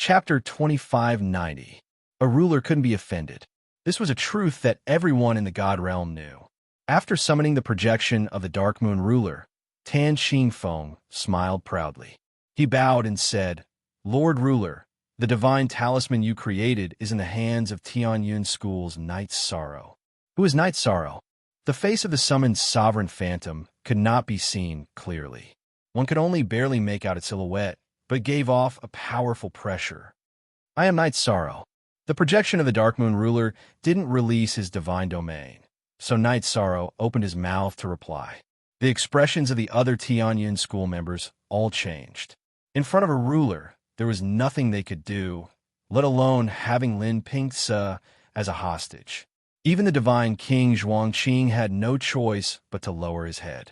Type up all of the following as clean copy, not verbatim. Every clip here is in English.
Chapter 2590. A ruler couldn't be offended. This was a truth that everyone in the god realm knew. After summoning the projection of the Dark Moon ruler, Tan Xingfeng smiled proudly. He bowed and said, "Lord ruler, the divine talisman you created is in the hands of Tianyun School's Knight's Sorrow." Who is Knight's Sorrow? The face of the summoned sovereign phantom could not be seen clearly. One could only barely make out its silhouette, but gave off a powerful pressure. "I am Knight's Sorrow." The projection of the Dark Moon ruler didn't release his divine domain, so Knight's Sorrow opened his mouth to reply. The expressions of the other Tianyun school members all changed. In front of a ruler, there was nothing they could do, let alone having Lin Pingse as a hostage. Even the divine King Zhuangqing had no choice but to lower his head.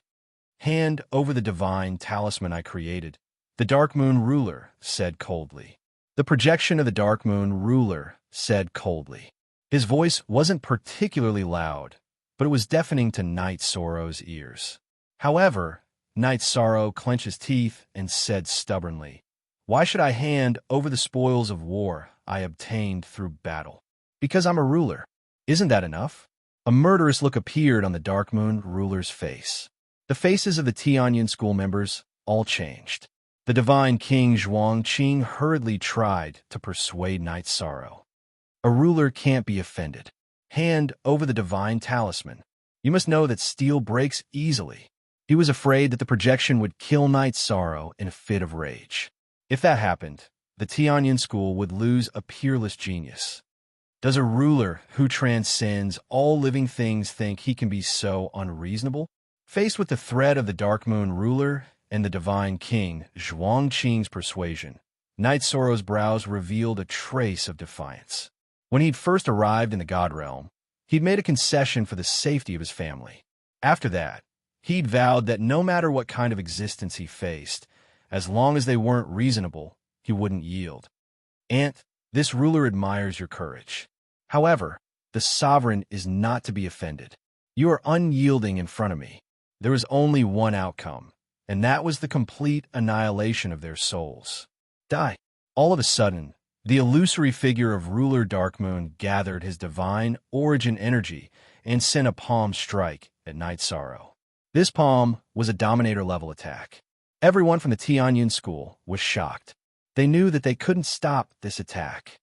"Hand over the divine talisman I created," the Dark Moon ruler said coldly. The projection of the Dark Moon ruler said coldly. His voice wasn't particularly loud, but it was deafening to Night Sorrow's ears. However, Night Sorrow clenched his teeth and said stubbornly, "Why should I hand over the spoils of war I obtained through battle? Because I'm a ruler. Isn't that enough?" A murderous look appeared on the Dark Moon ruler's face. The faces of the Tianyun school members all changed. The divine King Zhuangqing hurriedly tried to persuade Night Sorrow. "A ruler can't be offended. Hand over the divine talisman. You must know that steel breaks easily." He was afraid that the projection would kill Night Sorrow in a fit of rage. If that happened, the Tianyun school would lose a peerless genius. Does a ruler who transcends all living things think he can be so unreasonable? Faced with the threat of the Dark Moon ruler and the divine king Zhuangqing's persuasion, Night Sorrow's brows revealed a trace of defiance. When he'd first arrived in the god realm, he'd made a concession for the safety of his family. After that, he'd vowed that no matter what kind of existence he faced, as long as they weren't reasonable, he wouldn't yield. "Aunt, this ruler admires your courage. However, the sovereign is not to be offended. You are unyielding in front of me. There was only one outcome, and that was the complete annihilation of their souls. Die." All of a sudden, the illusory figure of ruler Darkmoon gathered his divine origin energy and sent a palm strike at Night Sorrow. This palm was a Dominator-level attack. Everyone from the Tianyun school was shocked. They knew that they couldn't stop this attack.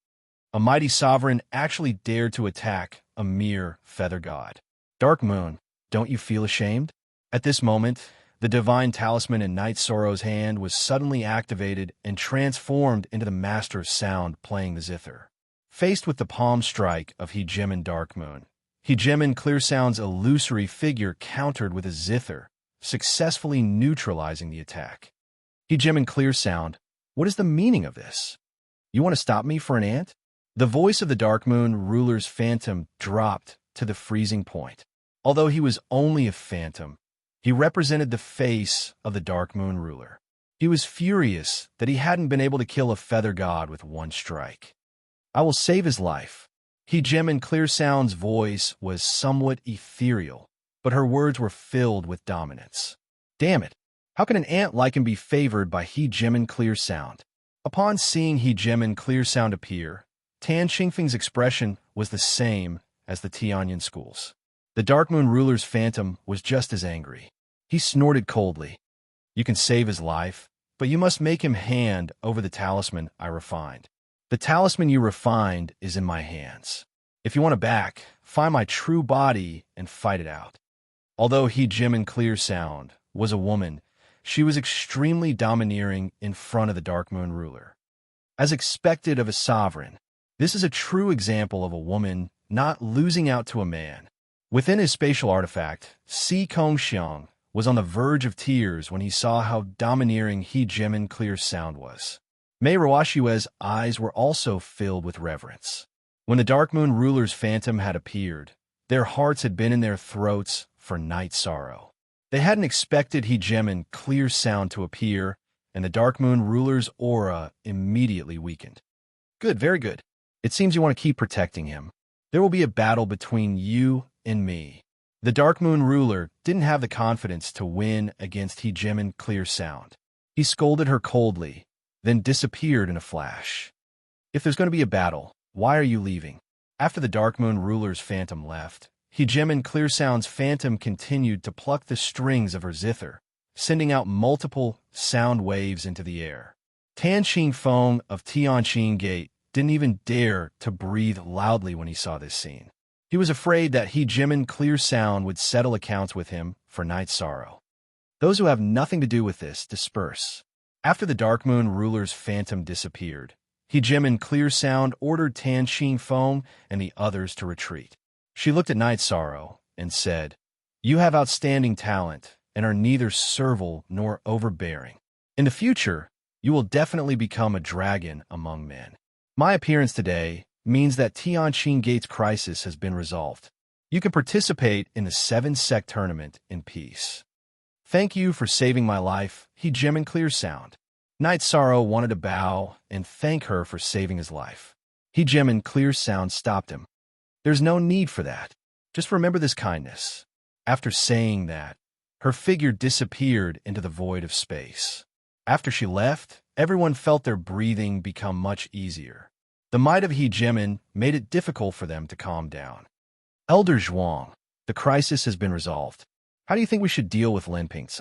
A mighty sovereign actually dared to attack a mere feather god. "Dark Moon, don't you feel ashamed?" At this moment, the divine talisman in Night Sorrow's hand was suddenly activated and transformed into the master of sound playing the zither. Faced with the palm strike of Hegemon Dark Moon, Hegemon Clearsound's illusory figure countered with a zither, successfully neutralizing the attack. "Hegemon Clearsound, what is the meaning of this? You want to stop me for an ant?" The voice of the Dark Moon ruler's phantom dropped to the freezing point. Although he was only a phantom, he represented the face of the Dark Moon ruler. He was furious that he hadn't been able to kill a feather god with one strike. "I will save his life." Hegemon Clearsound's voice was somewhat ethereal, but her words were filled with dominance. Damn it! How can an ant like him be favored by Hegemon Clearsound? Upon seeing Hegemon Clearsound appear, Tan Xingfeng's expression was the same as the Tianyun school's. The Dark Moon ruler's phantom was just as angry. He snorted coldly. "You can save his life, but you must make him hand over the talisman I refined. The talisman you refined is in my hands. If you want it back, find my true body and fight it out." Although Hegemon Clearsound was a woman, she was extremely domineering in front of the Dark Moon ruler. As expected of a sovereign, this is a true example of a woman not losing out to a man. Within his spatial artifact, Si Kongxiang was on the verge of tears when he saw how domineering Hegemon Clearsound was. Mei Ruoxue's eyes were also filled with reverence. When the Dark Moon ruler's phantom had appeared, their hearts had been in their throats for Night Sorrow. They hadn't expected Hegemon Clearsound to appear, and the Dark Moon ruler's aura immediately weakened. "Good, very good. It seems you want to keep protecting him. There will be a battle between you and me." The Dark Moon ruler didn't have the confidence to win against Hegemon Clearsound. He scolded her coldly, then disappeared in a flash. If there's going to be a battle, why are you leaving? After the Dark Moon ruler's phantom left, Hegemin Clearsound's phantom continued to pluck the strings of her zither, sending out multiple sound waves into the air. Tan Feng of Tianqing Gate didn't even dare to breathe loudly when he saw this scene. He was afraid that Hegemin Clearsound would settle accounts with him for Night Sorrow. Those who have nothing to do with this disperse. After the Dark Moon ruler's phantom disappeared, Hegemin Clearsound ordered Tan Feng and the others to retreat. She looked at Night Sorrow and said, "You have outstanding talent and are neither servile nor overbearing. In the future, you will definitely become a dragon among men. My appearance today means that Tianqing Gate's crisis has been resolved. You can participate in the 7-sect tournament in peace. Thank you for saving my life, Hegemin Clearsound." Night Sorrow wanted to bow and thank her for saving his life. Hegemin Clearsound stopped him. "There's no need for that. Just remember this kindness." After saying that, her figure disappeared into the void of space. After she left, everyone felt their breathing become much easier. The might of Hegemin made it difficult for them to calm down. "Elder Zhuang, the crisis has been resolved. How do you think we should deal with Lin Pingce?"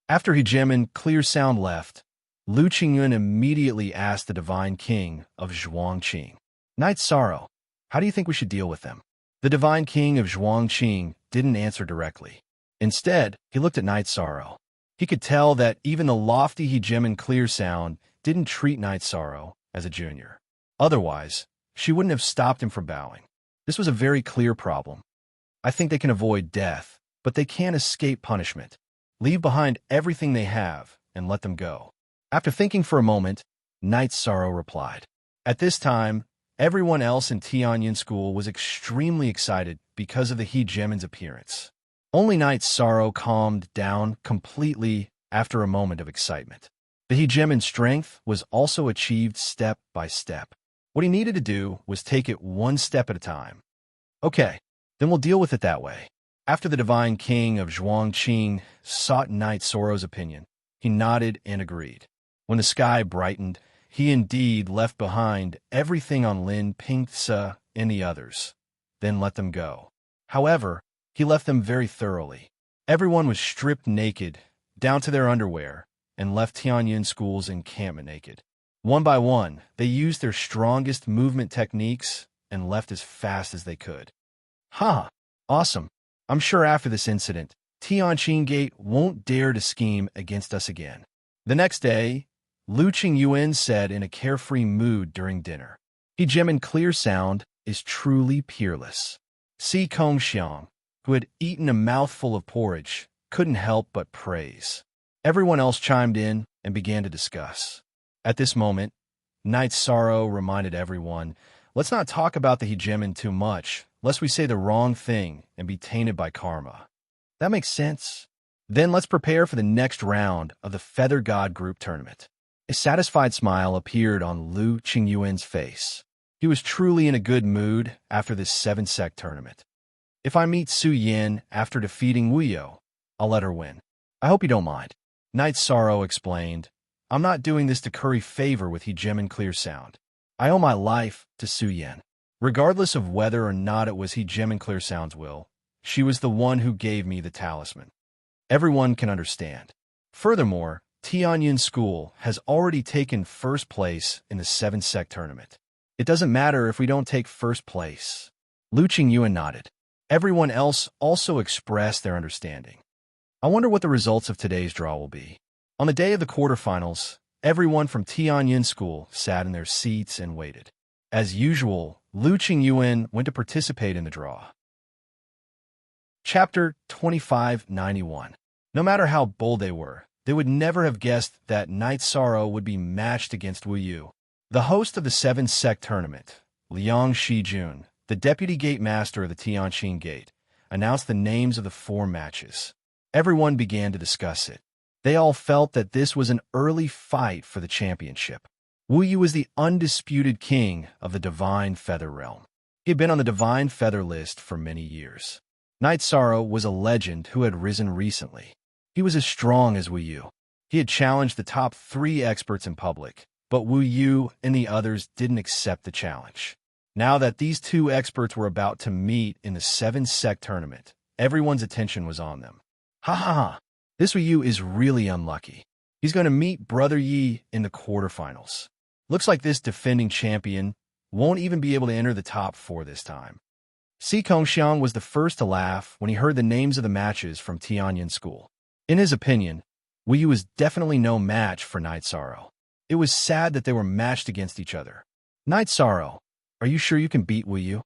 After Hegemin Clearsound left, Lu Qingyun immediately asked the Divine King of Zhuangqing, "Night Sorrow, how do you think we should deal with them?" The Divine King of Zhuangqing didn't answer directly. Instead, he looked at Night Sorrow. He could tell that even the lofty Hegemin Clearsound didn't treat Night Sorrow as a junior. Otherwise, she wouldn't have stopped him from bowing. This was a very clear problem. "I think they can avoid death, but they can't escape punishment. Leave behind everything they have and let them go." After thinking for a moment, Night Sorrow replied. At this time, everyone else in Tianyin School was extremely excited because of the Hegemin's appearance. Only Night Sorrow calmed down completely after a moment of excitement. The Hegemin's strength was also achieved step by step. What he needed to do was take it one step at a time. "Okay, then we'll deal with it that way." After the Divine King of Zhuangqing sought Night Sorrow's opinion, he nodded and agreed. When the sky brightened, he indeed left behind everything on Lin Pingce and the others, then let them go. However, he left them very thoroughly. Everyone was stripped naked, down to their underwear, and left Tianyin School's encampment naked. One by one, they used their strongest movement techniques and left as fast as they could. "Ha! Awesome. I'm sure after this incident, Tianqing Gate won't dare to scheme against us again." The next day, Lu Qingyuan said in a carefree mood during dinner, "Hegemin Clearsound is truly peerless." Si Kongxiang, who had eaten a mouthful of porridge, couldn't help but praise. Everyone else chimed in and began to discuss. At this moment, Night Sorrow reminded everyone, "Let's not talk about the Hegemin too much, lest we say the wrong thing and be tainted by karma." That makes sense. Then let's prepare for the next round of the Feather God Group Tournament. A satisfied smile appeared on Lu Qingyuan's face. He was truly in a good mood after this 7-sect tournament. "If I meet Su Yin after defeating Wu Yo, I'll let her win. I hope you don't mind." Night Sorrow explained, "I'm not doing this to curry favor with Hegemin Clearsound. I owe my life to Su Yin. Regardless of whether or not it was Hegemin Clearsound's will, she was the one who gave me the talisman. Everyone can understand. Furthermore, Tianyin School has already taken first place in the 7-sect tournament. It doesn't matter if we don't take first place." Lu Qingyuan nodded. Everyone else also expressed their understanding. I wonder what the results of today's draw will be. On the day of the quarterfinals, everyone from Tianyin School sat in their seats and waited. As usual, Lu Qingyuan went to participate in the draw. Chapter 2591. No matter how bold they were, they would never have guessed that Night Sorrow would be matched against Wu Yu. The host of the 7-sect tournament, Liang Shijun, the deputy gate master of the Tianqing Gate, announced the names of the 4 matches. Everyone began to discuss it. They all felt that this was an early fight for the championship. Wu Yu was the undisputed king of the Divine Feather realm. He had been on the Divine Feather list for many years. Night Sorrow was a legend who had risen recently. He was as strong as Wu Yu. He had challenged the top 3 experts in public but Wu Yu and the others didn't accept the challenge. Now that these two experts were about to meet in the 7-sec tournament, everyone's attention was on them. Ha ha ha! This Wu Yu is really unlucky. He's going to meet Brother Yi in the quarterfinals. Looks like this defending champion won't even be able to enter the top 4 this time. Si Kongxiang was the first to laugh when he heard the names of the matches from Tianyin School. In his opinion, Wu Yu was definitely no match for Night Sorrow. It was sad that they were matched against each other. Night Sorrow, are you sure you can beat Wu Yu?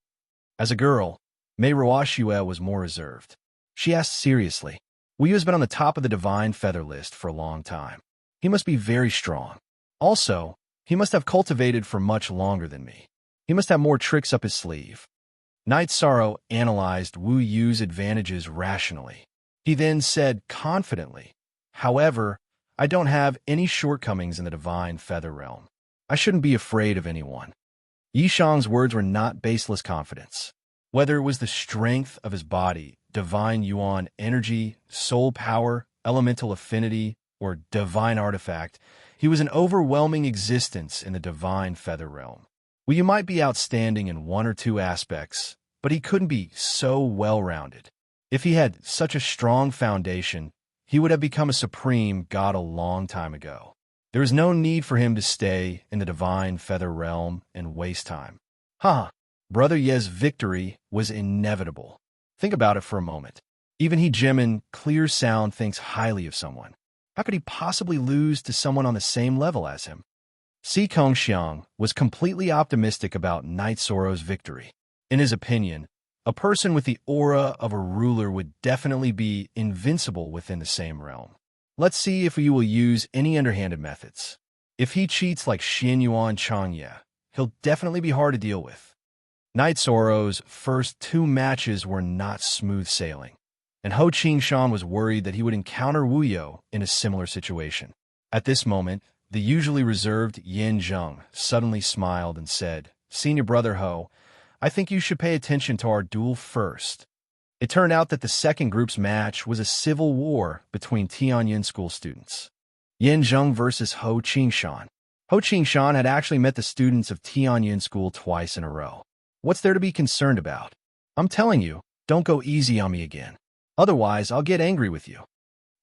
As a girl, Mei Ruoxue was more reserved. She asked seriously. Wu Yu has been on the top of the Divine Feather list for a long time. He must be very strong. Also, he must have cultivated for much longer than me. He must have more tricks up his sleeve. Night Sorrow analyzed Wu Yu's advantages rationally. He then said confidently, "However, I don't have any shortcomings in the Divine Feather realm. I shouldn't be afraid of anyone." Yishang's words were not baseless confidence. Whether it was the strength of his body, divine yuan energy, soul power, elemental affinity, or divine artifact, he was an overwhelming existence in the Divine Feather realm. Well, you might be outstanding in one or two aspects, but he couldn't be so well-rounded. If he had such a strong foundation, he would have become a supreme god a long time ago. There is no need for him to stay in the Divine Feather realm and waste time. Brother Ye's victory was inevitable. Think about it for a moment. Even he Jimin Clear Sound thinks highly of someone. How could he possibly lose to someone on the same level as him? Si Kongxiang was completely optimistic about Night Sorrow's victory. In his opinion, a person with the aura of a ruler would definitely be invincible within the same realm. Let's see if he will use any underhanded methods. If he cheats like Xin Yuan Changye, he'll definitely be hard to deal with. Night Sorrow's first 2 matches were not smooth sailing, and Ho Qingshan was worried that he would encounter Wu Yu in a similar situation. At this moment, the usually reserved Yin Zheng suddenly smiled and said, "Senior Brother Ho, I think you should pay attention to our duel first." It turned out that the second group's match was a civil war between Tianyin School students. Yin Zheng versus Ho Qingshan. Ho Qingshan had actually met the students of Tianyin School twice in a row. What's there to be concerned about? I'm telling you, don't go easy on me again. Otherwise, I'll get angry with you.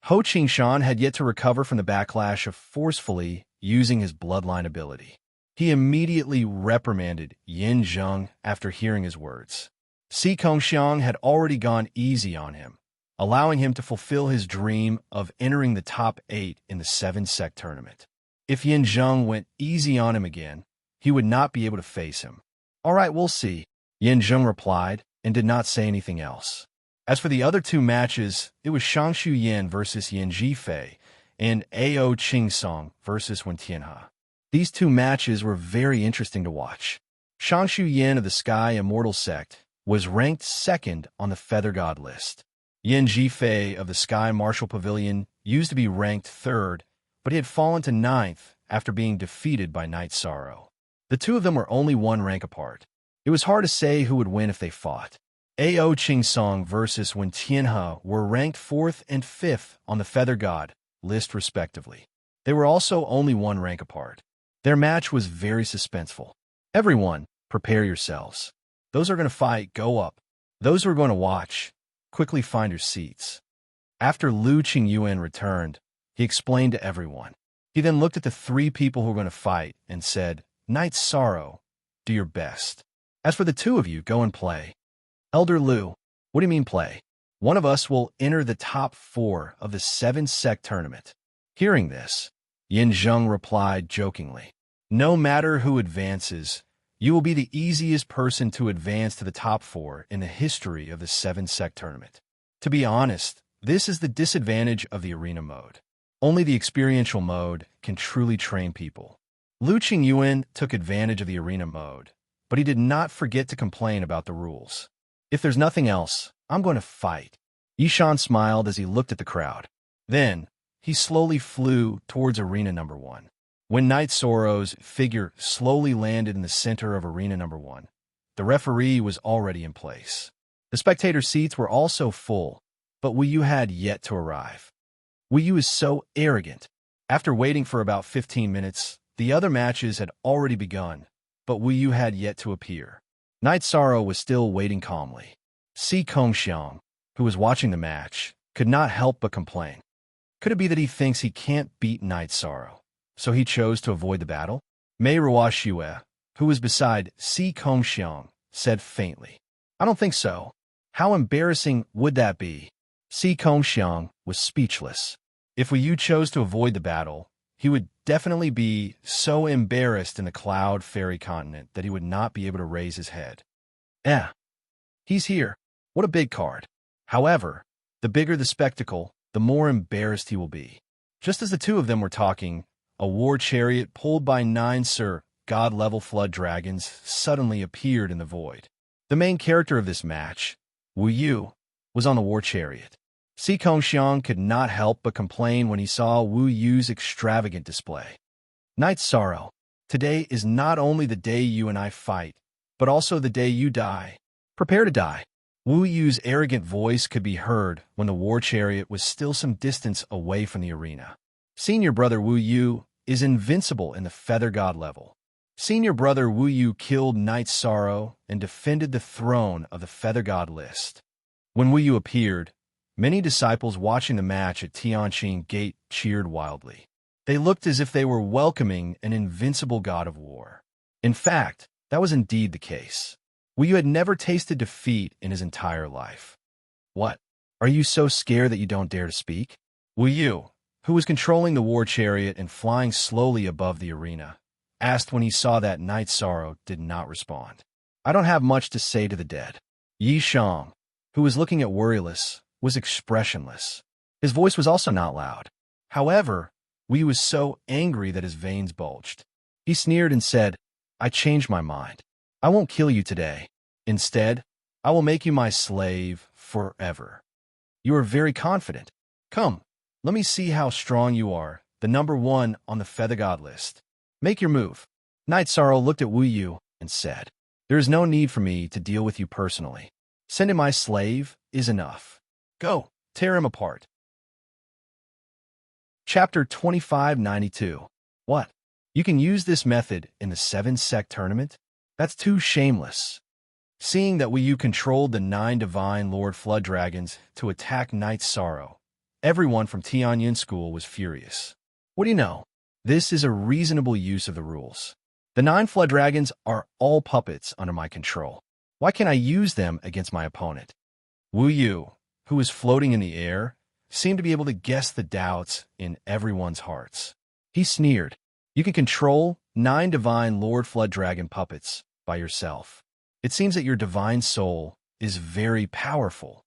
Ho Qingshan had yet to recover from the backlash of forcefully using his bloodline ability. He immediately reprimanded Yin Zheng after hearing his words. Si Kongxiang had already gone easy on him, allowing him to fulfill his dream of entering the top 8 in the 7-sec tournament. If Yin Zheng went easy on him again, he would not be able to face him. "All right, we'll see," Yin Zheng replied and did not say anything else. As for the other 2 matches, it was Shangshu Yin versus Yin Jifei and Ao Qingsong versus Wen Tianhe. These 2 matches were very interesting to watch. Shangshu Yin of the Sky Immortal Sect was ranked 2nd on the Feather God list. Yin Jifei of the Sky Martial Pavilion used to be ranked 3rd, but he had fallen to 9th after being defeated by Night Sorrow. The 2 of them were only 1 rank apart. It was hard to say who would win if they fought. Ao Qingsong versus Wen Tianhe were ranked 4th and 5th on the Feather God list respectively. They were also only 1 rank apart. Their match was very suspenseful. Everyone, prepare yourselves. Those who are going to fight, go up. Those who are going to watch, quickly find your seats. After Lu Qingyuan returned, he explained to everyone. He then looked at the 3 people who were going to fight and said, "Night Sorrow, do your best. As for the 2 of you, go and play." "Elder Lu, what do you mean play? One of us will enter the top 4 of the 7-sec tournament." Hearing this, Yin Zheng replied jokingly, "No matter who advances, you will be the easiest person to advance to the top 4 in the history of the 7-sec tournament. To be honest, this is the disadvantage of the arena mode. Only the experiential mode can truly train people." Lu Qingyuan took advantage of the arena mode, but he did not forget to complain about the rules. "If there's nothing else, I'm going to fight." Yishan smiled as he looked at the crowd. Then, he slowly flew towards arena number 1. When Night Sorrow's figure slowly landed in the center of arena number 1, the referee was already in place. The spectator seats were also full, but Wu Yu had yet to arrive. Wu Yu is so arrogant. After waiting for about 15 minutes, The other matches had already begun, but Wu Yu had yet to appear. Night Sorrow was still waiting calmly. Si Kongxiang, who was watching the match, could not help but complain. Could it be that he thinks he can't beat Night Sorrow, so he chose to avoid the battle? Mei Ruoxue, who was beside Si Kongxiang, said faintly, I don't think so. How embarrassing would that be? Si Kongxiang was speechless. If Wu Yu chose to avoid the battle, he would definitely be so embarrassed in the Cloud Fairy continent that he would not be able to raise his head. He's here. What a big card. However, the bigger the spectacle, the more embarrassed he will be. Just as the two of them were talking, a war chariot pulled by 9 god-level flood dragons suddenly appeared in the void. The main character of this match, Wu Yu, was on the war chariot. Si Kongxiang could not help but complain when he saw Wu Yu's extravagant display. Night Sorrow, today is not only the day you and I fight, but also the day you die. Prepare to die. Wu Yu's arrogant voice could be heard when the war chariot was still some distance away from the arena. Senior brother Wu Yu is invincible in the Feather God level. Senior brother Wu Yu killed Night Sorrow and defended the throne of the Feather God list. When Wu Yu appeared, many disciples watching the match at Tianqing Gate cheered wildly. They looked as if they were welcoming an invincible god of war. In fact, that was indeed the case. Wu Yu had never tasted defeat in his entire life. What? Are you so scared that you don't dare to speak? Wu Yu, who was controlling the war chariot and flying slowly above the arena, asked when he saw that Night Sorrow did not respond. I don't have much to say to the dead. Yi Shang, who was looking at Worryless, was expressionless. His voice was also not loud. However, Wu Yu was so angry that his veins bulged. He sneered and said, I changed my mind. I won't kill you today. Instead, I will make you my slave forever. You are very confident. Come, let me see how strong you are, the number 1 on the Feather God list. Make your move. Night Sorrow looked at Wu Yu and said, There is no need for me to deal with you personally. Sending my slave is enough. Go, tear him apart. Chapter 2592. What? You can use this method in the 7-sect tournament? That's too shameless. Seeing that Wu Yu controlled the 9 Divine Lord Flood Dragons to attack Night Sorrow, everyone from Tianyin School was furious. What do you know? This is a reasonable use of the rules. The 9 Flood Dragons are all puppets under my control. Why can't I use them against my opponent? Wu Yu, who was floating in the air, seemed to be able to guess the doubts in everyone's hearts. He sneered, You can control 9 Divine Lord Flood Dragon puppets by yourself. It seems that your divine soul is very powerful.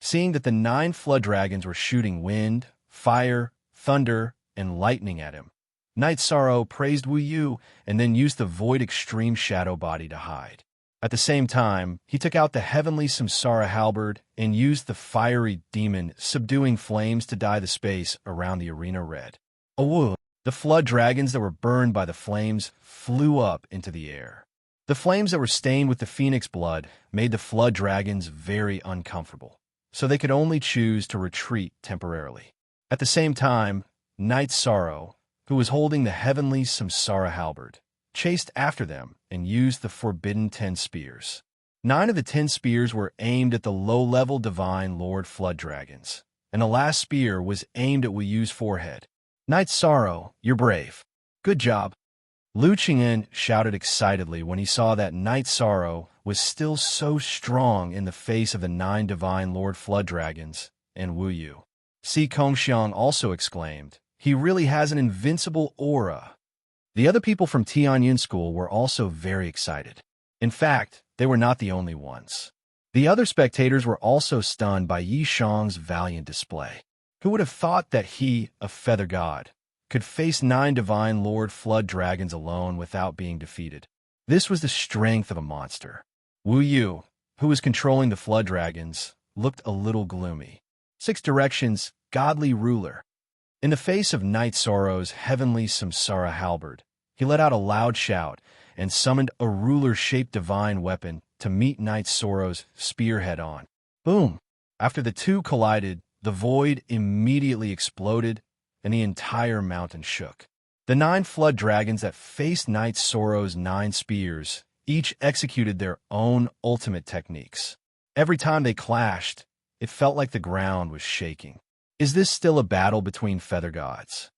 Seeing that the 9 Flood Dragons were shooting wind, fire, thunder, and lightning at him, Night Sorrow praised Wu Yu and then used the Void Extreme Shadow Body to hide. At the same time, he took out the Heavenly Samsara Halberd and used the Fiery Demon Subduing Flames to dye the space around the arena red. The Flood Dragons that were burned by the flames flew up into the air. The flames that were stained with the Phoenix blood made the Flood Dragons very uncomfortable, so they could only choose to retreat temporarily. At the same time, Night Sorrow, who was holding the Heavenly Samsara Halberd, chased after them and used the Forbidden 10 Spears. 9 of the 10 spears were aimed at the low-level Divine Lord Flood Dragons, and the last spear was aimed at Wu Yu's forehead. Night Sorrow, you're brave. Good job. Lu Qing'en shouted excitedly when he saw that Night Sorrow was still so strong in the face of the 9 Divine Lord Flood Dragons and Wu Yu. Si Kongxiang also exclaimed, He really has an invincible aura. The other people from Tianyin School were also very excited. In fact, they were not the only ones. The other spectators were also stunned by Yi Shang's valiant display. Who would have thought that he, a Feather God, could face 9 Divine Lord Flood Dragons alone without being defeated? This was the strength of a monster. Wu Yu, who was controlling the Flood Dragons, looked a little gloomy. 6 Directions, Godly Ruler. In the face of Night Sorrow's Heavenly Samsara Halberd, he let out a loud shout and summoned a ruler-shaped divine weapon to meet Night Sorrow's spear head-on. Boom! After the two collided, the void immediately exploded and the entire mountain shook. The 9 flood dragons that faced Knight Sorrow's 9 spears each executed their own ultimate techniques. Every time they clashed, it felt like the ground was shaking. Is this still a battle between feather gods?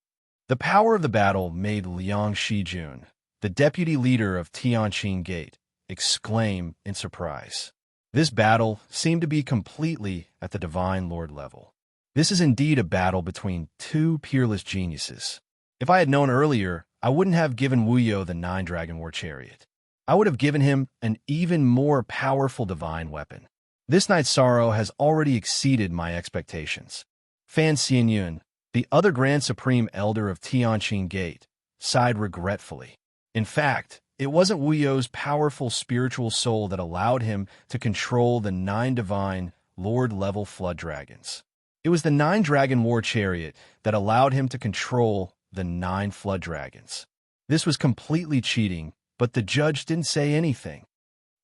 The power of the battle made Liang Shijun, the deputy leader of Tianqing Gate, exclaim in surprise. This battle seemed to be completely at the Divine Lord level. This is indeed a battle between two peerless geniuses. If I had known earlier, I wouldn't have given Wu Yo the 9-dragon war chariot. I would have given him an even more powerful divine weapon. This Knight Sorrow has already exceeded my expectations. Fan Xianyun, the other Grand Supreme Elder of Tianqing Gate, sighed regretfully. In fact, it wasn't Wu Yo's powerful spiritual soul that allowed him to control the 9 divine Lord-level flood dragons. It was the 9-dragon war chariot that allowed him to control the 9 flood dragons. This was completely cheating, but the judge didn't say anything.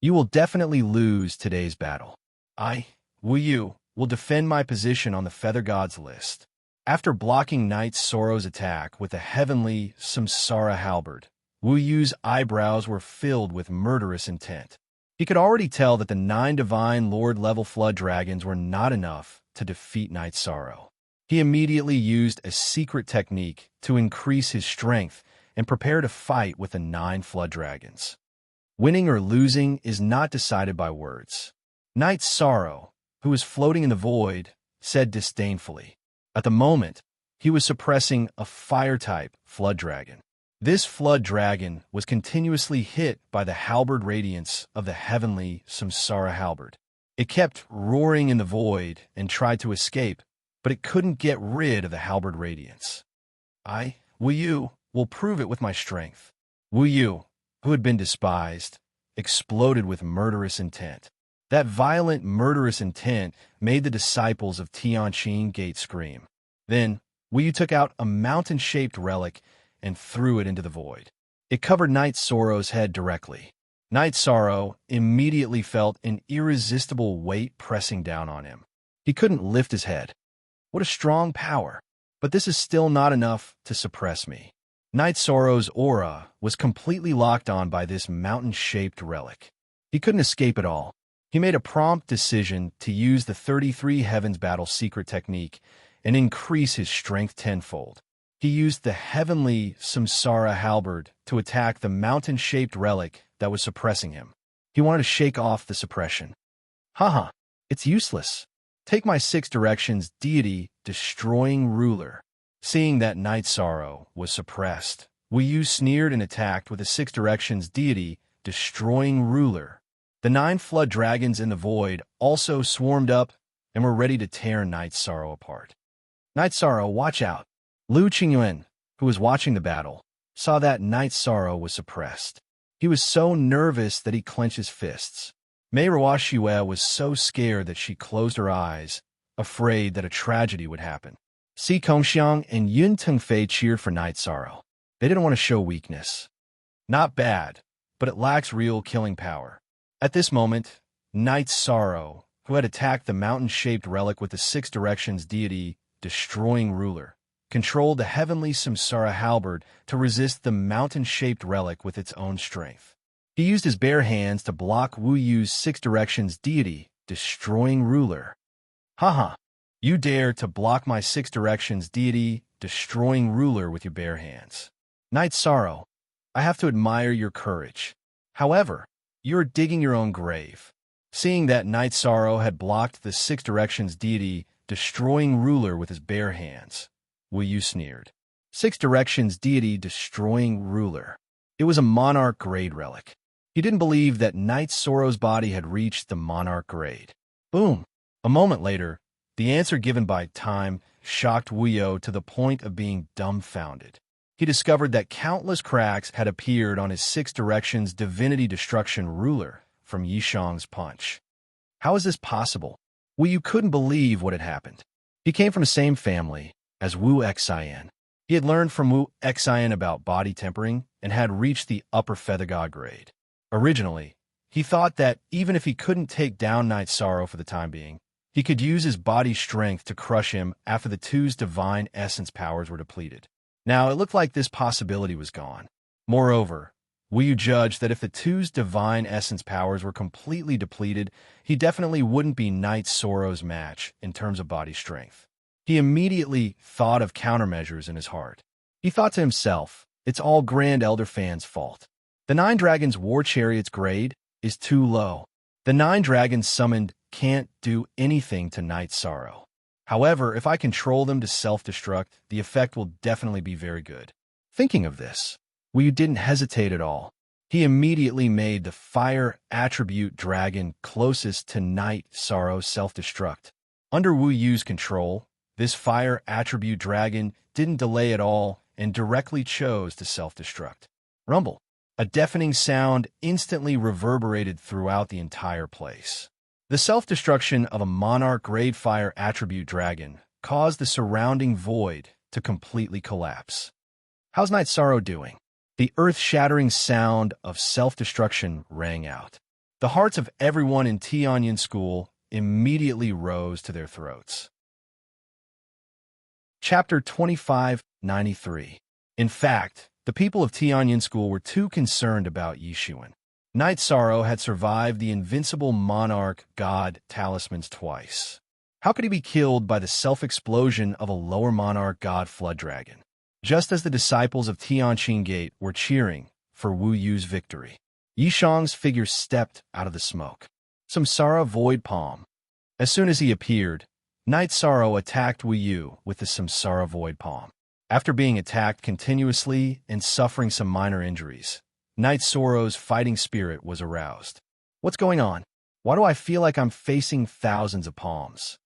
You will definitely lose today's battle. I, Wu Yu, will defend my position on the Feather Gods list. After blocking Knight Sorrow's attack with a heavenly Samsara halberd, Wu Yu's eyebrows were filled with murderous intent. He could already tell that the 9 divine Lord-level flood dragons were not enough to defeat Knight Sorrow. He immediately used a secret technique to increase his strength and prepare to fight with the 9 flood dragons. Winning or losing is not decided by words. Knight Sorrow, who was floating in the void, said disdainfully. At the moment, he was suppressing a fire-type flood dragon. This flood dragon was continuously hit by the halberd radiance of the heavenly Samsara halberd. It kept roaring in the void and tried to escape, but it couldn't get rid of the halberd radiance. I, Wu Yu, will prove it with my strength. Wu Yu, who had been despised, exploded with murderous intent. That violent, murderous intent made the disciples of Tianqing Gate scream. Then, Wu Yu took out a mountain-shaped relic and threw it into the void. It covered Knight Sorrow's head directly. Knight Sorrow immediately felt an irresistible weight pressing down on him. He couldn't lift his head. What a strong power! But this is still not enough to suppress me. Knight Sorrow's aura was completely locked on by this mountain-shaped relic. He couldn't escape at all. He made a prompt decision to use the 33 Heavens Battle secret technique and increase his strength tenfold. He used the heavenly Samsara halberd to attack the mountain-shaped relic that was suppressing him. He wanted to shake off the suppression. Haha, it's useless. Take my 6 directions deity, destroying ruler. Seeing that Knight Sorrow was suppressed, Wu Yu sneered and attacked with the 6 directions deity, destroying ruler. The 9 flood dragons in the void also swarmed up and were ready to tear Knight Sorrow apart. Knight Sorrow, watch out! Lu Qingyuan, who was watching the battle, saw that Knight Sorrow was suppressed. He was so nervous that he clenched his fists. Mei Ruoxue was so scared that she closed her eyes, afraid that a tragedy would happen. Si Kongxiang and Yun Tengfei cheered for Knight Sorrow. They didn't want to show weakness. Not bad, but it lacks real killing power. At this moment, Knight Sorrow, who had attacked the mountain-shaped relic with the 6 directions deity, destroying ruler, controlled the heavenly Samsara halberd to resist the mountain-shaped relic with its own strength. He used his bare hands to block Wu Yu's 6 directions deity, destroying ruler. Haha, you dare to block my 6 directions deity, destroying ruler with your bare hands. Knight Sorrow, I have to admire your courage. However, you're digging your own grave. Seeing that Knight Sorrow had blocked the 6 directions deity, destroying ruler with his bare hands, Wu Yu sneered. 6 directions deity destroying ruler. It was a monarch grade relic. He didn't believe that Knight Sorrow's body had reached the monarch grade. Boom! A moment later, the answer given by time shocked Wu Yu to the point of being dumbfounded. He discovered that countless cracks had appeared on his 6 directions divinity destruction ruler from Yishang's punch. How is this possible? Wu Yu couldn't believe what had happened. He came from the same family as Wu Xian. He had learned from Wu Xian about body tempering and had reached the upper feather god grade. Originally, he thought that even if he couldn't take down Knight Sorrow for the time being, he could use his body's strength to crush him after the two's divine essence powers were depleted. Now, it looked like this possibility was gone. Moreover, Wu Yu judged that if the two's divine essence powers were completely depleted, he definitely wouldn't be Knight Sorrow's match in terms of body strength. He immediately thought of countermeasures in his heart. He thought to himself, it's all Grand Elder Fan's fault. The 9 Dragons' War Chariot's grade is too low. The 9 Dragons summoned can't do anything to Knight Sorrow. However, if I control them to self-destruct, the effect will definitely be very good. Thinking of this, Wu Yu didn't hesitate at all. He immediately made the fire attribute dragon closest to Knight Sorrow self-destruct. Under Wu Yu's control, this fire attribute dragon didn't delay at all and directly chose to self-destruct. Rumble. A deafening sound instantly reverberated throughout the entire place. The self-destruction of a monarch-grade fire attribute dragon caused the surrounding void to completely collapse. How's Knight Sorrow doing? The earth-shattering sound of self-destruction rang out. The hearts of everyone in Tianyin School immediately rose to their throats. Chapter 2593. In fact, the people of Tianyin School were too concerned about Yishuan. Knight Sorrow had survived the invincible monarch god talismans twice. How could he be killed by the self-explosion of a lower monarch god flood dragon? Just as the disciples of Tianqing Gate were cheering for Wu Yu's victory, Yishang's figure stepped out of the smoke. Samsara Void Palm. As soon as he appeared, Knight Sorrow attacked Wu Yu with the Samsara Void Palm. After being attacked continuously and suffering some minor injuries, Knight Sorrow's fighting spirit was aroused. What's going on? Why do I feel like I'm facing thousands of palms?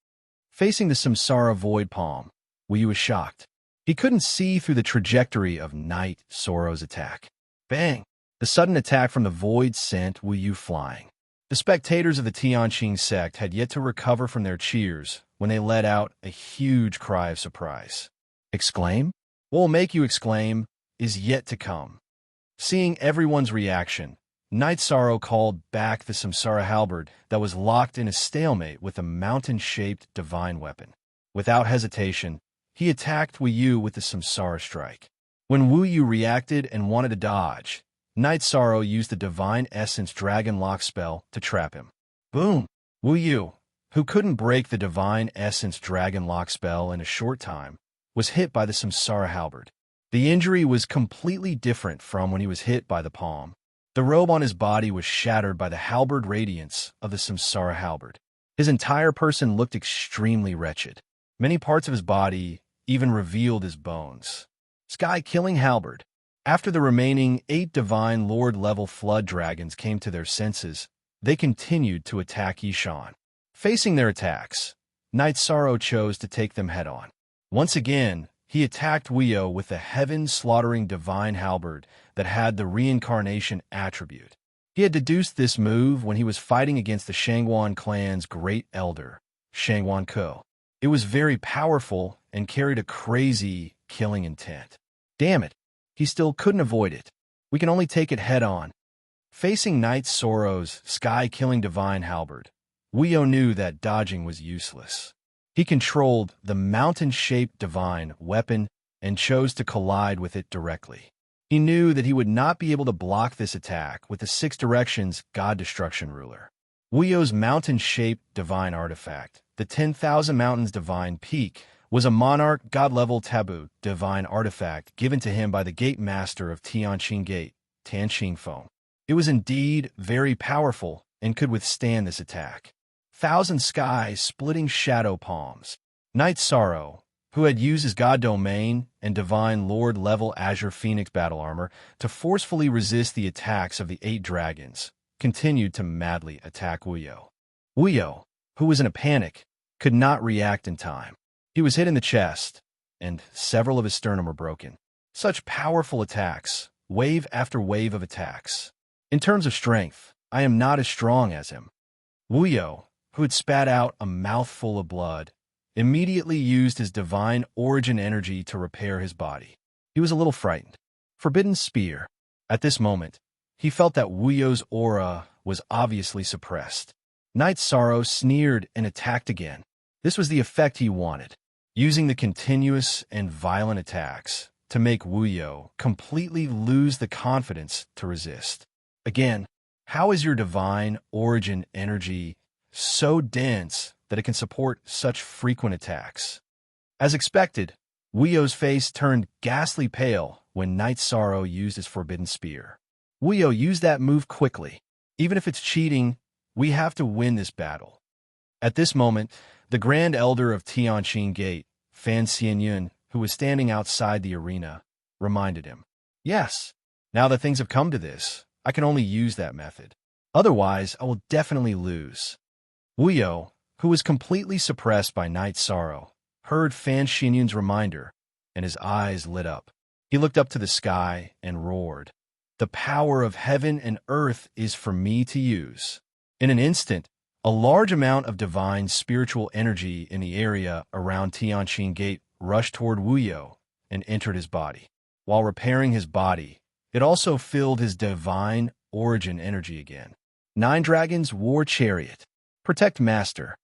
Facing the Samsara Void Palm, Wu Yu was shocked. He couldn't see through the trajectory of Knight Sorrow's attack. Bang! The sudden attack from the void sent Wu Yu flying. The spectators of the Tianqing sect had yet to recover from their cheers when they let out a huge cry of surprise. Exclaim? What will make you exclaim is yet to come. Seeing everyone's reaction, Knight Sorrow called back the Samsara halberd that was locked in a stalemate with a mountain-shaped divine weapon. Without hesitation, he attacked Wu Yu with the Samsara strike. When Wu Yu reacted and wanted to dodge, Knight Sorrow used the Divine Essence Dragon Lock spell to trap him. Boom! Wu Yu, who couldn't break the Divine Essence Dragon Lock spell in a short time, was hit by the Samsara halberd. The injury was completely different from when he was hit by the palm. The robe on his body was shattered by the halberd radiance of the Samsara halberd. His entire person looked extremely wretched. Many parts of his body even revealed his bones. Sky-killing halberd. After the remaining 8 Divine Lord-level flood dragons came to their senses, they continued to attack Yishan. Facing their attacks, Knight Sorrow chose to take them head-on. Once again, he attacked Wu Yu with the heaven-slaughtering divine halberd that had the reincarnation attribute. He had deduced this move when he was fighting against the Shangwan clan's great elder, Shangwan Ko. It was very powerful and carried a crazy, killing intent. Damn it, he still couldn't avoid it. We can only take it head-on. Facing Knight Sorrow's sky-killing divine halberd, Wu Yu knew that dodging was useless. He controlled the mountain-shaped divine weapon and chose to collide with it directly. He knew that he would not be able to block this attack with the 6 Directions God Destruction Ruler. Wu Yu's mountain-shaped divine artifact, the 10,000 Mountains Divine Peak, was a monarch god-level taboo divine artifact given to him by the Gate Master of Tianqing Gate, Tan Xingfeng. It was indeed very powerful and could withstand this attack. 1,000 sky-splitting shadow palms. Knight Sorrow, who had used his God Domain and Divine Lord-level Azure Phoenix battle armor to forcefully resist the attacks of the 8 dragons, continued to madly attack Wu Yu. Wu Yu, who was in a panic, could not react in time. He was hit in the chest, and several of his sternum were broken. Such powerful attacks, wave after wave of attacks. In terms of strength, I am not as strong as him. Wu Yu, who had spat out a mouthful of blood, immediately used his divine origin energy to repair his body. He was a little frightened. Forbidden Spear. At this moment, he felt that Wu Yu's aura was obviously suppressed. Knight Sorrow sneered and attacked again. This was the effect he wanted. Using the continuous and violent attacks, to make Wuyo completely lose the confidence to resist. Again, how is your divine origin energy so dense that it can support such frequent attacks? As expected, Wuyo's face turned ghastly pale when Night Sorrow used his forbidden spear. Wuyo used that move quickly. Even if it's cheating, we have to win this battle. At this moment, the Grand Elder of Tianqing Gate, Fan Xianyun, who was standing outside the arena, reminded him, "Yes, now that things have come to this, I can only use that method. Otherwise, I will definitely lose." Wuyo, who was completely suppressed by Night Sorrow, heard Fan Xianyun's reminder, and his eyes lit up. He looked up to the sky and roared, "The power of heaven and earth is for me to use." In an instant, a large amount of divine spiritual energy in the area around Tianqing Gate rushed toward Wuyo and entered his body. While repairing his body, it also filled his divine origin energy again. 9 Dragons War Chariot. Protect Master.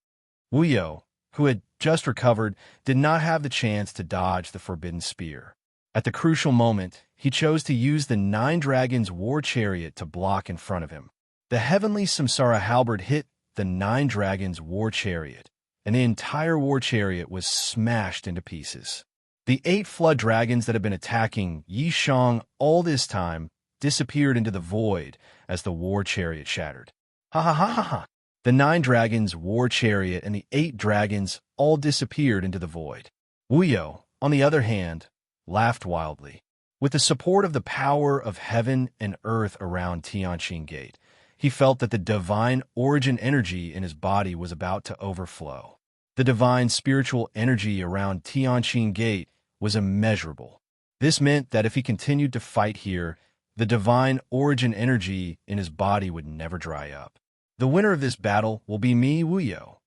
Wuyo, who had just recovered, did not have the chance to dodge the forbidden spear. At the crucial moment, he chose to use the 9 Dragons War Chariot to block in front of him. The heavenly Samsara halberd hit the 9 Dragons War Chariot, and the entire war chariot was smashed into pieces. The 8 flood dragons that had been attacking Yishang all this time disappeared into the void as the war chariot shattered. Ha ha ha ha ha! The 9 dragons war chariot and the 8 dragons all disappeared into the void. Wuyo, on the other hand, laughed wildly. With the support of the power of heaven and earth around Tianqing Gate, he felt that the divine origin energy in his body was about to overflow. The divine spiritual energy around Tianqing Gate was immeasurable. This meant that if he continued to fight here, the divine origin energy in his body would never dry up. The winner of this battle will be me, Wuyo.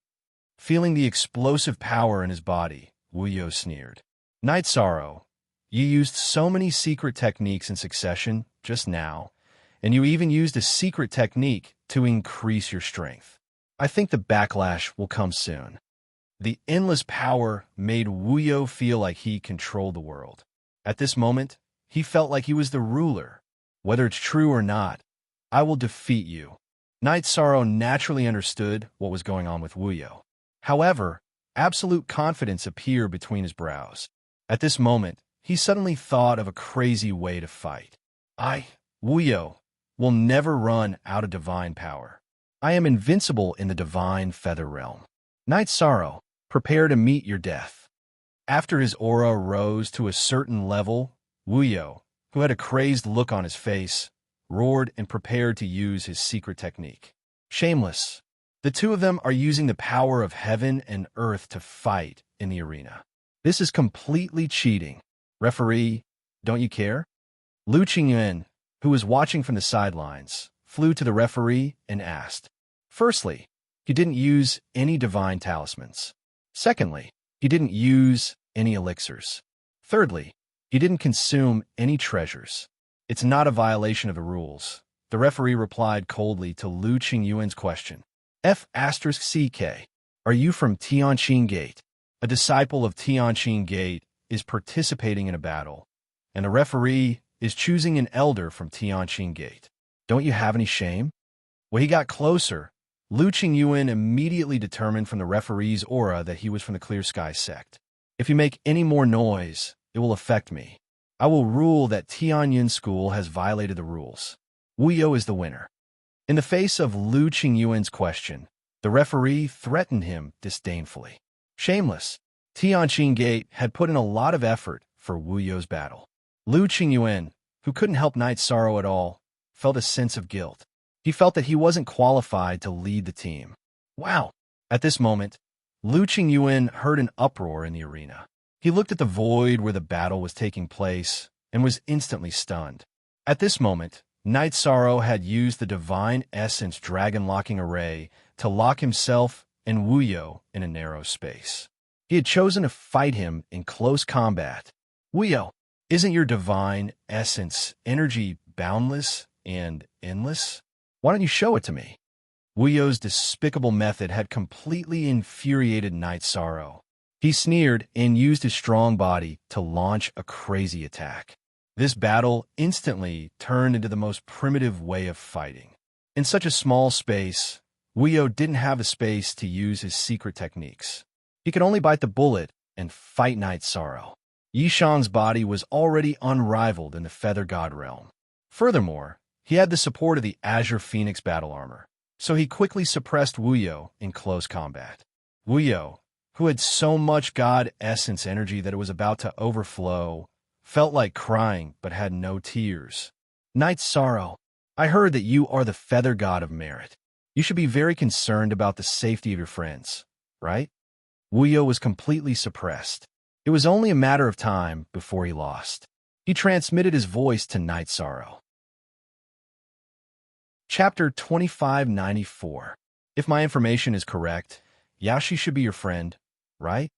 Feeling the explosive power in his body, Wuyo sneered. Night Sorrow, you used so many secret techniques in succession just now, and you even used a secret technique to increase your strength. I think the backlash will come soon. The endless power made Wuyo feel like he controlled the world. At this moment, he felt like he was the ruler. Whether it's true or not, I will defeat you. Night Sorrow naturally understood what was going on with Wuyo. However, absolute confidence appeared between his brows. At this moment, he suddenly thought of a crazy way to fight. Wuyo, will never run out of divine power. I am invincible in the divine feather realm. Night Sorrow, prepare to meet your death. After his aura rose to a certain level, Wuyo, who had a crazed look on his face, roared and prepared to use his secret technique. Shameless. The two of them are using the power of heaven and earth to fight in the arena. This is completely cheating. Referee, don't you care? Lu Qingyuan, who was watching from the sidelines, flew to the referee and asked, "Firstly, you didn't use any divine talismans. Secondly, you didn't use any elixirs. Thirdly, you didn't consume any treasures. It's not a violation of the rules." The referee replied coldly to Lu Qingyuan's question. F***CK, are you from Tianqing Gate? A disciple of Tianqing Gate is participating in a battle, and the referee is choosing an elder from Tianqing Gate. Don't you have any shame? When he got closer, Lu Qingyuan immediately determined from the referee's aura that he was from the Clear Sky sect. If you make any more noise, it will affect me. I will rule that Tianyun School has violated the rules. Wuyo is the winner. In the face of Lu Qingyuan's question, the referee threatened him disdainfully. Shameless. Tianqing Gate had put in a lot of effort for Wuyo's battle. Lu Qingyuan, who couldn't help Night Sorrow at all, felt a sense of guilt. He felt that he wasn't qualified to lead the team. Wow! At this moment, Lu Qingyuan heard an uproar in the arena. He looked at the void where the battle was taking place and was instantly stunned. At this moment, Night Sorrow had used the Divine Essence Dragon Locking Array to lock himself and Wuyo in a narrow space. He had chosen to fight him in close combat. Wuyo, isn't your Divine Essence energy boundless and endless? Why don't you show it to me? Wuyo's despicable method had completely infuriated Night Sorrow. He sneered and used his strong body to launch a crazy attack. This battle instantly turned into the most primitive way of fighting. In such a small space, Wuyo didn't have the space to use his secret techniques. He could only bite the bullet and fight Night Sorrow. Yishang's body was already unrivaled in the Feather God realm. Furthermore, he had the support of the Azure Phoenix battle armor, so he quickly suppressed Wuyo in close combat. Wuyo, who had so much God essence energy that it was about to overflow, felt like crying but had no tears. Night Sorrow, I heard that you are the Feather God of Merit. You should be very concerned about the safety of your friends, right? Wuyo was completely suppressed. It was only a matter of time before he lost. He transmitted his voice to Night Sorrow. Chapter 2594. If my information is correct, Yaoshi should be your friend, right?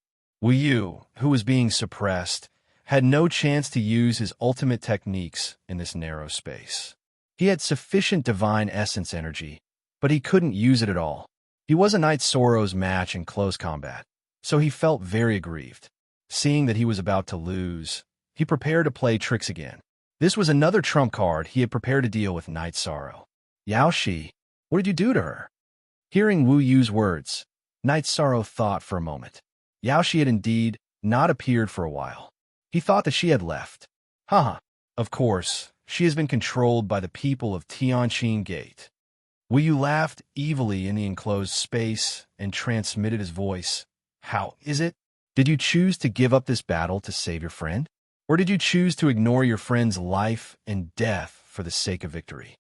Wuyu, who was being suppressed, had no chance to use his ultimate techniques in this narrow space. He had sufficient divine essence energy, but he couldn't use it at all. He was a Night Sorrow's match in close combat, so he felt very aggrieved. Seeing that he was about to lose, he prepared to play tricks again. This was another trump card he had prepared to deal with Night Sorrow. Yaoshi, what did you do to her? Hearing Wu Yu's words, Night Sorrow thought for a moment. Yaoshi had indeed not appeared for a while. He thought that she had left. Haha, of course, she has been controlled by the people of Tianqing Gate. Wu Yu laughed evilly in the enclosed space and transmitted his voice. How is it? Did you choose to give up this battle to save your friend? Or did you choose to ignore your friend's life and death for the sake of victory?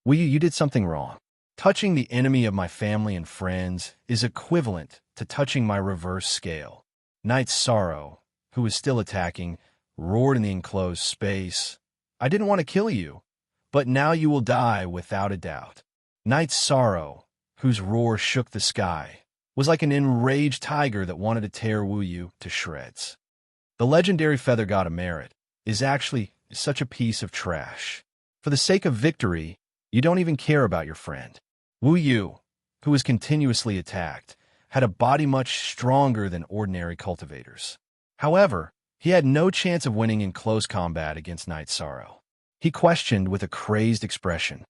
Wu Yu, you did something wrong. Touching the enemy of my family and friends is equivalent to touching my reverse scale. Night Sorrow, who was still attacking, roared in the enclosed space. I didn't want to kill you, but now you will die without a doubt. Night Sorrow, whose roar shook the sky, was like an enraged tiger that wanted to tear Wu Yu to shreds. The legendary Feather God of Merit is actually such a piece of trash. For the sake of victory, you don't even care about your friend. Wu Yu, who was continuously attacked, had a body much stronger than ordinary cultivators. However, he had no chance of winning in close combat against Night Sorrow. He questioned with a crazed expression.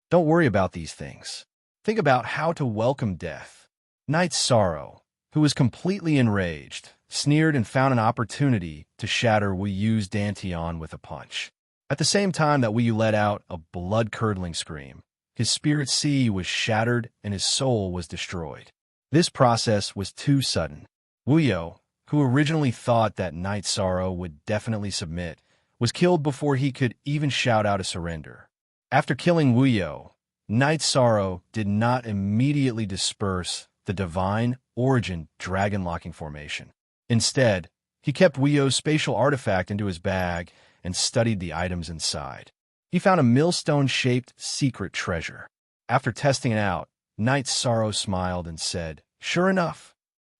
Don't worry about these things. Think about how to welcome death. Night Sorrow, who was completely enraged, sneered and found an opportunity to shatter Wu Yu's Dantian with a punch. At the same time that Wu Yu let out a blood-curdling scream, his spirit sea was shattered and his soul was destroyed. This process was too sudden. Wu Yu, who originally thought that Night Sorrow would definitely submit, was killed before he could even shout out a surrender. After killing Wu Yu, Night Sorrow did not immediately disperse the divine origin dragon-locking formation. Instead, he kept Wu Yu's spatial artifact into his bag and studied the items inside. He found a millstone-shaped secret treasure. After testing it out, Night Sorrow smiled and said, "Sure enough."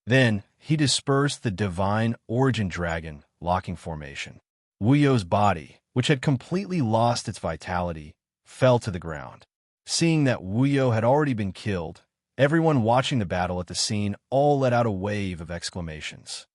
Then, he dispersed the divine origin dragon locking formation. Wu Yu's body, which had completely lost its vitality, fell to the ground. Seeing that Wu Yu had already been killed, everyone watching the battle at the scene all let out a wave of exclamations.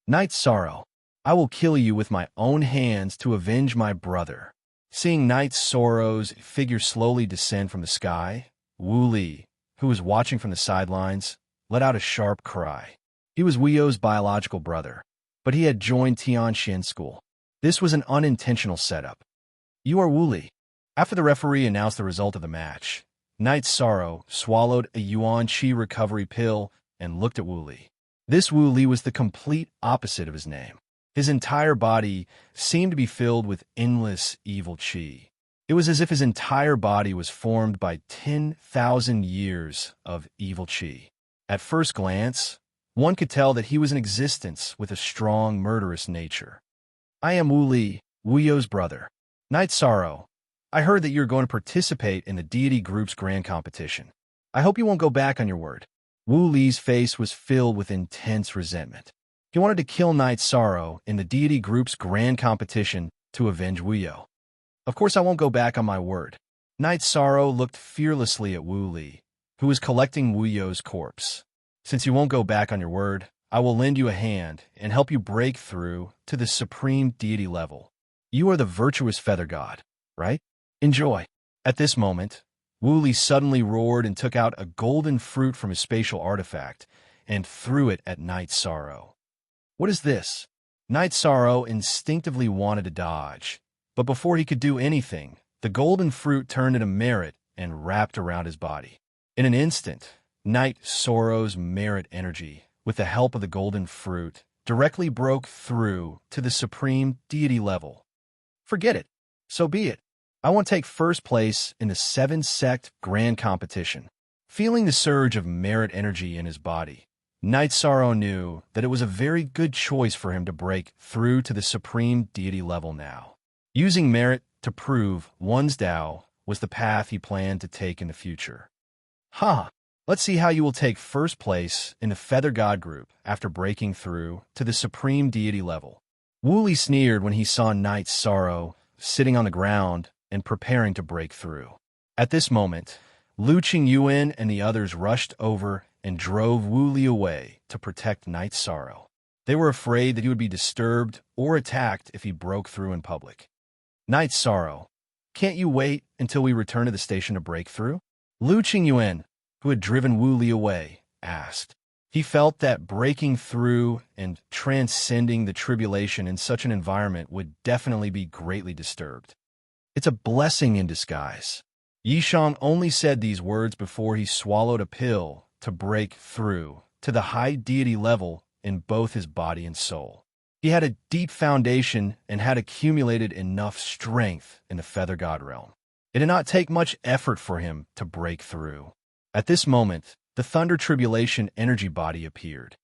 Night Sorrow, I will kill you with my own hands to avenge my brother. Seeing Night Sorrow's figure slowly descend from the sky, Wu Li, who was watching from the sidelines, let out a sharp cry. He was Wu Yu's biological brother, but he had joined Tianqian School. This was an unintentional setup. You are Wu Li. After the referee announced the result of the match, Night Sorrow swallowed a Yuan Qi recovery pill and looked at Wu Li. This Wu Li was the complete opposite of his name. His entire body seemed to be filled with endless evil qi. It was as if his entire body was formed by 10,000 years of evil qi. At first glance, one could tell that he was in existence with a strong, murderous nature. I am Wu Li, Wu Yu's brother. Night Sorrow, I heard that you're going to participate in the deity group's grand competition. I hope you won't go back on your word. Wu Li's face was filled with intense resentment. He wanted to kill Night Sorrow in the deity group's grand competition to avenge Wu Yu. Of course I won't go back on my word. Night Sorrow looked fearlessly at Wu Li, who was collecting Wu Yu's corpse. Since you won't go back on your word, I will lend you a hand and help you break through to the supreme deity level. You are the virtuous feather god, right? Enjoy. At this moment, Wooly suddenly roared and took out a golden fruit from his spatial artifact and threw it at Night Sorrow. What is this? Night Sorrow instinctively wanted to dodge, but before he could do anything, the golden fruit turned into merit and wrapped around his body. In an instant, Night Sorrow's merit energy, with the help of the golden fruit, directly broke through to the supreme deity level. Forget it. So be it. I want to take first place in the 7-sect grand competition. Feeling the surge of merit energy in his body, Night Sorrow knew that it was a very good choice for him to break through to the supreme deity level now. Using merit to prove one's Tao was the path he planned to take in the future. Let's see how you will take first place in the Feather God group after breaking through to the supreme deity level. Wooly sneered when he saw Night Sorrow sitting on the ground and preparing to break through. At this moment, Lu Qingyuan and the others rushed over and drove Wooly away to protect Night Sorrow. They were afraid that he would be disturbed or attacked if he broke through in public. Night Sorrow, can't you wait until we return to the station to break through? Lu Qingyuan, who had driven Wooly away, asked. He felt that breaking through and transcending the tribulation in such an environment would definitely be greatly disturbed. It's a blessing in disguise. Yishang only said these words before he swallowed a pill to break through to the high deity level in both his body and soul. He had a deep foundation and had accumulated enough strength in the Feather God realm. It did not take much effort for him to break through. At this moment, the Thunder Tribulation energy body appeared.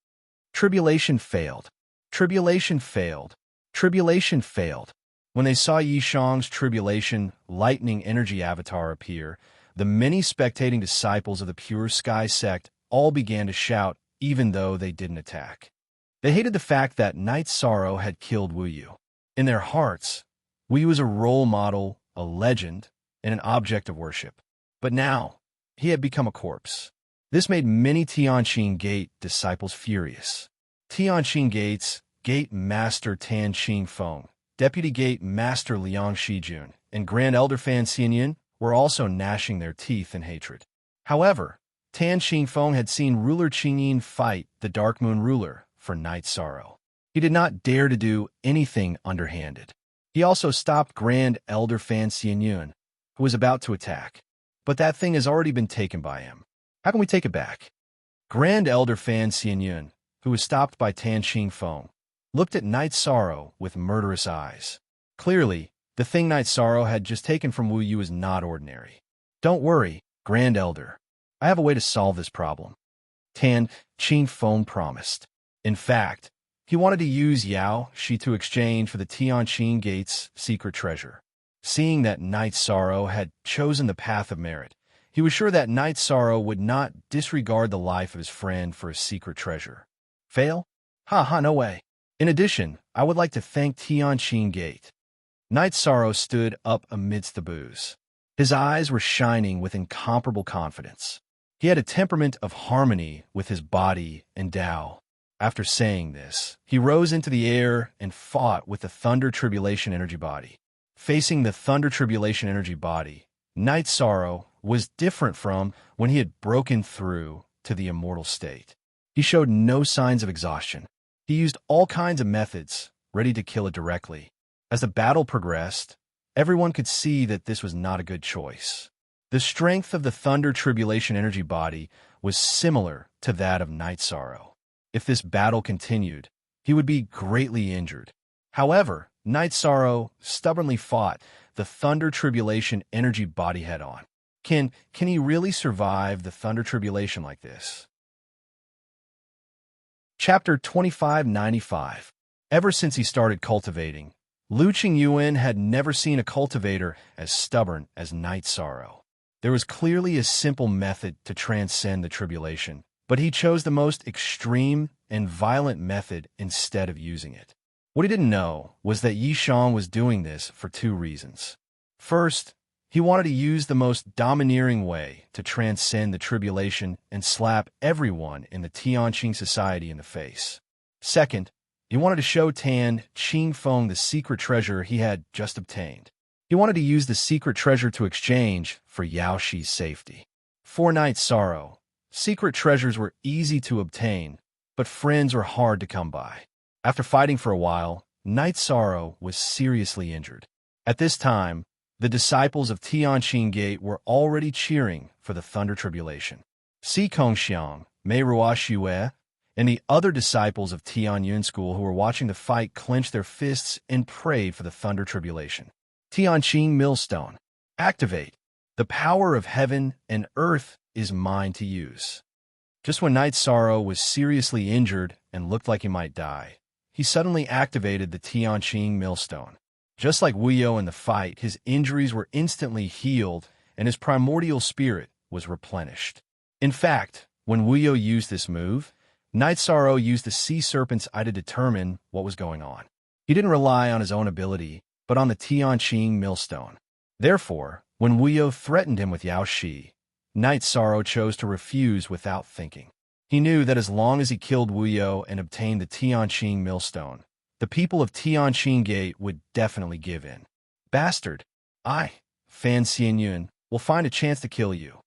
Tribulation failed. Tribulation failed. Tribulation failed. When they saw Yishang's Tribulation lightning energy avatar appear, the many spectating disciples of the Pure Sky sect all began to shout, even though they didn't attack. They hated the fact that Night Sorrow had killed Wu Yu. In their hearts, Wu Yu was a role model, a legend, and an object of worship. But now, he had become a corpse. This made many Tianqing Gate disciples furious. Tianqing Gate's Gate Master Tan Qingfeng, Deputy Gate Master Liang Shijun, and Grand Elder Fan Xianyin were also gnashing their teeth in hatred. However, Tan Qingfeng had seen Ruler Qingyin fight the Dark Moon Ruler for Night Sorrow. He did not dare to do anything underhanded. He also stopped Grand Elder Fan Xianyin, who was about to attack. But that thing has already been taken by him. How can we take it back? Grand Elder Fan Xianyin, who was stopped by Tan Qingfeng, looked at Night Sorrow with murderous eyes. Clearly, the thing Night Sorrow had just taken from Wu Yu is not ordinary. Don't worry, Grand Elder. I have a way to solve this problem. Tan Qingfeng promised. In fact, he wanted to use Yao Shi to exchange for the Tianqing Gate's secret treasure. Seeing that Night Sorrow had chosen the path of merit, he was sure that Night Sorrow would not disregard the life of his friend for a secret treasure. Fail? No way. In addition, I would like to thank Tianqing Gate. Night Sorrow stood up amidst the booze. His eyes were shining with incomparable confidence. He had a temperament of harmony with his body and Tao. After saying this, he rose into the air and fought with the Thunder Tribulation energy body. Facing the Thunder Tribulation energy body, Night Sorrow was different from when he had broken through to the immortal state. He showed no signs of exhaustion. He used all kinds of methods, ready to kill it directly. As the battle progressed, everyone could see that this was not a good choice. The strength of the Thunder Tribulation energy body was similar to that of Night Sorrow. If this battle continued, he would be greatly injured. However, Night Sorrow stubbornly fought the Thunder Tribulation energy body head-on. Can he really survive the Thunder Tribulation like this? Chapter 2595. Ever since he started cultivating, Lu Qingyuan had never seen a cultivator as stubborn as Night Sorrow. There was clearly a simple method to transcend the tribulation, but he chose the most extreme and violent method instead of using it. What he didn't know was that Yishang was doing this for two reasons. First, He wanted to use the most domineering way to transcend the tribulation and slap everyone in the Tianqing society in the face. Second, he wanted to show Tan Qingfeng the secret treasure he had just obtained. He wanted to use the secret treasure to exchange for Yao Shi's safety. For Night Sorrow, secret treasures were easy to obtain, but friends were hard to come by. After fighting for a while, Night Sorrow was seriously injured. At this time, the disciples of Tianqing Gate were already cheering for the Thunder Tribulation. Si Kongxiang, Mei Ruo Xue, and the other disciples of Tianyun School who were watching the fight clenched their fists and prayed for the Thunder Tribulation. Tianqing Millstone. Activate. The power of heaven and earth is mine to use. Just when Night Sorrow was seriously injured and looked like he might die, he suddenly activated the Tianqing Millstone. Just like Wuyo in the fight, his injuries were instantly healed and his primordial spirit was replenished. In fact, when Wuyo used this move, Night Sorrow used the sea serpent's eye to determine what was going on. He didn't rely on his own ability, but on the Tianqing Millstone. Therefore, when Wuyo threatened him with Yao Shi, Night Sorrow chose to refuse without thinking. He knew that as long as he killed Wuyo and obtained the Tianqing Millstone, the people of Tianqing Gate would definitely give in. Bastard! Fan Xianyun, will find a chance to kill you.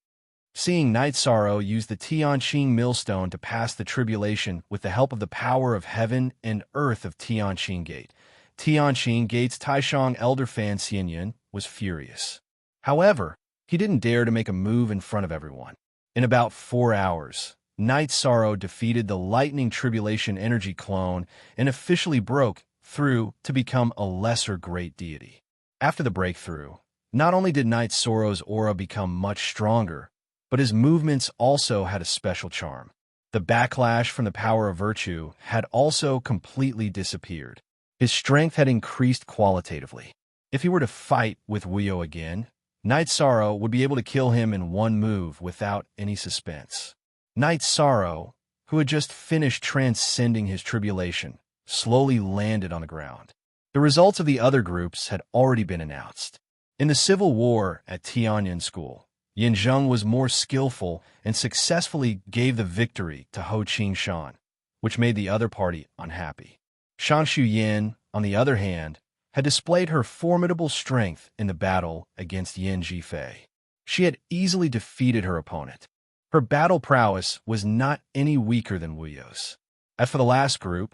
Seeing Night Sorrow use the Tianqing Millstone to pass the tribulation with the help of the power of heaven and earth of Tianqing Gate, Tianqing Gate's Taishang elder Fan Xianyun was furious. However, he didn't dare to make a move in front of everyone. In about 4 hours, Night Sorrow defeated the Lightning Tribulation energy clone and officially broke through to become a lesser great deity. After the breakthrough, not only did Night Sorrow's aura become much stronger, but his movements also had a special charm. The backlash from the power of virtue had also completely disappeared. His strength had increased qualitatively. If he were to fight with Wuyo again, Night Sorrow would be able to kill him in one move without any suspense. Night Sorrow, who had just finished transcending his tribulation, slowly landed on the ground. The results of the other groups had already been announced. In the civil war at Tianyun School, Yin Zheng was more skillful and successfully gave the victory to Ho Qing-shan, which made the other party unhappy. Shang Yin, on the other hand, had displayed her formidable strength in the battle against Yin Jifei. She had easily defeated her opponent. Her battle prowess was not any weaker than Wuyo's. As for the last group,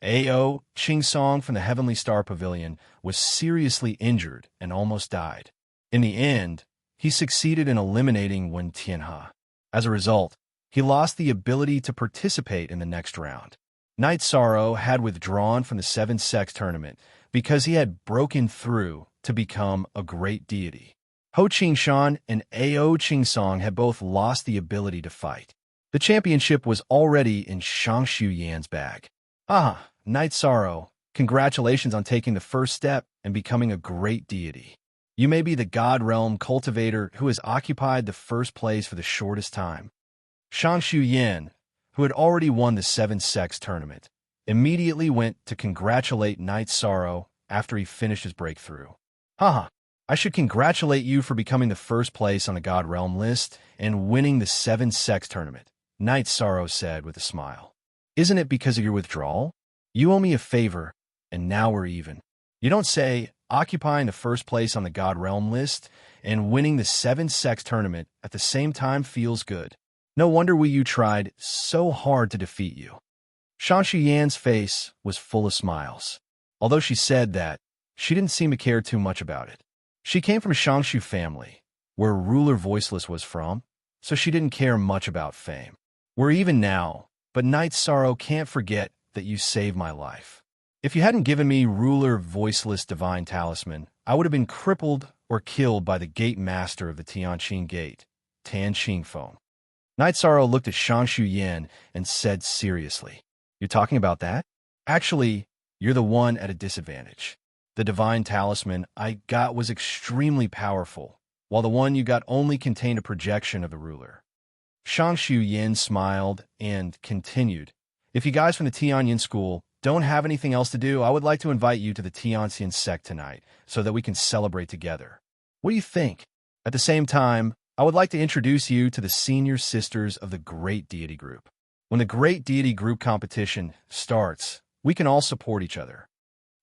Ao Qingsong from the Heavenly Star Pavilion was seriously injured and almost died. In the end, he succeeded in eliminating Wen Tianhe. As a result, he lost the ability to participate in the next round. Night Sorrow had withdrawn from the Seven Sex tournament because he had broken through to become a great deity. Ho Qingshan and Ao Qingsong had both lost the ability to fight. The championship was already in Shang Yan's bag. Night Sorrow, congratulations on taking the first step and becoming a great deity. You may be the God Realm cultivator who has occupied the first place for the shortest time. Shang Yan, who had already won the Seven Sex tournament, immediately went to congratulate Night Sorrow after he finished his breakthrough. I should congratulate you for becoming the first place on the God Realm list and winning the Seven Sex tournament, Night Sorrow said with a smile. Isn't it because of your withdrawal? You owe me a favor, and now we're even. You don't say occupying the first place on the God Realm list and winning the Seven Sex tournament at the same time feels good. No wonder you tried so hard to defeat you. Shang Yan's face was full of smiles. Although she said that, she didn't seem to care too much about it. She came from Shangshu family, where ruler Voiceless was from, so she didn't care much about fame. We're even now, but Night Sorrow can't forget that you saved my life. If you hadn't given me ruler Voiceless divine talisman, I would have been crippled or killed by the gate master of the Tianqing Gate, Tan Qingfeng. Night Sorrow looked at Shangshu Yan and said seriously, "You're talking about that? Actually, you're the one at a disadvantage. The divine talisman I got was extremely powerful, while the one you got only contained a projection of the ruler." Shangshu Yin smiled and continued, "If you guys from the Tianyin School don't have anything else to do, I would like to invite you to the Tianxian sect tonight so that we can celebrate together." What do you think? At the same time, I would like to introduce you to the senior sisters of the Great Deity Group. When the Great Deity Group competition starts, we can all support each other.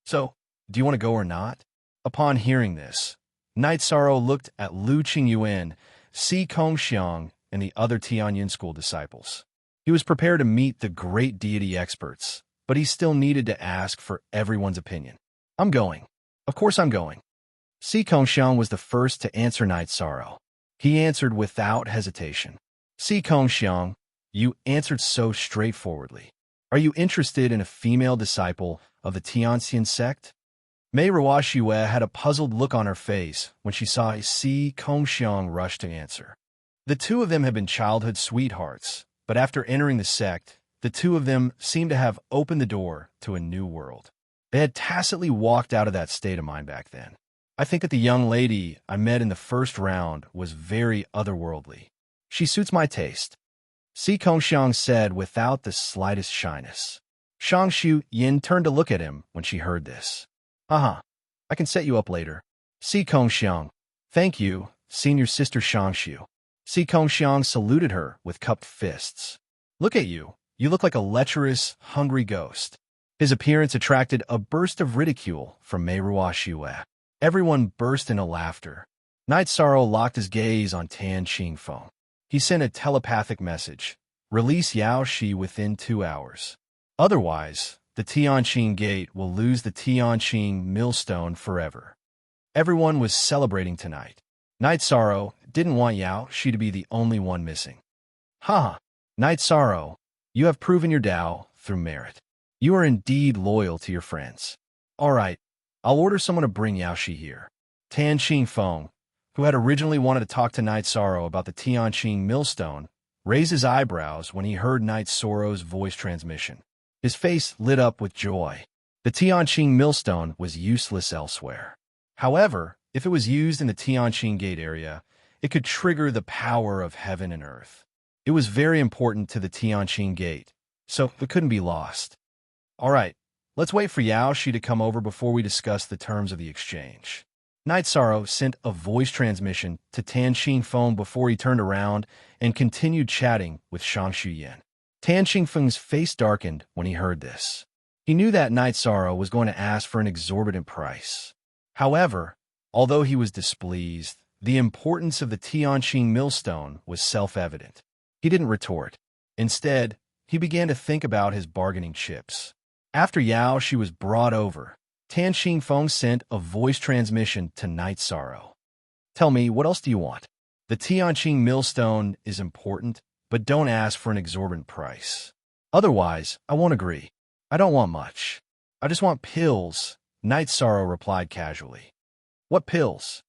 So, do you want to go or not? Upon hearing this, Night Sorrow looked at Lu Qingyuan, Si Kongxiang, and the other Tianyin school disciples. He was prepared to meet the great deity experts, but he still needed to ask for everyone's opinion. I'm going. Of course I'm going. Si Kongxiang was the first to answer Night Sorrow. He answered without hesitation. Si Kongxiang, you answered so straightforwardly. Are you interested in a female disciple of the Tianxian sect? Mei Ruoxue had a puzzled look on her face when she saw Si Kongxiang rush to answer. The two of them had been childhood sweethearts, but after entering the sect, the two of them seemed to have opened the door to a new world. They had tacitly walked out of that state of mind back then. I think that the young lady I met in the first round was very otherworldly. She suits my taste. Si Kongxiang said without the slightest shyness. Shangshu Yin turned to look at him when she heard this. I can set you up later. Si Kongxiang. Thank you, senior sister Shangshu. Si Kongxiang saluted her with cupped fists. Look at you. You look like a lecherous, hungry ghost. His appearance attracted a burst of ridicule from Mei Ruoxue. Everyone burst into laughter. Night Sorrow locked his gaze on Tan Qingfeng. He sent a telepathic message. Release Yao Shi within 2 hours. Otherwise, the Tianqing Gate will lose the Tianqing millstone forever. Everyone was celebrating tonight. Night Sorrow didn't want Yao Shi to be the only one missing. Night Sorrow, you have proven your Tao through merit. You are indeed loyal to your friends. All right, I'll order someone to bring Yao Shi here. Tan Qingfeng, who had originally wanted to talk to Night Sorrow about the Tianqing millstone, raised his eyebrows when he heard Night Sorrow's voice transmission. His face lit up with joy. The Tianqing millstone was useless elsewhere. However, if it was used in the Tianqing Gate area, it could trigger the power of heaven and earth. It was very important to the Tianqing Gate, so it couldn't be lost. All right, let's wait for Yao Shi to come over before we discuss the terms of the exchange. Night Sorrow sent a voice transmission to Tan Qingfeng before he turned around and continued chatting with Shangshu Yin. Tan Qingfeng's face darkened when he heard this. He knew that Night Sorrow was going to ask for an exorbitant price. However, although he was displeased, the importance of the Tianqing millstone was self-evident. He didn't retort. Instead, he began to think about his bargaining chips. After Yao Shi was brought over, Tan Qingfeng sent a voice transmission to Night Sorrow. Tell me, what else do you want? The Tianqing millstone is important, but don't ask for an exorbitant price. Otherwise, I won't agree. I don't want much. I just want pills, Night Sorrow replied casually. What pills?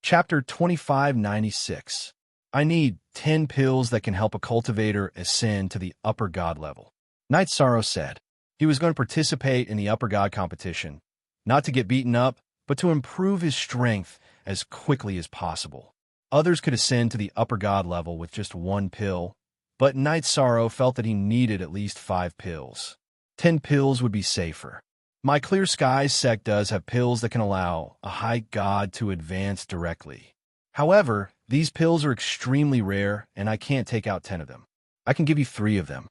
Chapter 2596. I need 10 pills that can help a cultivator ascend to the upper god level. Night Sorrow said. He was going to participate in the upper god competition, not to get beaten up, but to improve his strength as quickly as possible. Others could ascend to the upper god level with just 1 pill, but Night Sorrow felt that he needed at least 5 pills. 10 pills would be safer. My Clear Skies sect does have pills that can allow a high god to advance directly. However, these pills are extremely rare, and I can't take out 10 of them. I can give you 3 of them.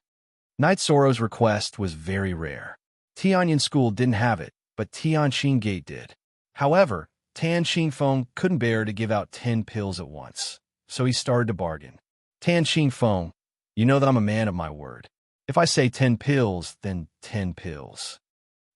Night Sorrow's request was very rare. Tianyin School didn't have it, but Tianqing Gate did. However, Tan Qingfeng couldn't bear to give out 10 pills at once, so he started to bargain. Tan Qingfeng, you know that I'm a man of my word. If I say 10 pills, then 10 pills.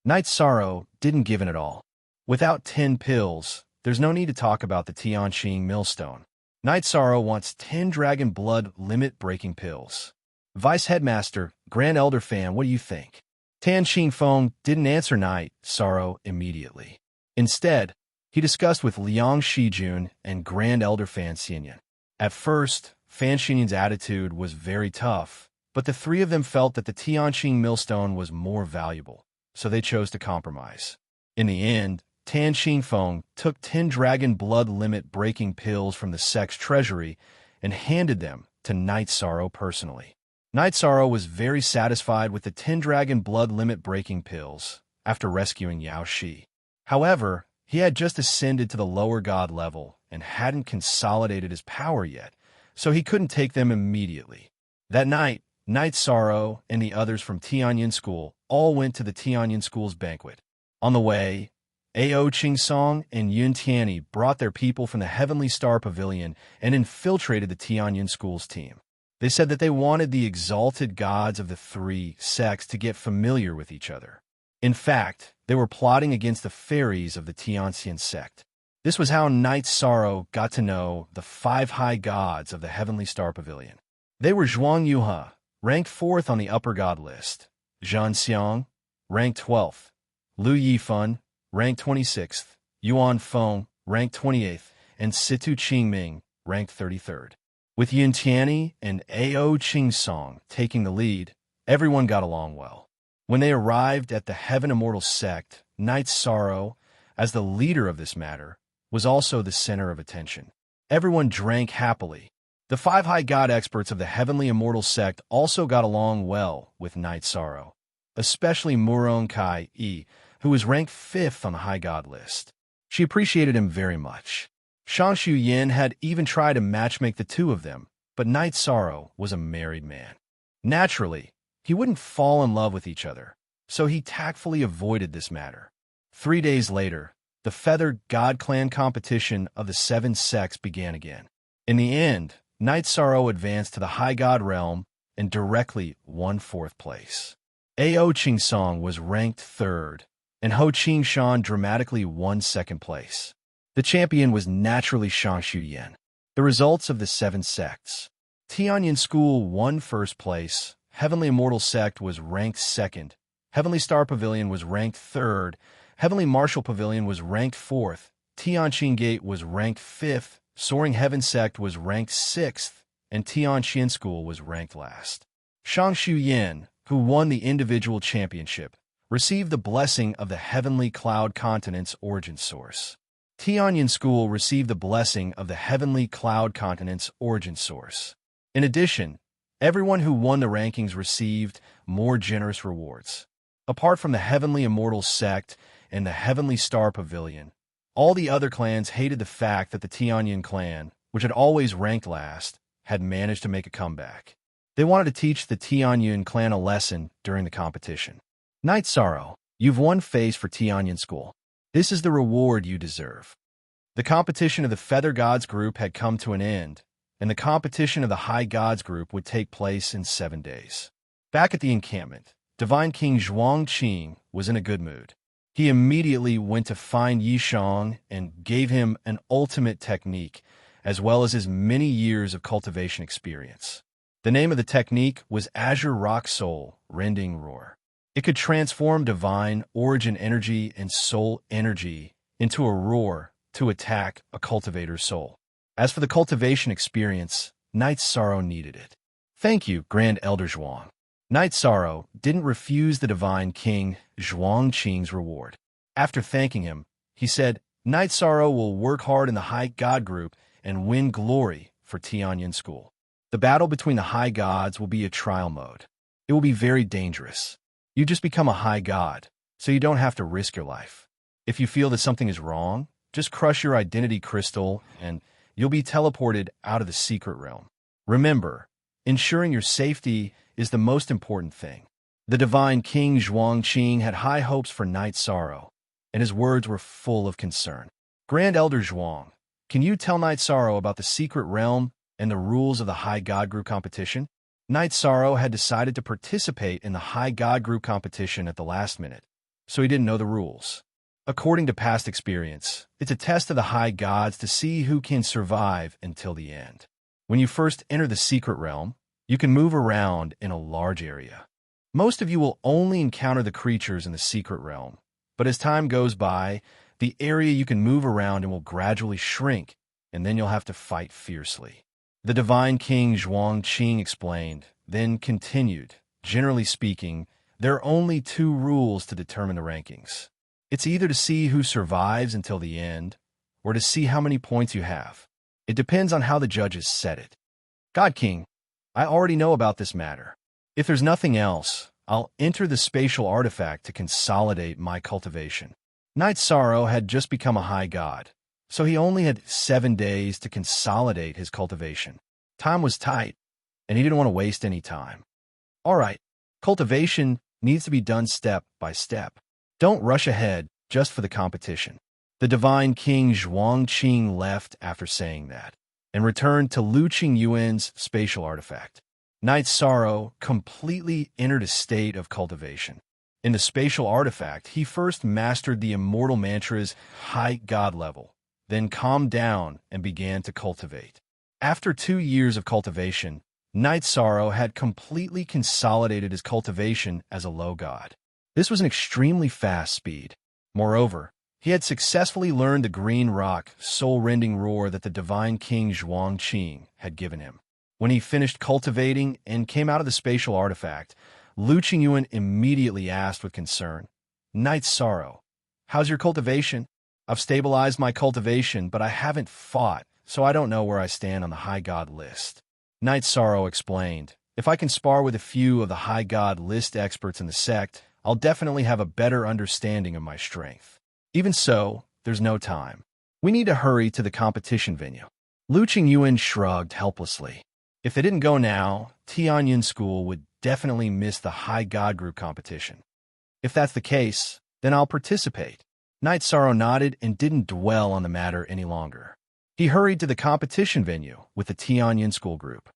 Night Sorrow didn't give in at all. Without 10 pills, there's no need to talk about the Tianqing millstone. Night Sorrow wants 10 dragon blood limit-breaking pills. Vice Headmaster, Grand Elder Fan, what do you think? Tan Qingfeng didn't answer Night Sorrow immediately. Instead, he discussed with Liang Shijun and Grand Elder Fan Xinyan. At first, Fan Xinyan's attitude was very tough, but the 3 of them felt that the Tianqing millstone was more valuable, so they chose to compromise. In the end, Tan Qingfeng took 10 dragon blood limit-breaking pills from the sect's treasury and handed them to Night Sorrow personally. Night Sorrow was very satisfied with the 10 dragon blood limit-breaking pills after rescuing Yao Shi. However, He had just ascended to the lower god level and hadn't consolidated his power yet, so he couldn't take them immediately. That night, Knight Sorrow and the others from Tianyin School all went to the Tianyin School's banquet. On the way, Ao Song and Yun Tianyi brought their people from the Heavenly Star Pavilion and infiltrated the Tianyin School's team. They said that they wanted the exalted gods of the three sects to get familiar with each other. In fact, they were plotting against the fairies of the Tianxian sect. This was how Knight Sorrow got to know the five high gods of the Heavenly Star Pavilion. They were Zhuang Yuhe, ranked 4th on the upper god list, Zhan Xiang, ranked 12th, Lu Yifan, ranked 26th, Yuan Feng, ranked 28th, and Situ Qingming, ranked 33rd. With Yun Tianyi and Ao Song taking the lead, everyone got along well. When they arrived at the Heaven Immortal sect, Knight Sorrow, as the leader of this matter, was also the center of attention. Everyone drank happily. The five high god experts of the Heavenly Immortal sect also got along well with Knight Sorrow, especially Murong Kai Yi, who was ranked 5th on the high god list. She appreciated him very much. Shang Shu Yin had even tried to matchmake the two of them, but Knight Sorrow was a married man. Naturally, he wouldn't fall in love with each other, so he tactfully avoided this matter. 3 days later, the Feathered God Clan competition of the 7 sects began again. In the end, Knight Sorrow advanced to the High God realm and directly won 4th place. Ao Song was ranked 3rd, and Ho Shan dramatically won 2nd place. The champion was naturally Shang Shu Yin. The results of the 7 sects. Tianyin School won 1st place, Heavenly Immortal sect was ranked 2nd, Heavenly Star Pavilion was ranked 3rd, Heavenly Martial Pavilion was ranked 4th, Tianqing Gate was ranked 5th, Soaring Heaven sect was ranked 6th, and Tianxian School was ranked last. Shang Shu Yin, who won the individual championship, received the blessing of the Heavenly Cloud Continent's origin source. Tianyin School received the blessing of the Heavenly Cloud Continent's origin source. In addition, everyone who won the rankings received more generous rewards. Apart from the Heavenly Immortal sect and the Heavenly Star Pavilion, all the other clans hated the fact that the Tianyin clan, which had always ranked last, had managed to make a comeback. They wanted to teach the Tianyin clan a lesson during the competition. Knight Sorrow, you've won phase for Tianyin School. This is the reward you deserve. The competition of the Feather Gods group had come to an end, and the competition of the High Gods group would take place in 7 days. Back at the encampment, Divine King Zhuang Qing was in a good mood. He immediately went to find Yi Shang and gave him an ultimate technique, as well as his many years of cultivation experience. The name of the technique was Azure Rock Soul Rending Roar. It could transform divine origin energy and soul energy into a roar to attack a cultivator's soul. As for the cultivation experience, Knight Sorrow needed it. Thank you, Grand Elder Zhuang. Knight Sorrow didn't refuse the Divine King Zhuang Qing's reward. After thanking him, he said, Knight Sorrow will work hard in the High God group and win glory for Tianyin School. The battle between the High Gods will be a trial mode. It will be very dangerous. You just become a high god, so you don't have to risk your life. If you feel that something is wrong, just crush your identity crystal and you'll be teleported out of the secret realm. Remember, ensuring your safety is the most important thing. The Divine King Zhuang Qing had high hopes for Knight Sorrow, and his words were full of concern. Grand Elder Zhuang, can you tell Knight Sorrow about the secret realm and the rules of the High God Group competition? Knight Sorrow had decided to participate in the High God Group competition at the last minute, so he didn't know the rules. According to past experience, it's a test of the High Gods to see who can survive until the end. When you first enter the secret realm, you can move around in a large area. Most of you will only encounter the creatures in the secret realm, but as time goes by, the area you can move around in will gradually shrink, and then you'll have to fight fiercely. The Divine King Zhuang Qing explained, then continued, generally speaking, there are only 2 rules to determine the rankings. It's either to see who survives until the end, or to see how many points you have. It depends on how the judges set it. God King, I already know about this matter. If there's nothing else, I'll enter the spatial artifact to consolidate my cultivation. Night Sorrow had just become a high god, so he only had 7 days to consolidate his cultivation. Time was tight, and he didn't want to waste any time. All right, cultivation needs to be done step by step. Don't rush ahead just for the competition. The divine king Zhuangqing left after saying that, and returned to Lu Qingyuan's spatial artifact. Night Sorrow completely entered a state of cultivation. In the spatial artifact, he first mastered the immortal mantra's high god level, then calmed down and began to cultivate. After 2 years of cultivation, Night Sorrow had completely consolidated his cultivation as a low god. This was an extremely fast speed. Moreover, he had successfully learned the green rock, soul-rending roar that the divine king Zhuangqing had given him. When he finished cultivating and came out of the spatial artifact, Lu Qingyuan immediately asked with concern, "Night Sorrow, how's your cultivation?" "I've stabilized my cultivation, but I haven't fought, so I don't know where I stand on the high god list." Night Sorrow explained, "If I can spar with a few of the high god list experts in the sect, I'll definitely have a better understanding of my strength. Even so, there's no time. We need to hurry to the competition venue." Lu Qingyuan shrugged helplessly. If they didn't go now, Tianyin School would definitely miss the high god group competition. If that's the case, then I'll participate. Night Sorrow nodded and didn't dwell on the matter any longer. He hurried to the competition venue with the Tianyin School group.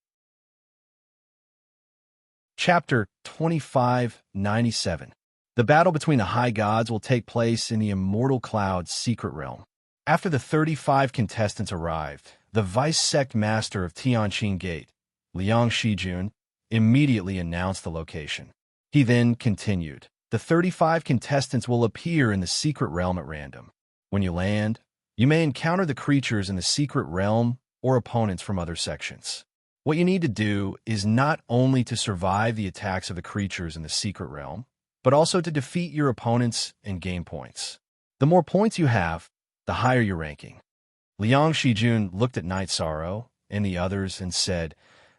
Chapter 2597. The battle between the high gods will take place in the Immortal Cloud's secret realm. After the 35 contestants arrived, the vice-sect master of Tianqing Gate, Liang Shijun, immediately announced the location. He then continued, "The 35 contestants will appear in the secret realm at random. When you land, you may encounter the creatures in the secret realm or opponents from other sections. What you need to do is not only to survive the attacks of the creatures in the secret realm, but also to defeat your opponents and gain points. The more points you have, the higher your ranking." Liang Shijun looked at Night Sorrow and the others and said,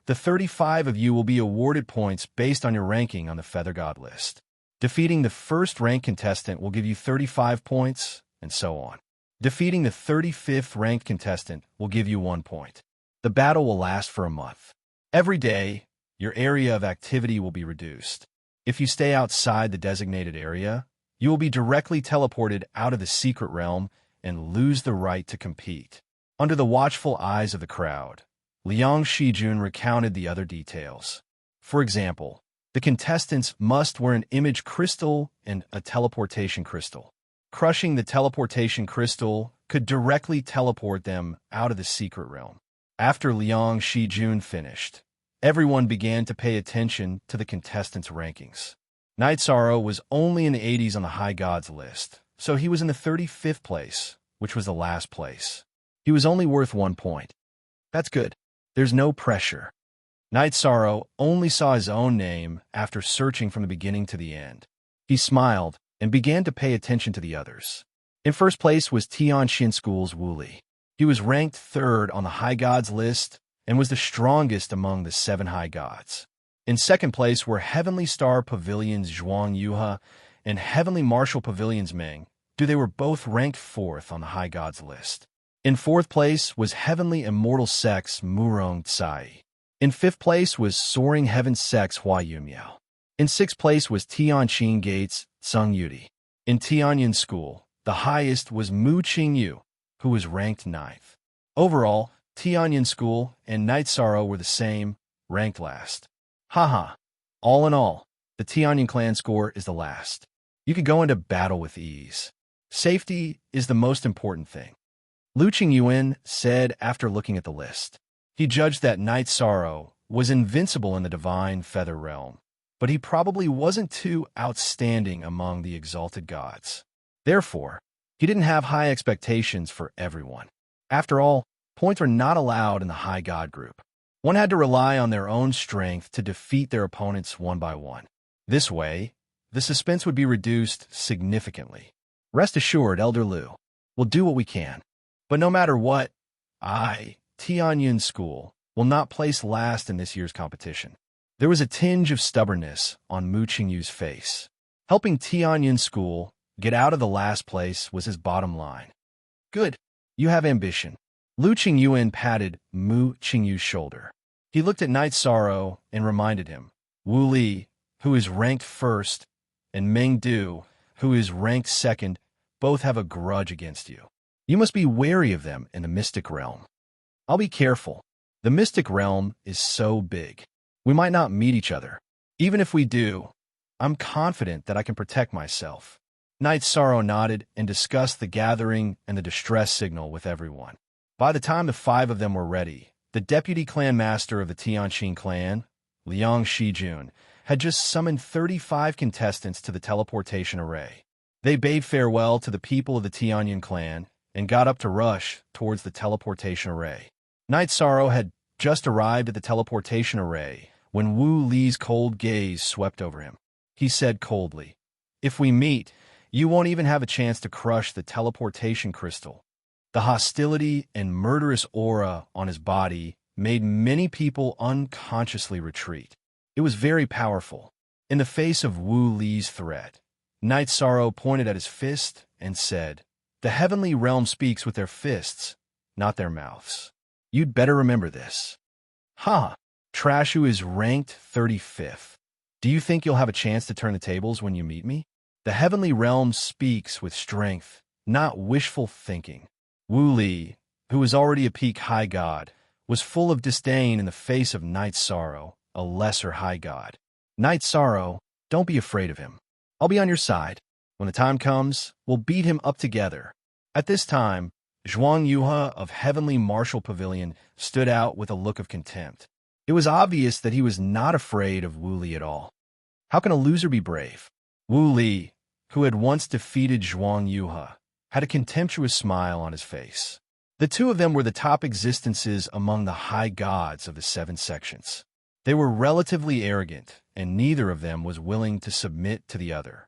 "The 35 of you will be awarded points based on your ranking on the Feather God list. Defeating the first ranked contestant will give you 35 points, and so on. Defeating the 35th ranked contestant will give you 1 point. The battle will last for a month. Every day, your area of activity will be reduced. If you stay outside the designated area, you will be directly teleported out of the secret realm and lose the right to compete." Under the watchful eyes of the crowd, Liang Shijun recounted the other details. For example, the contestants must wear an image crystal and a teleportation crystal. Crushing the teleportation crystal could directly teleport them out of the secret realm. After Liang Shijun finished, everyone began to pay attention to the contestants' rankings. Night Sorrow was only in the 80s on the High Gods list, so he was in the 35th place, which was the last place. He was only worth 1 point. That's good. There's no pressure. Night Sorrow only saw his own name after searching from the beginning to the end. He smiled and began to pay attention to the others. In first place was Tianjin School's Wu Li. He was ranked 3rd on the High Gods list and was the strongest among the 7 High Gods. In second place were Heavenly Star Pavilion's Zhuang Yuha and Heavenly Martial Pavilion's Meng. They were both ranked 4th on the High Gods list. In 4th place was Heavenly Immortal Sect's Murong Tsai. In 5th place was Soaring Heaven Sect's Hua Yumiao. In 6th place was Tianqing Gate's Sung Yudi. In Tianyin School, the highest was Mu Qingyu, who was ranked 9th. Overall, Tianyin School and Night Sorrow were the same, ranked last. Haha. All in all, the Tianyin clan score is the last. You could go into battle with ease. Safety is the most important thing. Lu Qingyuan said after looking at the list. He judged that Night Sorrow was invincible in the divine feather realm, but he probably wasn't too outstanding among the exalted gods. Therefore, he didn't have high expectations for everyone. After all, points were not allowed in the high god group. One had to rely on their own strength to defeat their opponents one by one. This way, the suspense would be reduced significantly. Rest assured, Elder Lu, we'll do what we can. But no matter what, Tianyin School, will not place last in this year's competition. There was a tinge of stubbornness on Mu Qingyu's face. Helping Tianyin School Get out of the last place was his bottom line. Good. You have ambition. Lu Qingyuan patted Mu Qingyu's shoulder. He looked at Night Sorrow and reminded him, Wu Li, who is ranked first, and Meng Du, who is ranked second, both have a grudge against you. You must be wary of them in the mystic realm. I'll be careful. The mystic realm is so big. We might not meet each other. Even if we do, I'm confident that I can protect myself. Night Sorrow nodded and discussed the gathering and the distress signal with everyone. By the time the 5 of them were ready, the deputy clan master of the Tianqing clan, Liang Shijun, had just summoned 35 contestants to the teleportation array. They bade farewell to the people of the Tianyin clan and got up to rush towards the teleportation array. Night Sorrow had just arrived at the teleportation array when Wu Li's cold gaze swept over him. He said coldly, If we meet, you won't even have a chance to crush the teleportation crystal. The hostility and murderous aura on his body made many people unconsciously retreat. It was very powerful. In the face of Wu Li's threat, Night Sorrow pointed at his fist and said, The heavenly realm speaks with their fists, not their mouths. You'd better remember this. Ha! Trashu is ranked 35th. Do you think you'll have a chance to turn the tables when you meet me? The heavenly realm speaks with strength, not wishful thinking. Wu Li, who was already a peak high god, was full of disdain in the face of Night Sorrow, a lesser high god. Night Sorrow, don't be afraid of him. I'll be on your side. When the time comes, we'll beat him up together. At this time, Zhuang Yuhe of Heavenly Martial Pavilion stood out with a look of contempt. It was obvious that he was not afraid of Wu Li at all. How can a loser be brave? Wu Li, who had once defeated Zhuang Yuhe, had a contemptuous smile on his face. The 2 of them were the top existences among the high gods of the 7 sections. They were relatively arrogant, and neither of them was willing to submit to the other.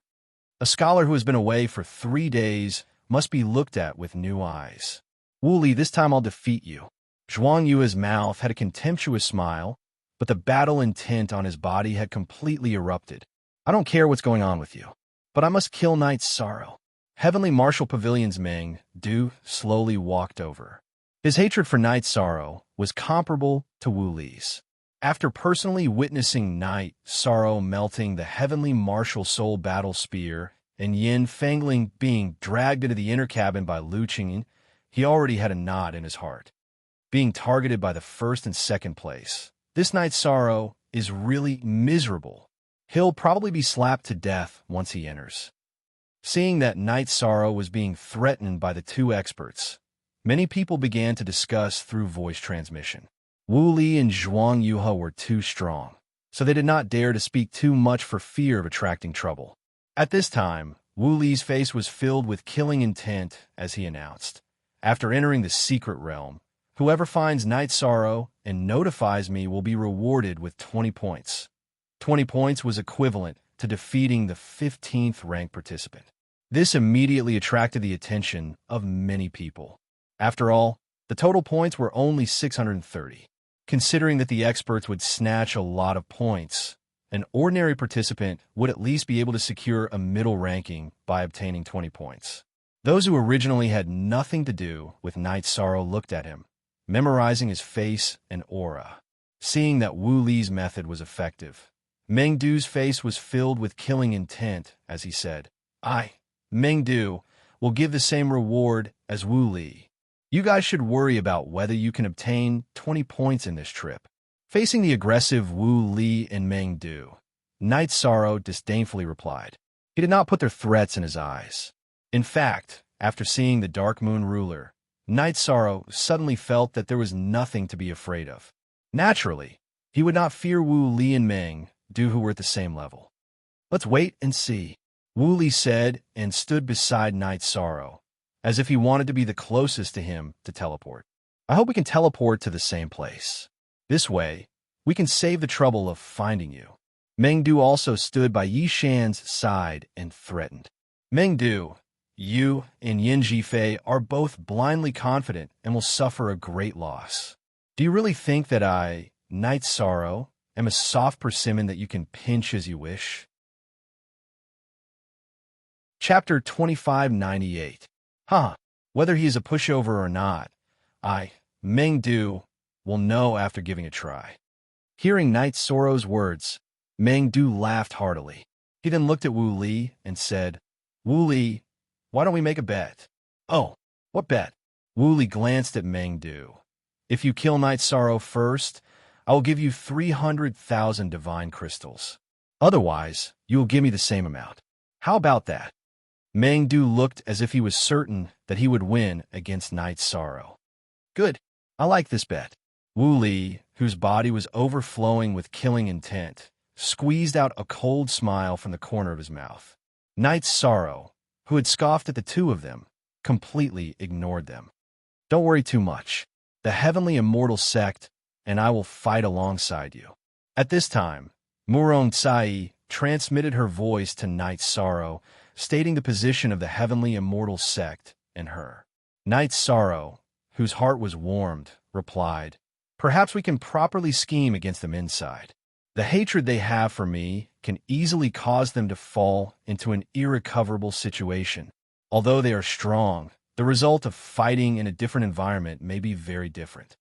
A scholar who has been away for 3 days must be looked at with new eyes. Wu Li, this time I'll defeat you. Zhuang Yue's mouth had a contemptuous smile, but the battle intent on his body had completely erupted. I don't care what's going on with you, but I must kill Night Sorrow. Heavenly Martial Pavilion's Meng Du slowly walked over. His hatred for Night Sorrow was comparable to Wu Li's. After personally witnessing Night Sorrow melting the Heavenly Martial Soul Battle Spear and Yin Fangling being dragged into the inner cabin by Lu Qingyin, he already had a knot in his heart. Being targeted by the 1st and 2nd place, this Night Sorrow is really miserable. He'll probably be slapped to death once he enters. Seeing that Night Sorrow was being threatened by the 2 experts, many people began to discuss through voice transmission. Wu Li and Zhuang Yuhe were too strong, so they did not dare to speak too much for fear of attracting trouble. At this time, Wu Li's face was filled with killing intent as he announced, After entering the secret realm, whoever finds Night Sorrow and notifies me will be rewarded with 20 points. 20 points was equivalent to defeating the 15th ranked participant. This immediately attracted the attention of many people. After all, the total points were only 630. Considering that the experts would snatch a lot of points, an ordinary participant would at least be able to secure a middle ranking by obtaining 20 points. Those who originally had nothing to do with Night Sorrow looked at him, memorizing his face and aura. Seeing that Wu Li's method was effective, Meng Du's face was filled with killing intent as he said, I, Meng Du, will give the same reward as Wu Li. You guys should worry about whether you can obtain 20 points in this trip. Facing the aggressive Wu Li and Meng Du, Night Sorrow disdainfully replied. He did not put their threats in his eyes. In fact, after seeing the Dark Moon ruler, Night Sorrow suddenly felt that there was nothing to be afraid of. Naturally, he would not fear Wu Li and Meng Du who were at the same level. Let's wait and see, Wu Li said and stood beside Night Sorrow, as if he wanted to be the closest to him to teleport. I hope we can teleport to the same place. This way, we can save the trouble of finding you. Meng Du also stood by Yi Shan's side and threatened. Meng Du, you and Yin Jifei are both blindly confident and will suffer a great loss. Do you really think that I, Night Sorrow, am a soft persimmon that you can pinch as you wish? Chapter 2598. Huh. Whether he is a pushover or not, Meng-Du, will know after giving a try. Hearing Knight Soro's words, Meng-Du laughed heartily. He then looked at Wu Li and said, Wu Li, why don't we make a bet? Oh, what bet? Wu Li glanced at Meng-Du. If you kill Knight Soro first, I will give you 300,000 divine crystals. Otherwise, you will give me the same amount. How about that? Meng-Du looked as if he was certain that he would win against Knight Soro. Good. I like this bet. Wu Li, whose body was overflowing with killing intent, squeezed out a cold smile from the corner of his mouth. Knight Soro, who had scoffed at the two of them, completely ignored them. Don't worry too much. The Heavenly Immortal Sect and I will fight alongside you. At this time, Murong Tsai transmitted her voice to Knight Soro, stating the position of the Heavenly Immortal Sect and her. Knight Soro, whose heart was warmed, replied, Perhaps we can properly scheme against them inside. The hatred they have for me can easily cause them to fall into an irrecoverable situation. Although they are strong, the result of fighting in a different environment may be very different.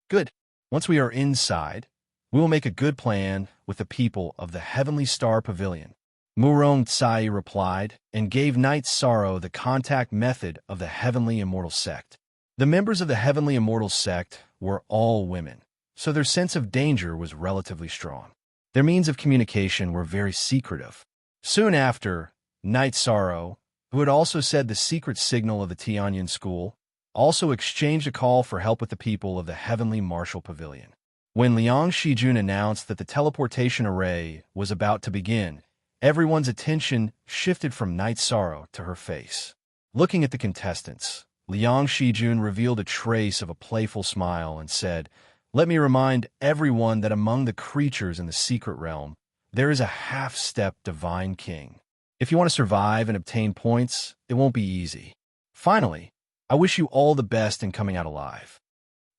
Good. Once we are inside, we will make a good plan with the people of the Heavenly Star Pavilion. Murong Tsai replied and gave Knight Soro the contact method of the Heavenly Immortal Sect. The members of the Heavenly Immortal Sect were all women, so their sense of danger was relatively strong. Their means of communication were very secretive. Soon after, Knight Soro, who had also said the secret signal of the Tianyan School, also exchanged a call for help with the people of the Heavenly Martial Pavilion. When Liang Shijun announced that the teleportation array was about to begin, everyone's attention shifted from Knight Soro to her face. Looking at the contestants, Liang Shijun revealed a trace of a playful smile and said, Let me remind everyone that among the creatures in the secret realm, there is a half-step divine king. If you want to survive and obtain points, it won't be easy. Finally, I wish you all the best in coming out alive.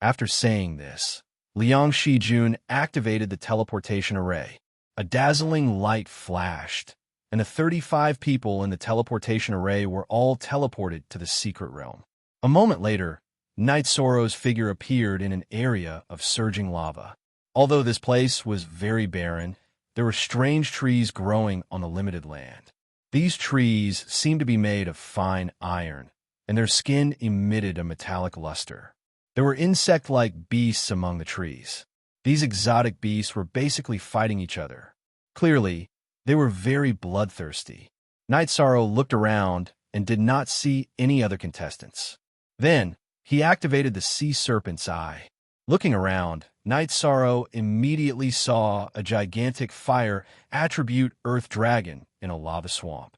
After saying this, Liang Shijun activated the teleportation array. A dazzling light flashed, and the 35 people in the teleportation array were all teleported to the secret realm. A moment later, Knight Soro's figure appeared in an area of surging lava. Although this place was very barren, there were strange trees growing on the limited land. These trees seemed to be made of fine iron, and their skin emitted a metallic luster. There were insect-like beasts among the trees. These exotic beasts were basically fighting each other. Clearly, they were very bloodthirsty. Knight Soro looked around and did not see any other contestants. Then, he activated the sea serpent's eye. Looking around, Knight Soro immediately saw a gigantic fire attribute earth dragon in a lava swamp.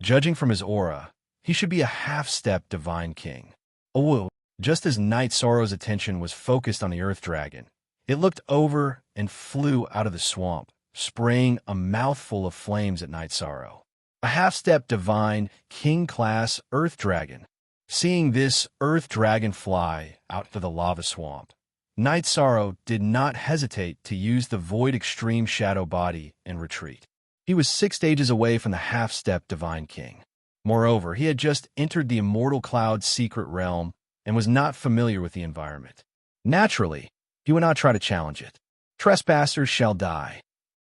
Judging from his aura, he should be a half-step divine king. Oh, just as Knight Soro's attention was focused on the earth dragon, it looked over and flew out of the swamp, spraying a mouthful of flames at Knight Soro. A half-step divine king-class earth dragon. Seeing this earth dragon fly out to the lava swamp, Knight Soro did not hesitate to use the Void Extreme Shadow Body and retreat. He was 6 stages away from the half-step divine king. Moreover, he had just entered the Immortal Cloud's secret realm and was not familiar with the environment. Naturally, he would not try to challenge it. Trespassers shall die.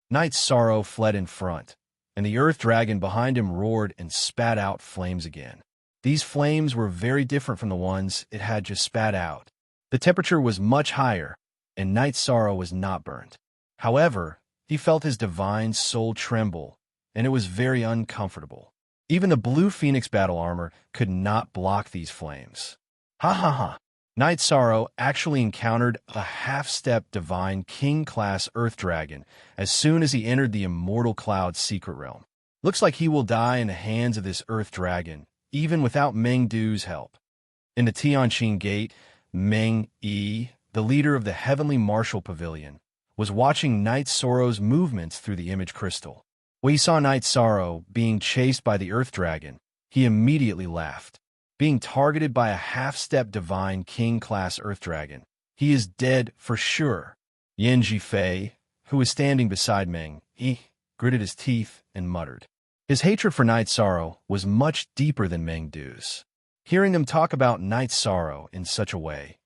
Knight Soro fled in front, and the earth dragon behind him roared and spat out flames again. These flames were very different from the ones it had just spat out. The temperature was much higher, and Knight Soro was not burnt. However, he felt his divine soul tremble, and it was very uncomfortable. Even the blue phoenix battle armor could not block these flames. Ha ha ha! Knight Soro actually encountered a half-step divine king-class earth dragon as soon as he entered the Immortal Cloud's secret realm. Looks like he will die in the hands of this earth dragon, even without Meng-Du's help. In the Tianqing Gate, Meng-Yi, the leader of the Heavenly Martial Pavilion, was watching Knight Soro's movements through the image crystal. When he saw Knight Soro being chased by the earth dragon, he immediately laughed. Being targeted by a half-step divine king-class earth dragon, he is dead for sure. Yan Jifei, who was standing beside Meng-Yi, gritted his teeth and muttered, His hatred for Night Sorrow was much deeper than Meng Du's. Hearing them talk about Night Sorrow in such a way,